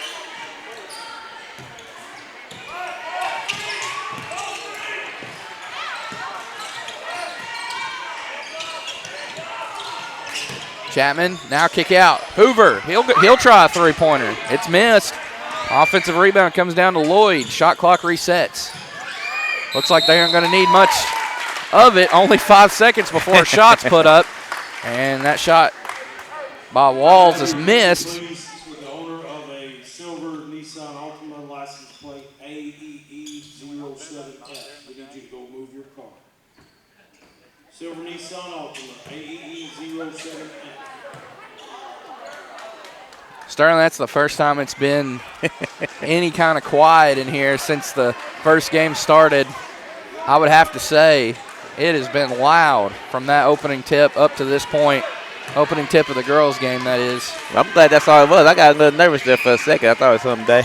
Chapman now kick out. Hoover, he'll try a three-pointer. It's missed. Offensive rebound comes down to Lloyd. Shot clock resets. Looks like they aren't going to need much of it. Only 5 seconds before a shot's put up. And that shot by Walls is missed. With the owner of a silver Nissan Altima license plate AEE07F. We need you to go move your car. Silver Nissan Altima AEE07F. Sterling, that's the first time it's been any kind of quiet in here since the first game started. I would have to say it has been loud from that opening tip up to this point. Opening tip of the girls' game, that is. Well, I'm glad that's all it was. I got a little nervous there for a second. I thought it was something bad.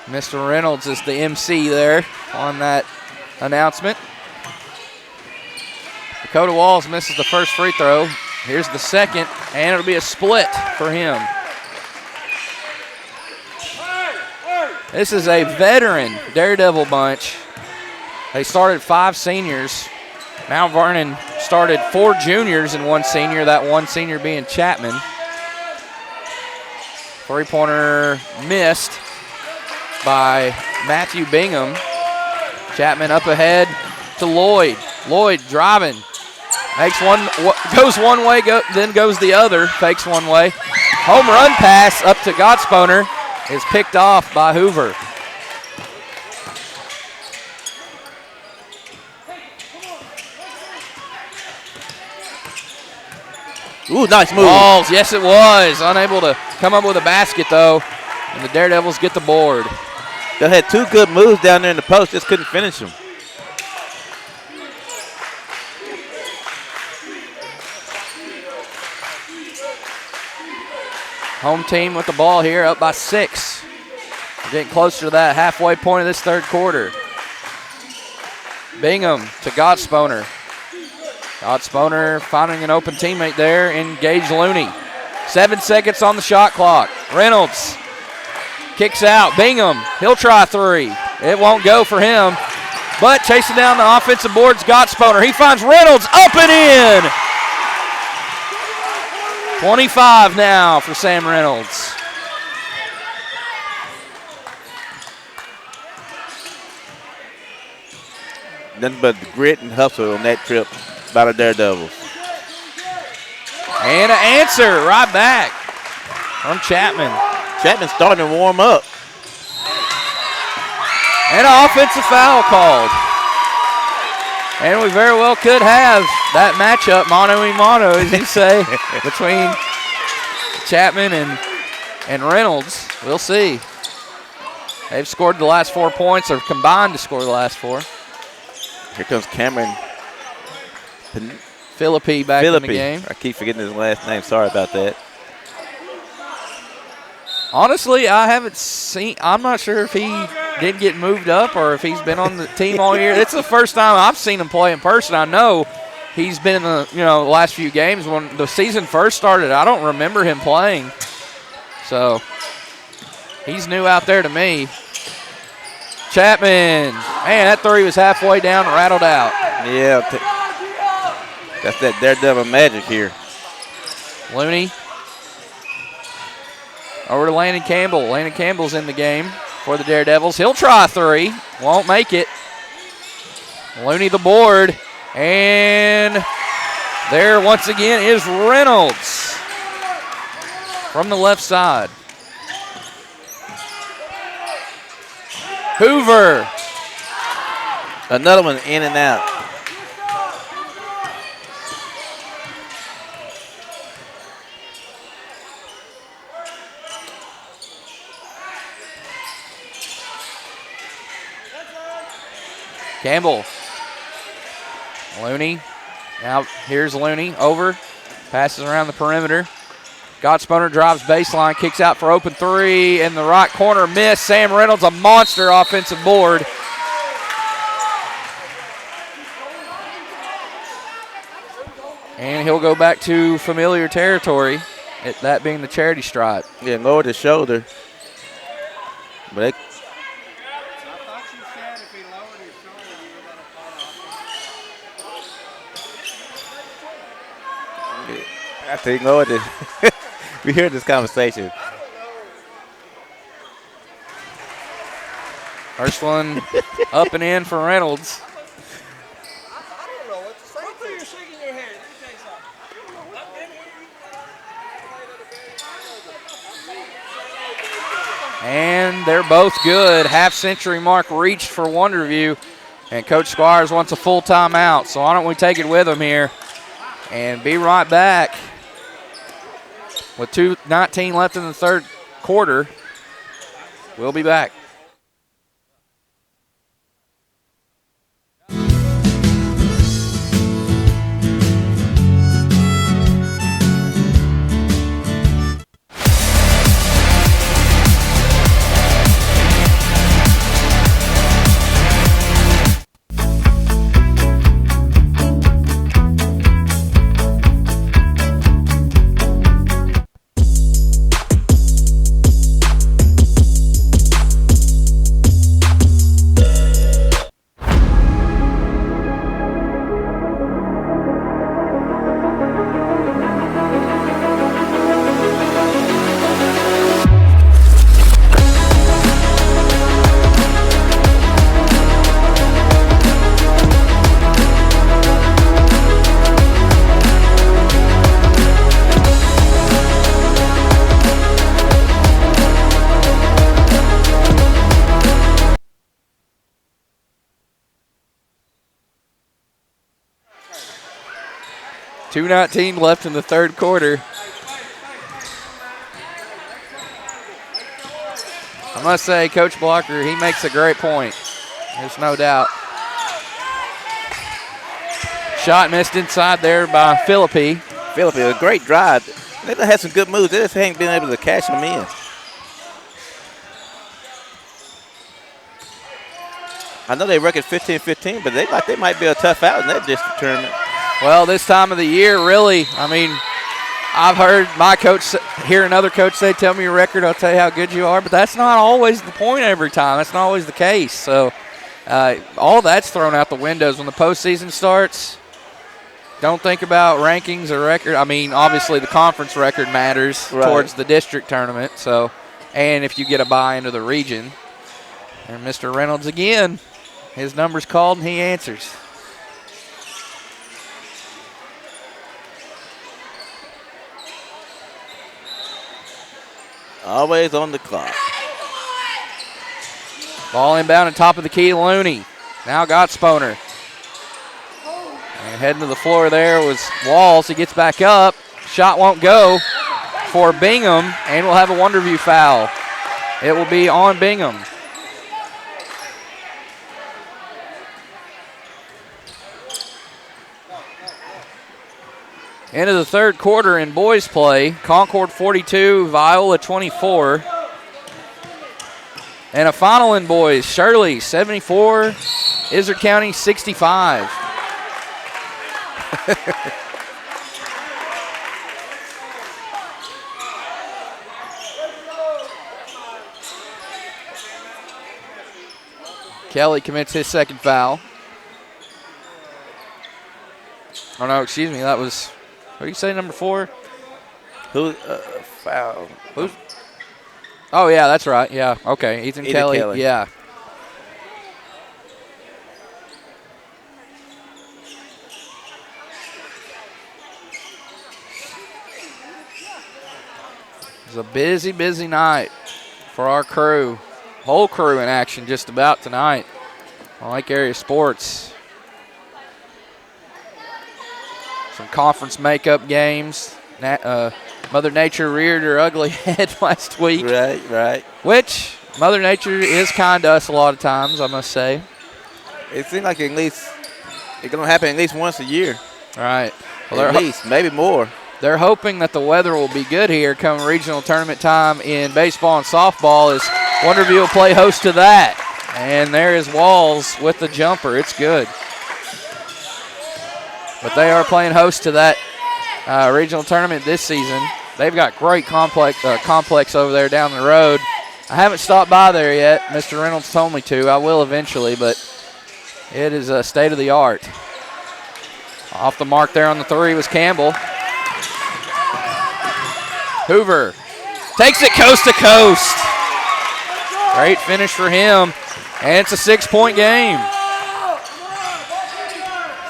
Mr. Reynolds is the MC there on that announcement. Dakota Walls misses the first free throw. Here's the second, and it'll be a split for him. This is a veteran Daredevil bunch. They started 5 seniors. Mount Vernon started 4 juniors and 1 senior, that 1 senior being Chapman. Three-pointer missed by Matthew Bingham. Chapman up ahead to Lloyd. Lloyd driving. Makes one, goes one way, then goes the other. Fakes one way. Home run pass up to Gottspunner is picked off by Hoover. Ooh, nice move. Walls, yes it was. Unable to come up with a basket though, and the Daredevils get the board. They had 2 good moves down there in the post, just couldn't finish them. Home team with the ball here, up by 6. We're getting closer to that halfway point of this third quarter. Bingham to Gottspunner. Gottspunner finding an open teammate there in Gage Looney. 7 seconds on the shot clock. Reynolds kicks out. Bingham, he'll try 3. It won't go for him. But chasing down the offensive boards, Gottsponer. He finds Reynolds up and in. 25 now for Sam Reynolds. Nothing but grit and hustle on that trip by the Daredevils. And an answer right back from Chapman. Chapman starting to warm up. And an offensive foul called. And we very well could have that matchup, mano-a-mano, as you say, between Chapman and Reynolds. We'll see. They've scored the last 4 points, or combined to score the last 4. Here comes Cameron Philippi back in the game. I keep forgetting his last name. Sorry about that. Honestly, I haven't seen. I'm not sure if he did get moved up or if he's been on the team all year. It's the first time I've seen him play in person. I know he's been in the last few games when the season first started. I don't remember him playing, so he's new out there to me. Chapman, man, that three was halfway down and rattled out. Yeah, that's that Daredevil magic here. Looney over to Landon Campbell. Landon Campbell's in the game for the Daredevils. He'll try a three, won't make it. Looney the board, and there once again is Reynolds from the left side. Hoover. Another one in and out. Campbell. Looney. Now here's Looney over. Passes around the perimeter. Gottsponer drives baseline, kicks out for open three in the right corner, miss. Sam Reynolds, a monster offensive board. And he'll go back to familiar territory, that being the charity stripe. Yeah, lowered his shoulder. But I think lowered it. We hear this conversation. First one up and in for Reynolds. And they're both good. Half-century mark reached for Wonderview. And Coach Squires wants a full timeout. So why don't we take it with him here and be right back. With 2:19 left in the third quarter, we'll be back. .219 left in the third quarter. I must say, Coach Blocker, he makes a great point. There's no doubt. Shot missed inside there by Philippi. Philippi, a great drive. They've had some good moves. They just haven't been able to cash them in. I know they record 15-15, but they might be a tough out in that district tournament. Well, this time of the year, really, I mean, I've heard my coach hear another coach say, tell me your record, I'll tell you how good you are, but that's not always the point every time. That's not always the case. So All that's thrown out the windows when the postseason starts. Don't think about rankings or record. I mean, obviously the conference record matters towards the district tournament. So, and if you get a bye into the region. And Mr. Reynolds again, his number's called and he answers. Always on the clock. Ball inbound on top of the key to Looney. Now got Sponer. And heading to the floor there was Walls. He gets back up. Shot won't go for Bingham, and we'll have a Wonderview foul. It will be on Bingham. Into the third quarter in boys play. Concord 42, Viola 24. And a final in boys. Shirley 74, Izard County 65. Kelly commits his second foul. Oh, no, excuse me. That was, what do you say, number 4? Who foul? Who's? Oh, yeah, that's right. Yeah, okay. Ethan Kelly. Yeah. It's a busy, busy night for our crew. Whole crew in action just about tonight on Lake Area Sports. Some conference makeup games. Mother Nature reared her ugly head last week. Right. Which Mother Nature is kind to us a lot of times, I must say. It seems like it's going to happen at least once a year. Right. Well, at least, maybe more. They're hoping that the weather will be good here come regional tournament time in baseball and softball, as Wonderview will play host to that. And there is Walls with the jumper. It's good. But they are playing host to that regional tournament this season. They've got great complex over there down the road. I haven't stopped by there yet. Mr. Reynolds told me to. I will eventually, but it is a state of the art. Off the mark there on the 3 was Campbell. Hoover takes it coast to coast. Great finish for him, and it's a 6-point game.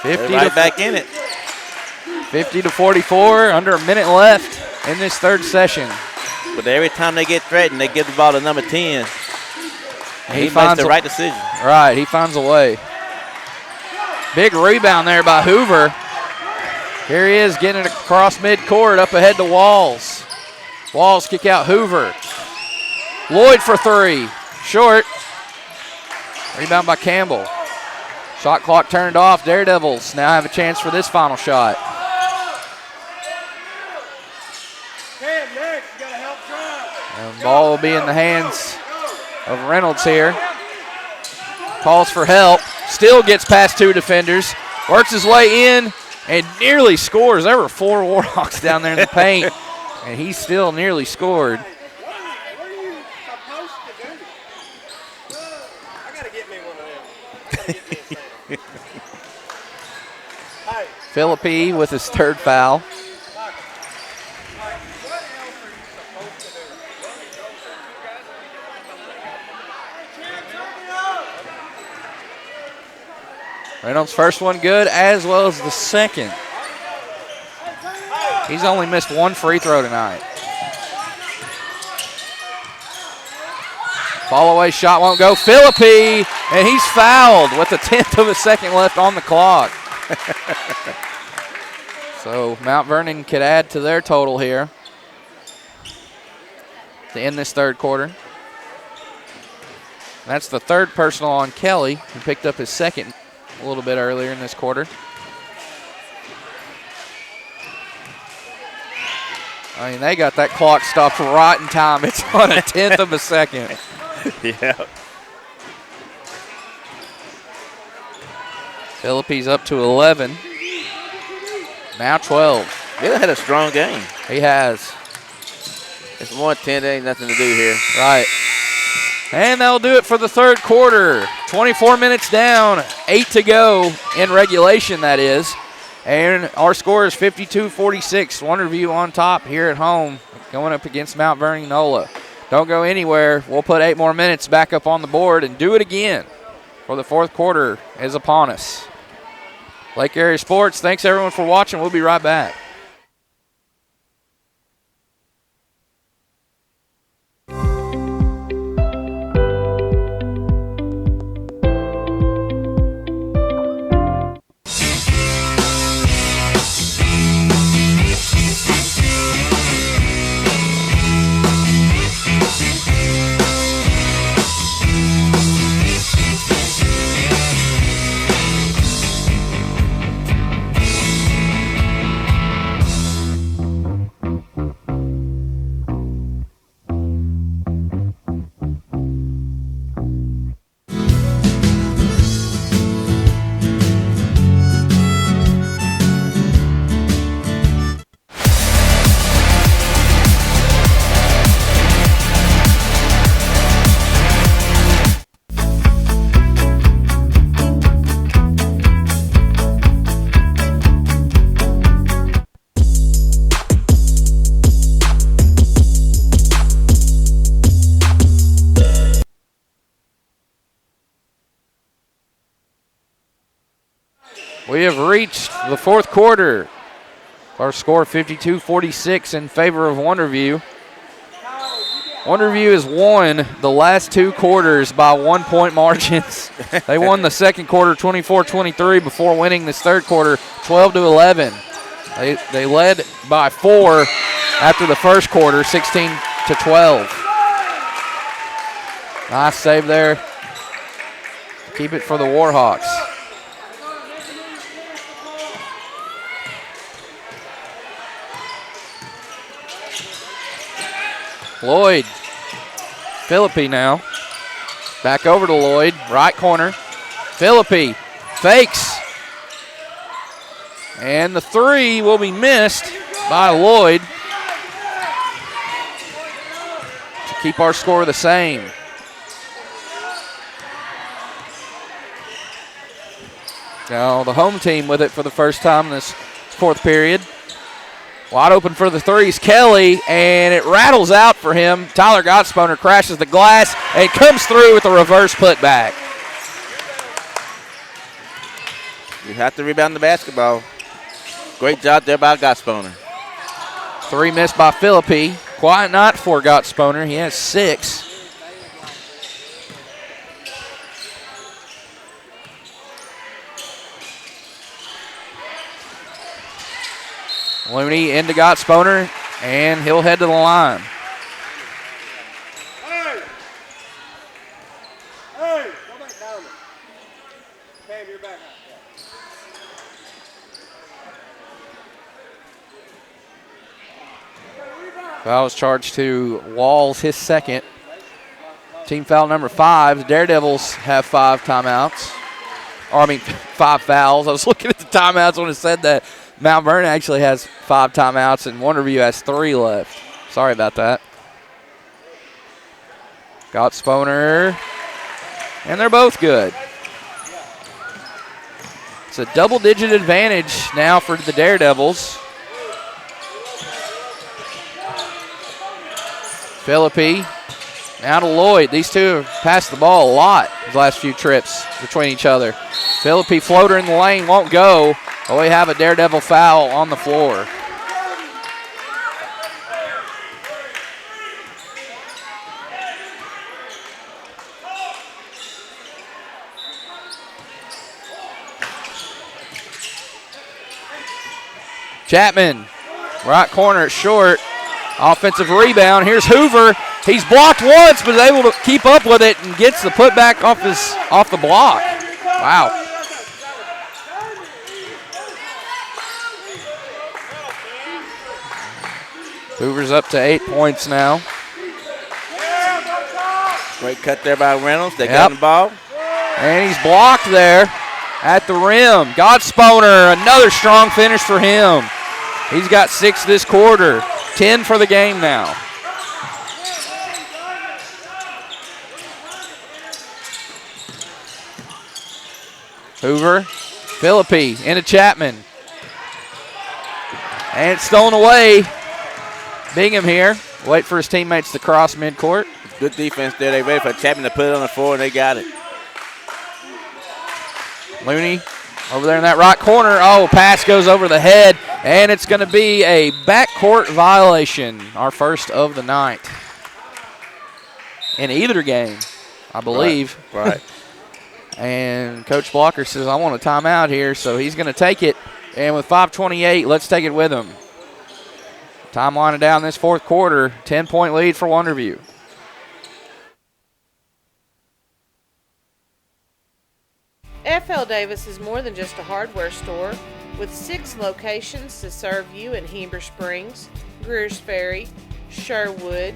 50 right back in it. 50-44, under a minute left in this third session. But every time they get threatened, they give the ball to number 10. And he finds makes the right decision. Right, he finds a way. Big rebound there by Hoover. Here he is getting it across midcourt up ahead to Walls. Walls kick out Hoover. Lloyd for 3. Short. Rebound by Campbell. Shot clock turned off. Daredevils now have a chance for this final shot. And the ball will be in the hands of Reynolds here. Calls for help. Still gets past 2 defenders. Works his way in and nearly scores. There were 4 Warhawks down there in the paint, and he still nearly scored. What are you supposed to do? I got to get me one of them. Hey. Philippi with his 3rd foul. Reynolds' first one good, as well as the second. He's only missed 1 free throw tonight. Fall away shot won't go. Philippi, and he's fouled with a 1/10 of a second left on the clock. So Mount Vernon could add to their total here to end this third quarter. That's the 3rd personal on Kelly, who picked up his 2nd a little bit earlier in this quarter. I mean, they got that clock stopped right in time. It's on a 1/10 of a second. Yeah. Philippi's up to 11. Now 12. He had a strong game. He has. It's 1-10. There ain't nothing to do here. Right. And that'll do it for the third quarter. 24 minutes down, 8 to go in regulation, that is. And our score is 52-46. Wonderview on top here at home, going up against Mount Vernon Nola. Don't go anywhere. We'll put 8 more minutes back up on the board and do it again, for the fourth quarter is upon us. Lake Area Sports, thanks everyone for watching. We'll be right back. We have reached the fourth quarter. Our score 52-46 in favor of Wonderview. Wonderview has won the last 2 quarters by 1-point margins. They won the second quarter 24-23 before winning this third quarter 12-11. They led by 4 after the first quarter, 16-12. Nice save there. Keep it for the Warhawks. Lloyd, Philippi now. Back over to Lloyd, right corner. Philippi fakes. And the 3 will be missed by Lloyd to keep our score the same. Now the home team with it for the first time in this fourth period. Wide open for the 3s, Kelly, and it rattles out for him. Tyler Gottsponer crashes the glass and comes through with a reverse putback. You have to rebound the basketball. Great job there by Gottsponer. 3 missed by Philippi. Quiet night for Gottsponer. He has 6. Looney into Gottsponer, and he'll head to the line. Hey, go back down there. Cam, you're back out. Foul is charged to Walls, his second. Team foul number 5. The Daredevils have 5 timeouts. Or, 5 fouls. I was looking at the timeouts when it said that. Mount Vernon actually has 5 timeouts, and Wonderview has 3 left. Sorry about that. Gottsponer, and they're both good. It's a double-digit advantage now for the Daredevils. Philippi, now to Lloyd. These two have passed the ball a lot these last few trips between each other. Philippi floater in the lane, won't go. But we have a Daredevil foul on the floor. Chapman, right corner, short. Offensive rebound. Here's Hoover. He's blocked once, but is able to keep up with it and gets the putback off the block. Wow. Hoover's up to 8 points now. Great cut there by Reynolds. They got the ball. And he's blocked there at the rim. Gottsponer, another strong finish for him. He's got 6 this quarter. 10 for the game now. Hoover, Philippi into Chapman. And it's stolen away. Bingham here. Wait for his teammates to cross midcourt. Good defense there. They ready for Chapman to put it on the floor, and they got it. Looney over there in that right corner. Oh, pass goes over the head, and it's going to be a backcourt violation, our first of the night. In either game, I believe. Right. And Coach Blocker says, I want a timeout here, so he's going to take it. And with 5:28, let's take it with him. Time winding down this fourth quarter, 10-point lead for Wonderview. FL Davis is more than just a hardware store, with 6 locations to serve you in Heber Springs, Greers Ferry, Sherwood,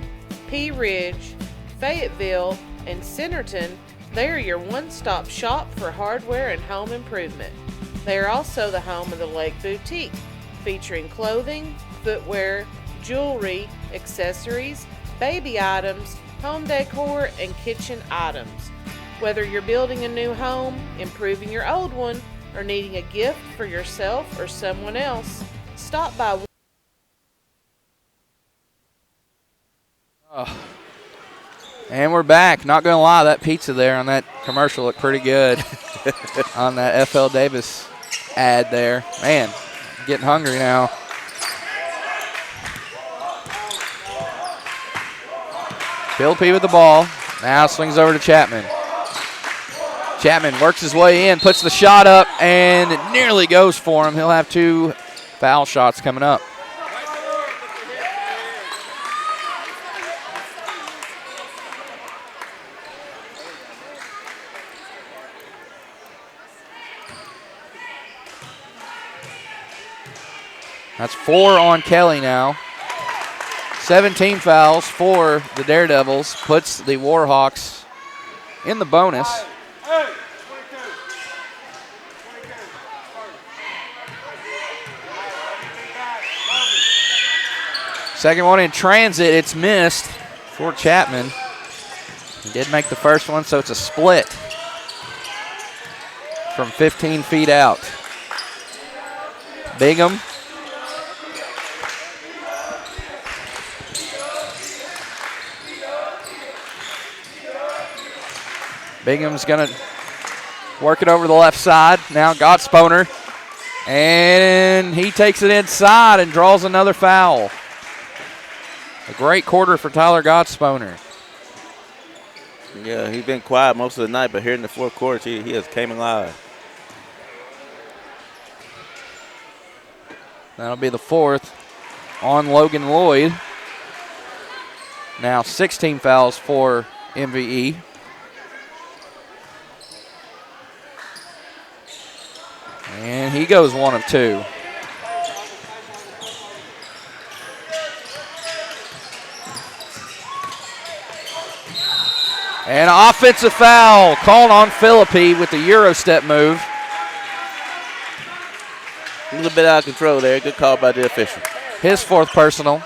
Pea Ridge, Fayetteville, and Centerton. They are your one-stop shop for hardware and home improvement. They are also the home of the Lake Boutique, featuring clothing, footwear, jewelry, accessories, baby items, home decor, and kitchen items. Whether you're building a new home, improving your old one, or needing a gift for yourself or someone else, stop by. And we're back. Not going to lie, that pizza there on that commercial looked pretty good on that FL Davis ad there. Man, I'm getting hungry now. Philippi with the ball. Now swings over to Chapman. Chapman works his way in, puts the shot up, and it nearly goes for him. He'll have 2 foul shots coming up. That's 4 on Kelly now. 17 fouls for the Daredevils, puts the Warhawks in the bonus. Second one in transit, it's missed for Chapman. He did make the first one, so it's a split from 15 feet out. Bingham. Bingham's going to work it over the left side. Now Gottsponer. And he takes it inside and draws another foul. A great quarter for Tyler Gottsponer. Yeah, he's been quiet most of the night, but here in the fourth quarter, he has came alive. That'll be the 4th on Logan Lloyd. Now 16 fouls for MVE. And he goes 1 of 2. And an offensive foul called on Philippi with the Euro step move. A little bit out of control there. Good call by the official. His 4th personal.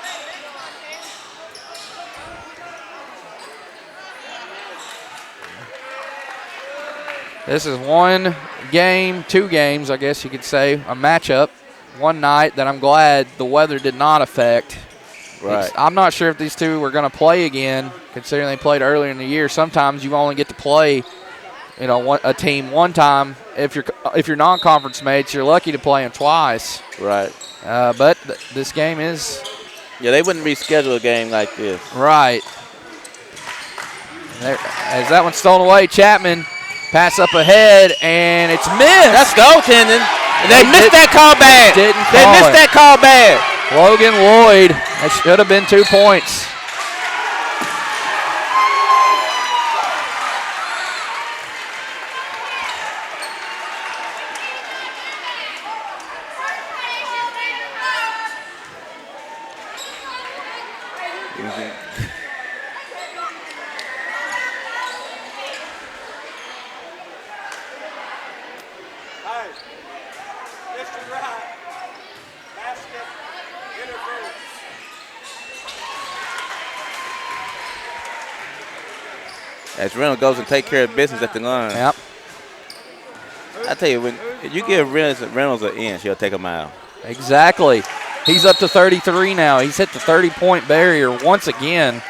This is 1 game, 2 games, I guess you could say, a matchup, one night that I'm glad the weather did not affect. Right. I'm not sure if these two were going to play again, considering they played earlier in the year. Sometimes you only get to play, a team one time. If you're non-conference mates, you're lucky to play them twice. Right. But this game is. Yeah, they wouldn't reschedule a game like this. Right. As that one's stolen away, Chapman. Pass up ahead, and it's missed. That's goaltending. They missed that call bad. They missed that call bad. Logan Lloyd, that should have been 2 points. As Reynolds goes and take care of business at the line. Yep. I tell you, when you give Reynolds an inch, he'll take a mile. Exactly. He's up to 33 now. He's hit the 30-point barrier once again.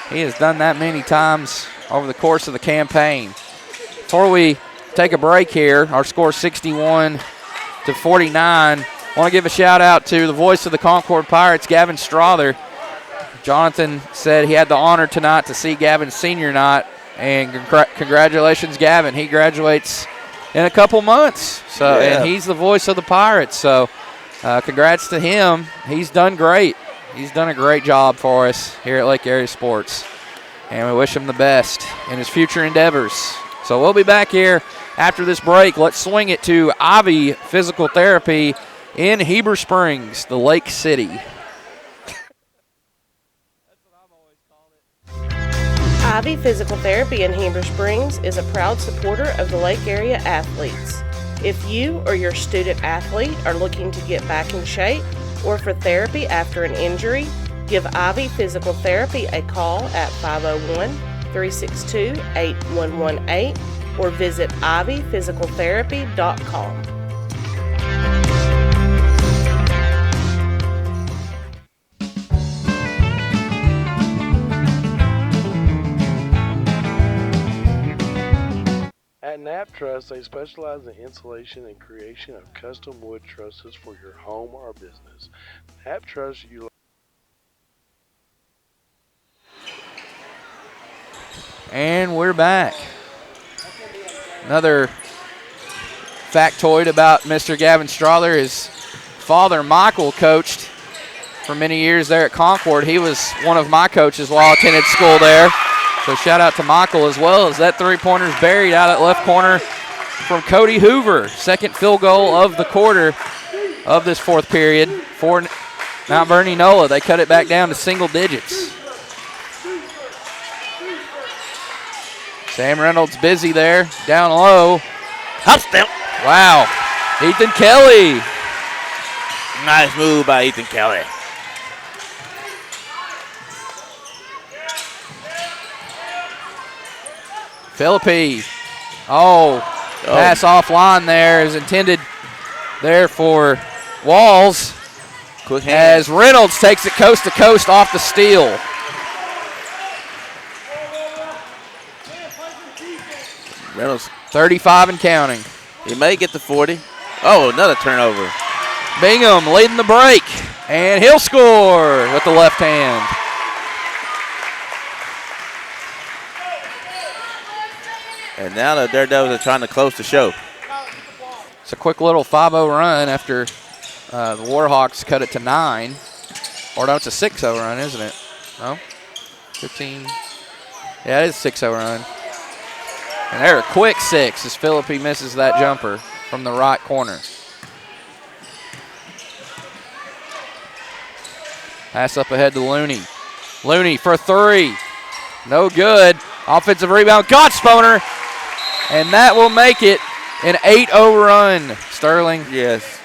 He has done that many times over the course of the campaign. Before we take a break here, our score 61-49. I want to give a shout out to the voice of the Concord Pirates, Gavin Strother. Jonathan said he had the honor tonight to see Gavin's senior night, and congratulations, Gavin. He graduates in a couple months, and he's the voice of the Pirates. So congrats to him. He's done great. He's done a great job for us here at Lake Area Sports, and we wish him the best in his future endeavors. So we'll be back here after this break. Let's swing it to Ivy Physical Therapy in Heber Springs, the Lake City. Ivy Physical Therapy in Heber Springs is a proud supporter of the Lake Area athletes. If you or your student athlete are looking to get back in shape or for therapy after an injury, give Ivy Physical Therapy a call at 501-362-8118 or visit ivyphysicaltherapy.com. At Knapp Truss, they specialize in installation and creation of custom wood trusses for your home or business. Knapp Truss And we're back. Another factoid about Mr. Gavin Strother, his father, Michael, coached for many years there at Concord. He was one of my coaches while I attended school there. So shout out to Michael, as well as that three-pointer's buried out at left corner from Cody Hoover. Second field goal of the quarter of this fourth period for Mount Vernon NOLA. They cut it back down to single digits. Sam Reynolds busy there, down low. Hop step. Wow. Ethan Kelly. Nice move by Ethan Kelly. Philippi. Pass offline there is intended there for Walls. Quick hand. As Reynolds takes it coast to coast off the steal. Reynolds. 35 and counting. He may get to 40. Oh, another turnover. Bingham leading the break, and he'll score with the left hand. And now the Daredevils are trying to close the show. It's a quick little 5-0 run after the Warhawks cut it to 9. Or no, it's a 6-0 run, isn't it? No? 15. Yeah, it is a 6-0 run. And they're a quick 6 as Philippi misses that jumper from the right corner. Pass up ahead to Looney. Looney for 3. No good. Offensive rebound. Gottsponer. And that will make it an 8-0 run. Sterling. Yes.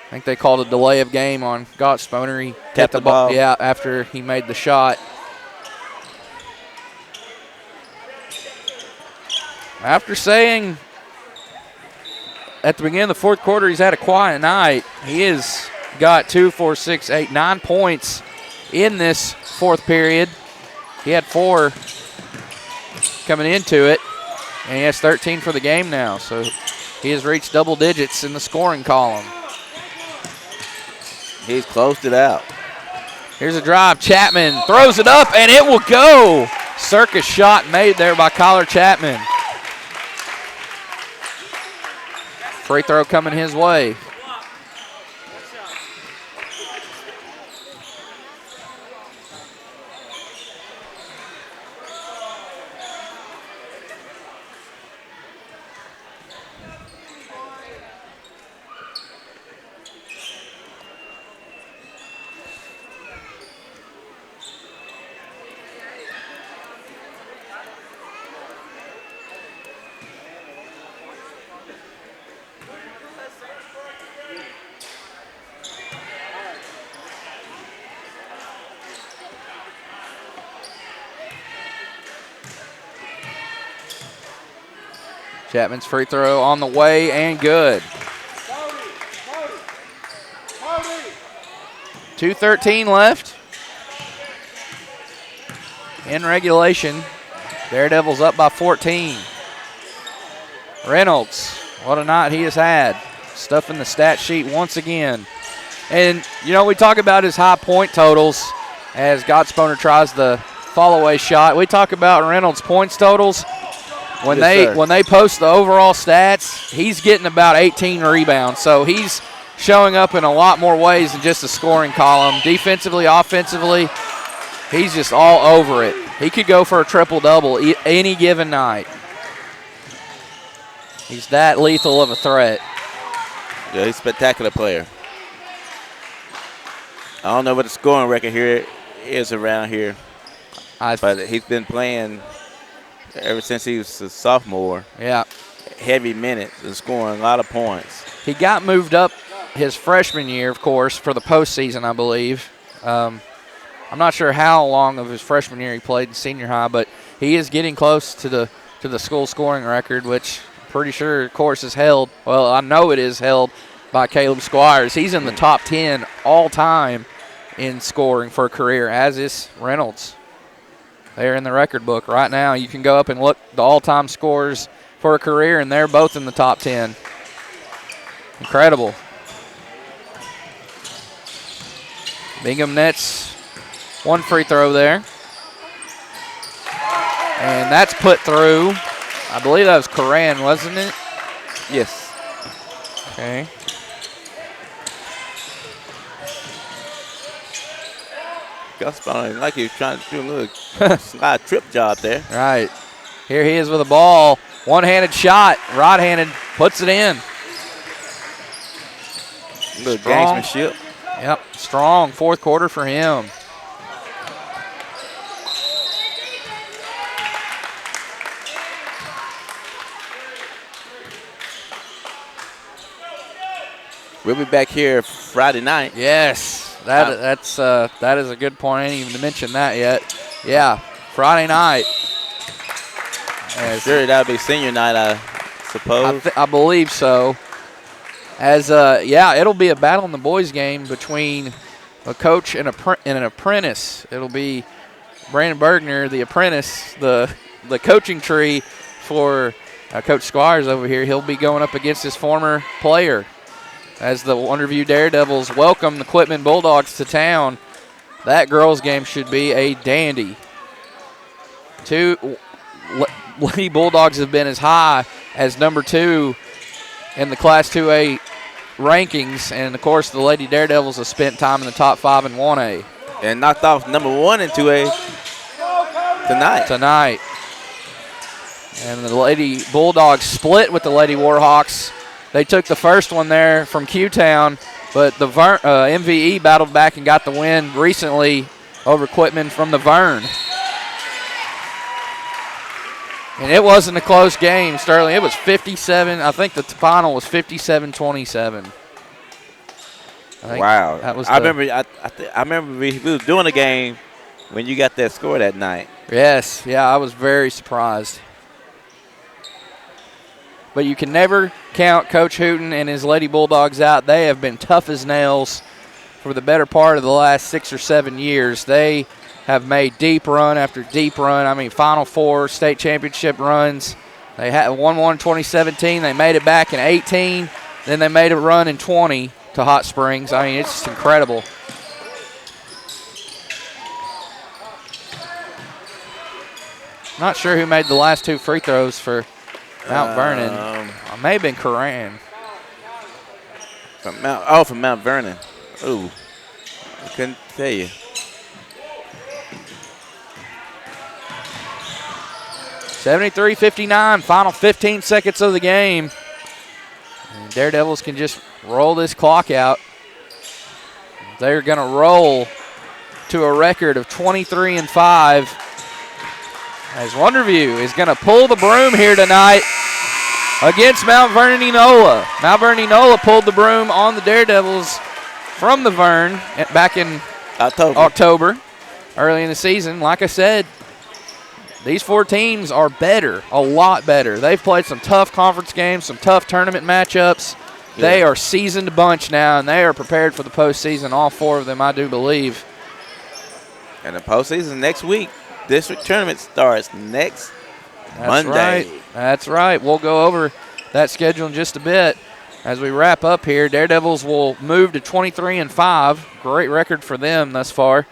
I think they called a delay of game on Gottsponer. He Tapped the ball. Yeah, after he made the shot. After saying at the beginning of the fourth quarter he's had a quiet night, he has got 2, 4, 6, 8, 9 points in this fourth period. He had 4 coming into it, and he has 13 for the game now. So he has reached double digits in the scoring column. He's closed it out. Here's a drive. Chapman throws it up, and it will go. Circus shot made there by Kyler Chapman. Free throw coming his way. Chapman's free throw on the way and good. 2:13 left in regulation. Daredevils up by 14. Reynolds, what a night he has had. Stuffing the stat sheet once again. And, you know, we talk about his high point totals as Gottsponer tries the fall-away shot. We talk about Reynolds' points totals. When they post the overall stats, he's getting about 18 rebounds. So he's showing up in a lot more ways than just a scoring column. Defensively, offensively, he's just all over it. He could go for a triple-double any given night. He's that lethal of a threat. Yeah, he's a spectacular player. I don't know what the scoring record here is around here, but he's been playing ever since he was a sophomore. Yeah. Heavy minutes and scoring a lot of points. He got moved up his freshman year, of course, for the postseason, I believe. I'm not sure how long of his freshman year he played in senior high, but he is getting close to the school scoring record, which I'm pretty sure, of course, is held. Well, I know it is held by Caleb Squires. He's in the top 10 all time in scoring for a career, as is Reynolds. They're in the record book right now. You can go up and look the all-time scores for a career, and they're both in the top 10. Incredible. Bingham nets one free throw there. And that's put through. I believe that was Coran, wasn't it? Yes. Okay. Gottsponer, like he was trying to do a little slide trip job there. Right. Here he is with a ball. One-handed shot. Right-handed. Puts it in. A little gamesmanship. Yep. Strong fourth quarter for him. We'll be back here Friday night. Yes. That is a good point. I didn't even mention that yet. Yeah, Friday night. Sure, that'll be senior night, I suppose. I believe so. It'll be a battle in the boys' game between a coach and an apprentice. It'll be Brandon Bergner, the apprentice, the coaching tree for Coach Squires over here. He'll be going up against his former player. As the Wonderview Daredevils welcome the Quitman Bulldogs to town. That girls' game should be a dandy. Lady Bulldogs have been as high as number 2 in the Class 2A rankings, and of course the Lady Daredevils have spent time in the top 5 in 1A. And knocked off number 1 in 2A tonight. And the Lady Bulldogs split with the Lady Warhawks. They took the first one there from Q-Town, but the MVE battled back and got the win recently over Quitman from the Vern. And it wasn't a close game, Sterling. It was 57. I think the final was 57-27. Wow. That was I remember we was doing a game when you got that score that night. Yes. Yeah, I was very surprised. But you can never count Coach Hooten and his Lady Bulldogs out. They have been tough as nails for the better part of the last 6 or 7 years. They have made deep run after deep run. I mean, Final Four, state championship runs. They had won one in 2017. They made it back in 18. Then they made a run in 20 to Hot Springs. I mean, it's just incredible. Not sure who made the last 2 free throws for Mount Vernon. It may have been Coran. From Mount Vernon. Ooh, I couldn't tell you. (73-59), final 15 seconds of the game. And Daredevils can just roll this clock out. They're going to roll to a record of 23-5. As Wonderview is going to pull the broom here tonight against Mount Vernon Enola. Mount Vernon Enola pulled the broom on the Daredevils from the Vern back in October, early in the season. Like I said, these 4 teams are better, a lot better. They've played some tough conference games, some tough tournament matchups. Yeah. They are seasoned bunch now, and they are prepared for the postseason, all 4 of them, I do believe. And the postseason next week. District tournament starts next Monday. Right. That's right. We'll go over that schedule in just a bit. As we wrap up here, Daredevils will move to 23-5. Great record for them thus far.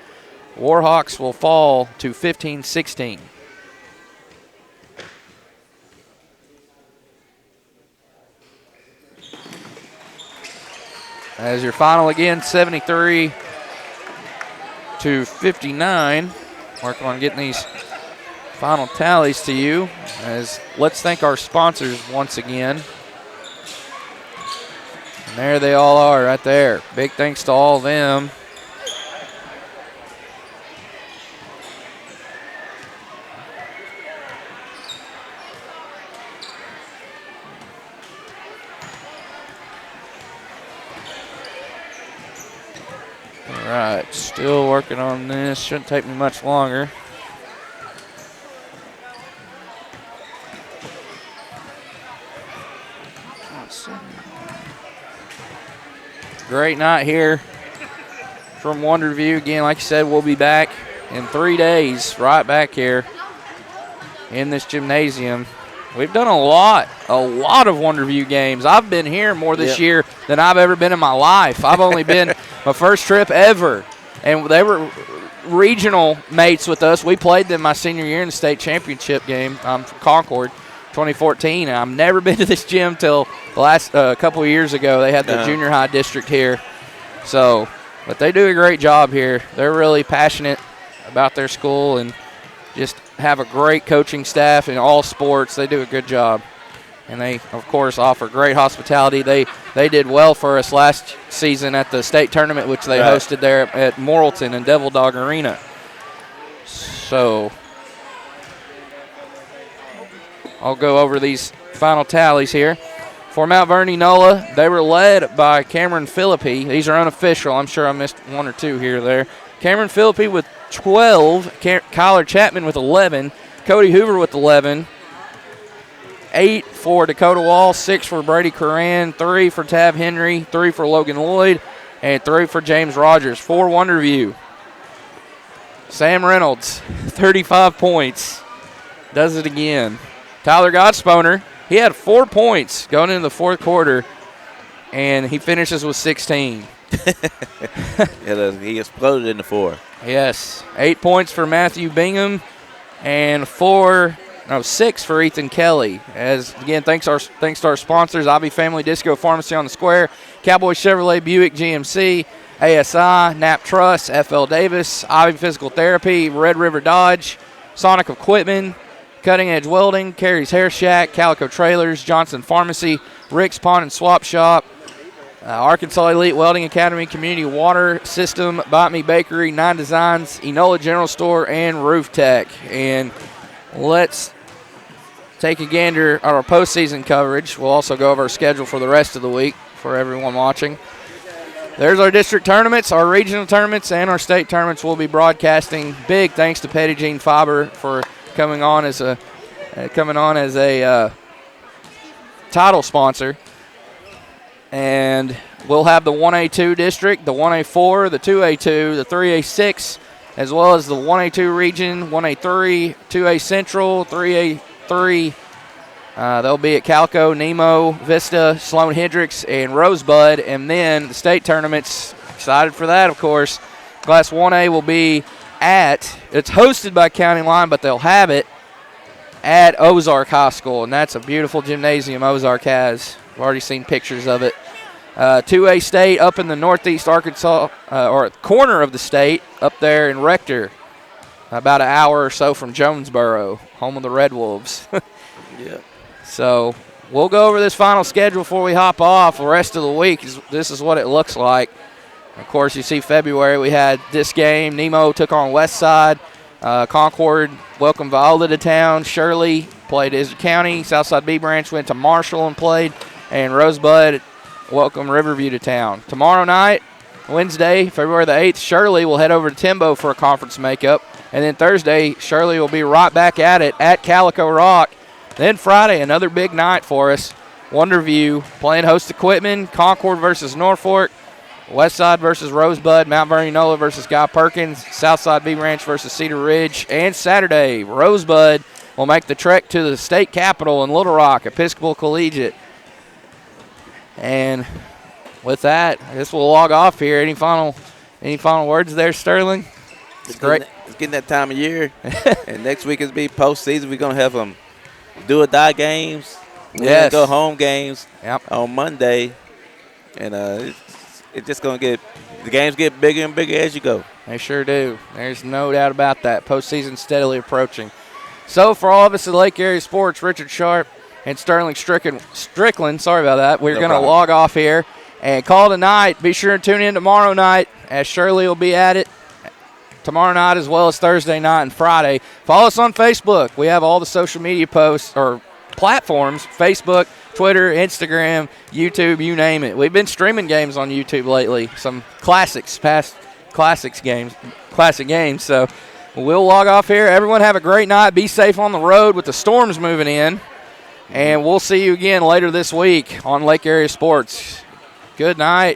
Warhawks will fall to 15-16. As your final again, 73-59. Working on getting these final tallies to you. As let's thank our sponsors once again. And there they all are right there. Big thanks to all of them. All right, still working on this. Shouldn't take me much longer. Great night here from Wonderview. Again, like I said, we'll be back in 3 days, right back here in this gymnasium. We've done a lot of Wonderview games. I've been here more this year than I've ever been in my life. I've only been my first trip ever, and they were regional mates with us. We played them my senior year in the state championship game. I'm from Concord, 2014, and I've never been to this gym till the last couple of years ago. They had the junior high district here. So, but they do a great job here. They're really passionate about their school and just have a great coaching staff in all sports. They do a good job. And they, of course, offer great hospitality. They did well for us last season at the state tournament, which they hosted there at Morrilton and Devil Dog Arena. So I'll go over these final tallies here. For Mount Vernon Nola, they were led by Cameron Philippi. These are unofficial. I'm sure I missed 1 or 2 here or there. Cameron Philippi with 12, Kyler Chapman with 11, Cody Hoover with 11, 8 for Dakota Wall, 6 for Brady Coran, 3 for Tab Henry, 3 for Logan Lloyd, and 3 for James Rogers. For Wonderview, Sam Reynolds, 35 points, does it again. Tyler Godsponer, he had 4 points going into the 4th quarter, and he finishes with 16. He exploded in the 4. Yes, 8 points for Matthew Bingham, and 6 for Ethan Kelly. As again, thanks to our sponsors: Ivy Family Disco Pharmacy on the Square, Cowboy Chevrolet Buick GMC, ASI, Knapp Trust, FL Davis, Ivy Physical Therapy, Red River Dodge, Sonic Equipment, Cutting Edge Welding, Carrie's Hair Shack, Calico Trailers, Johnson Pharmacy, Rick's Pawn and Swap Shop, Arkansas Elite Welding Academy, Community Water System, Bite Me Bakery, 9 Designs, Enola General Store, and Roof Tech. And let's take a gander at our postseason coverage. We'll also go over our schedule for the rest of the week for everyone watching. There's our district tournaments, our regional tournaments, and our state tournaments we'll be broadcasting. Big thanks to Petty Jean Fiber for coming on as a title sponsor. And we'll have the 1A2 district, the 1A4, the 2A2, the 3A6, as well as the 1A2 region, 1A3, 2A Central, 3A3. They'll be at Calco, Nemo, Vista, Sloan Hendricks, and Rosebud. And then the state tournaments, excited for that, of course. Class 1A will be it's hosted by County Line, but they'll have it at Ozark High School. And that's a beautiful gymnasium Ozark has. I've already seen pictures of it. 2A State up in the northeast Arkansas, or corner of the state, up there in Rector, about an hour or so from Jonesboro, home of the Red Wolves. Yeah. So we'll go over this final schedule before we hop off. The rest of the week, this is what it looks like. Of course, you see February we had this game. Nemo took on Westside. Concord welcomed Viola to town. Shirley played Islip County. Southside B Branch went to Marshall and played. And Rosebud welcomed Riverview to town. Tomorrow night, Wednesday, February the 8th, Shirley will head over to Timbo for a conference makeup. And then Thursday, Shirley will be right back at it at Calico Rock. Then Friday, another big night for us. Wonderview playing host to Quitman, Concord versus Norfolk, Westside versus Rosebud, Mount Vernon Nola versus Guy Perkins, Southside B Ranch versus Cedar Ridge. And Saturday, Rosebud will make the trek to the state capitol in Little Rock, Episcopal Collegiate. And with that, I guess we'll log off here. Any final words there, Sterling? It's great. It's getting that time of year. And next week is be postseason. We're going to have some do-or-die games. We're going to go home games on Monday. And it's just going to get – the games get bigger and bigger as you go. They sure do. There's no doubt about that. Postseason steadily approaching. So for all of us at Lake Area Sports, Richard Sharp and Sterling Strickland, sorry about that, we're going to log off here and call tonight. Be sure to tune in tomorrow night as Shirley will be at it tomorrow night as well as Thursday night and Friday. Follow us on Facebook. We have all the social media posts or platforms, Facebook, Twitter, Instagram, YouTube, you name it. We've been streaming games on YouTube lately, some classic games. So we'll log off here. Everyone have a great night. Be safe on the road with the storms moving in. And we'll see you again later this week on Lake Area Sports. Good night.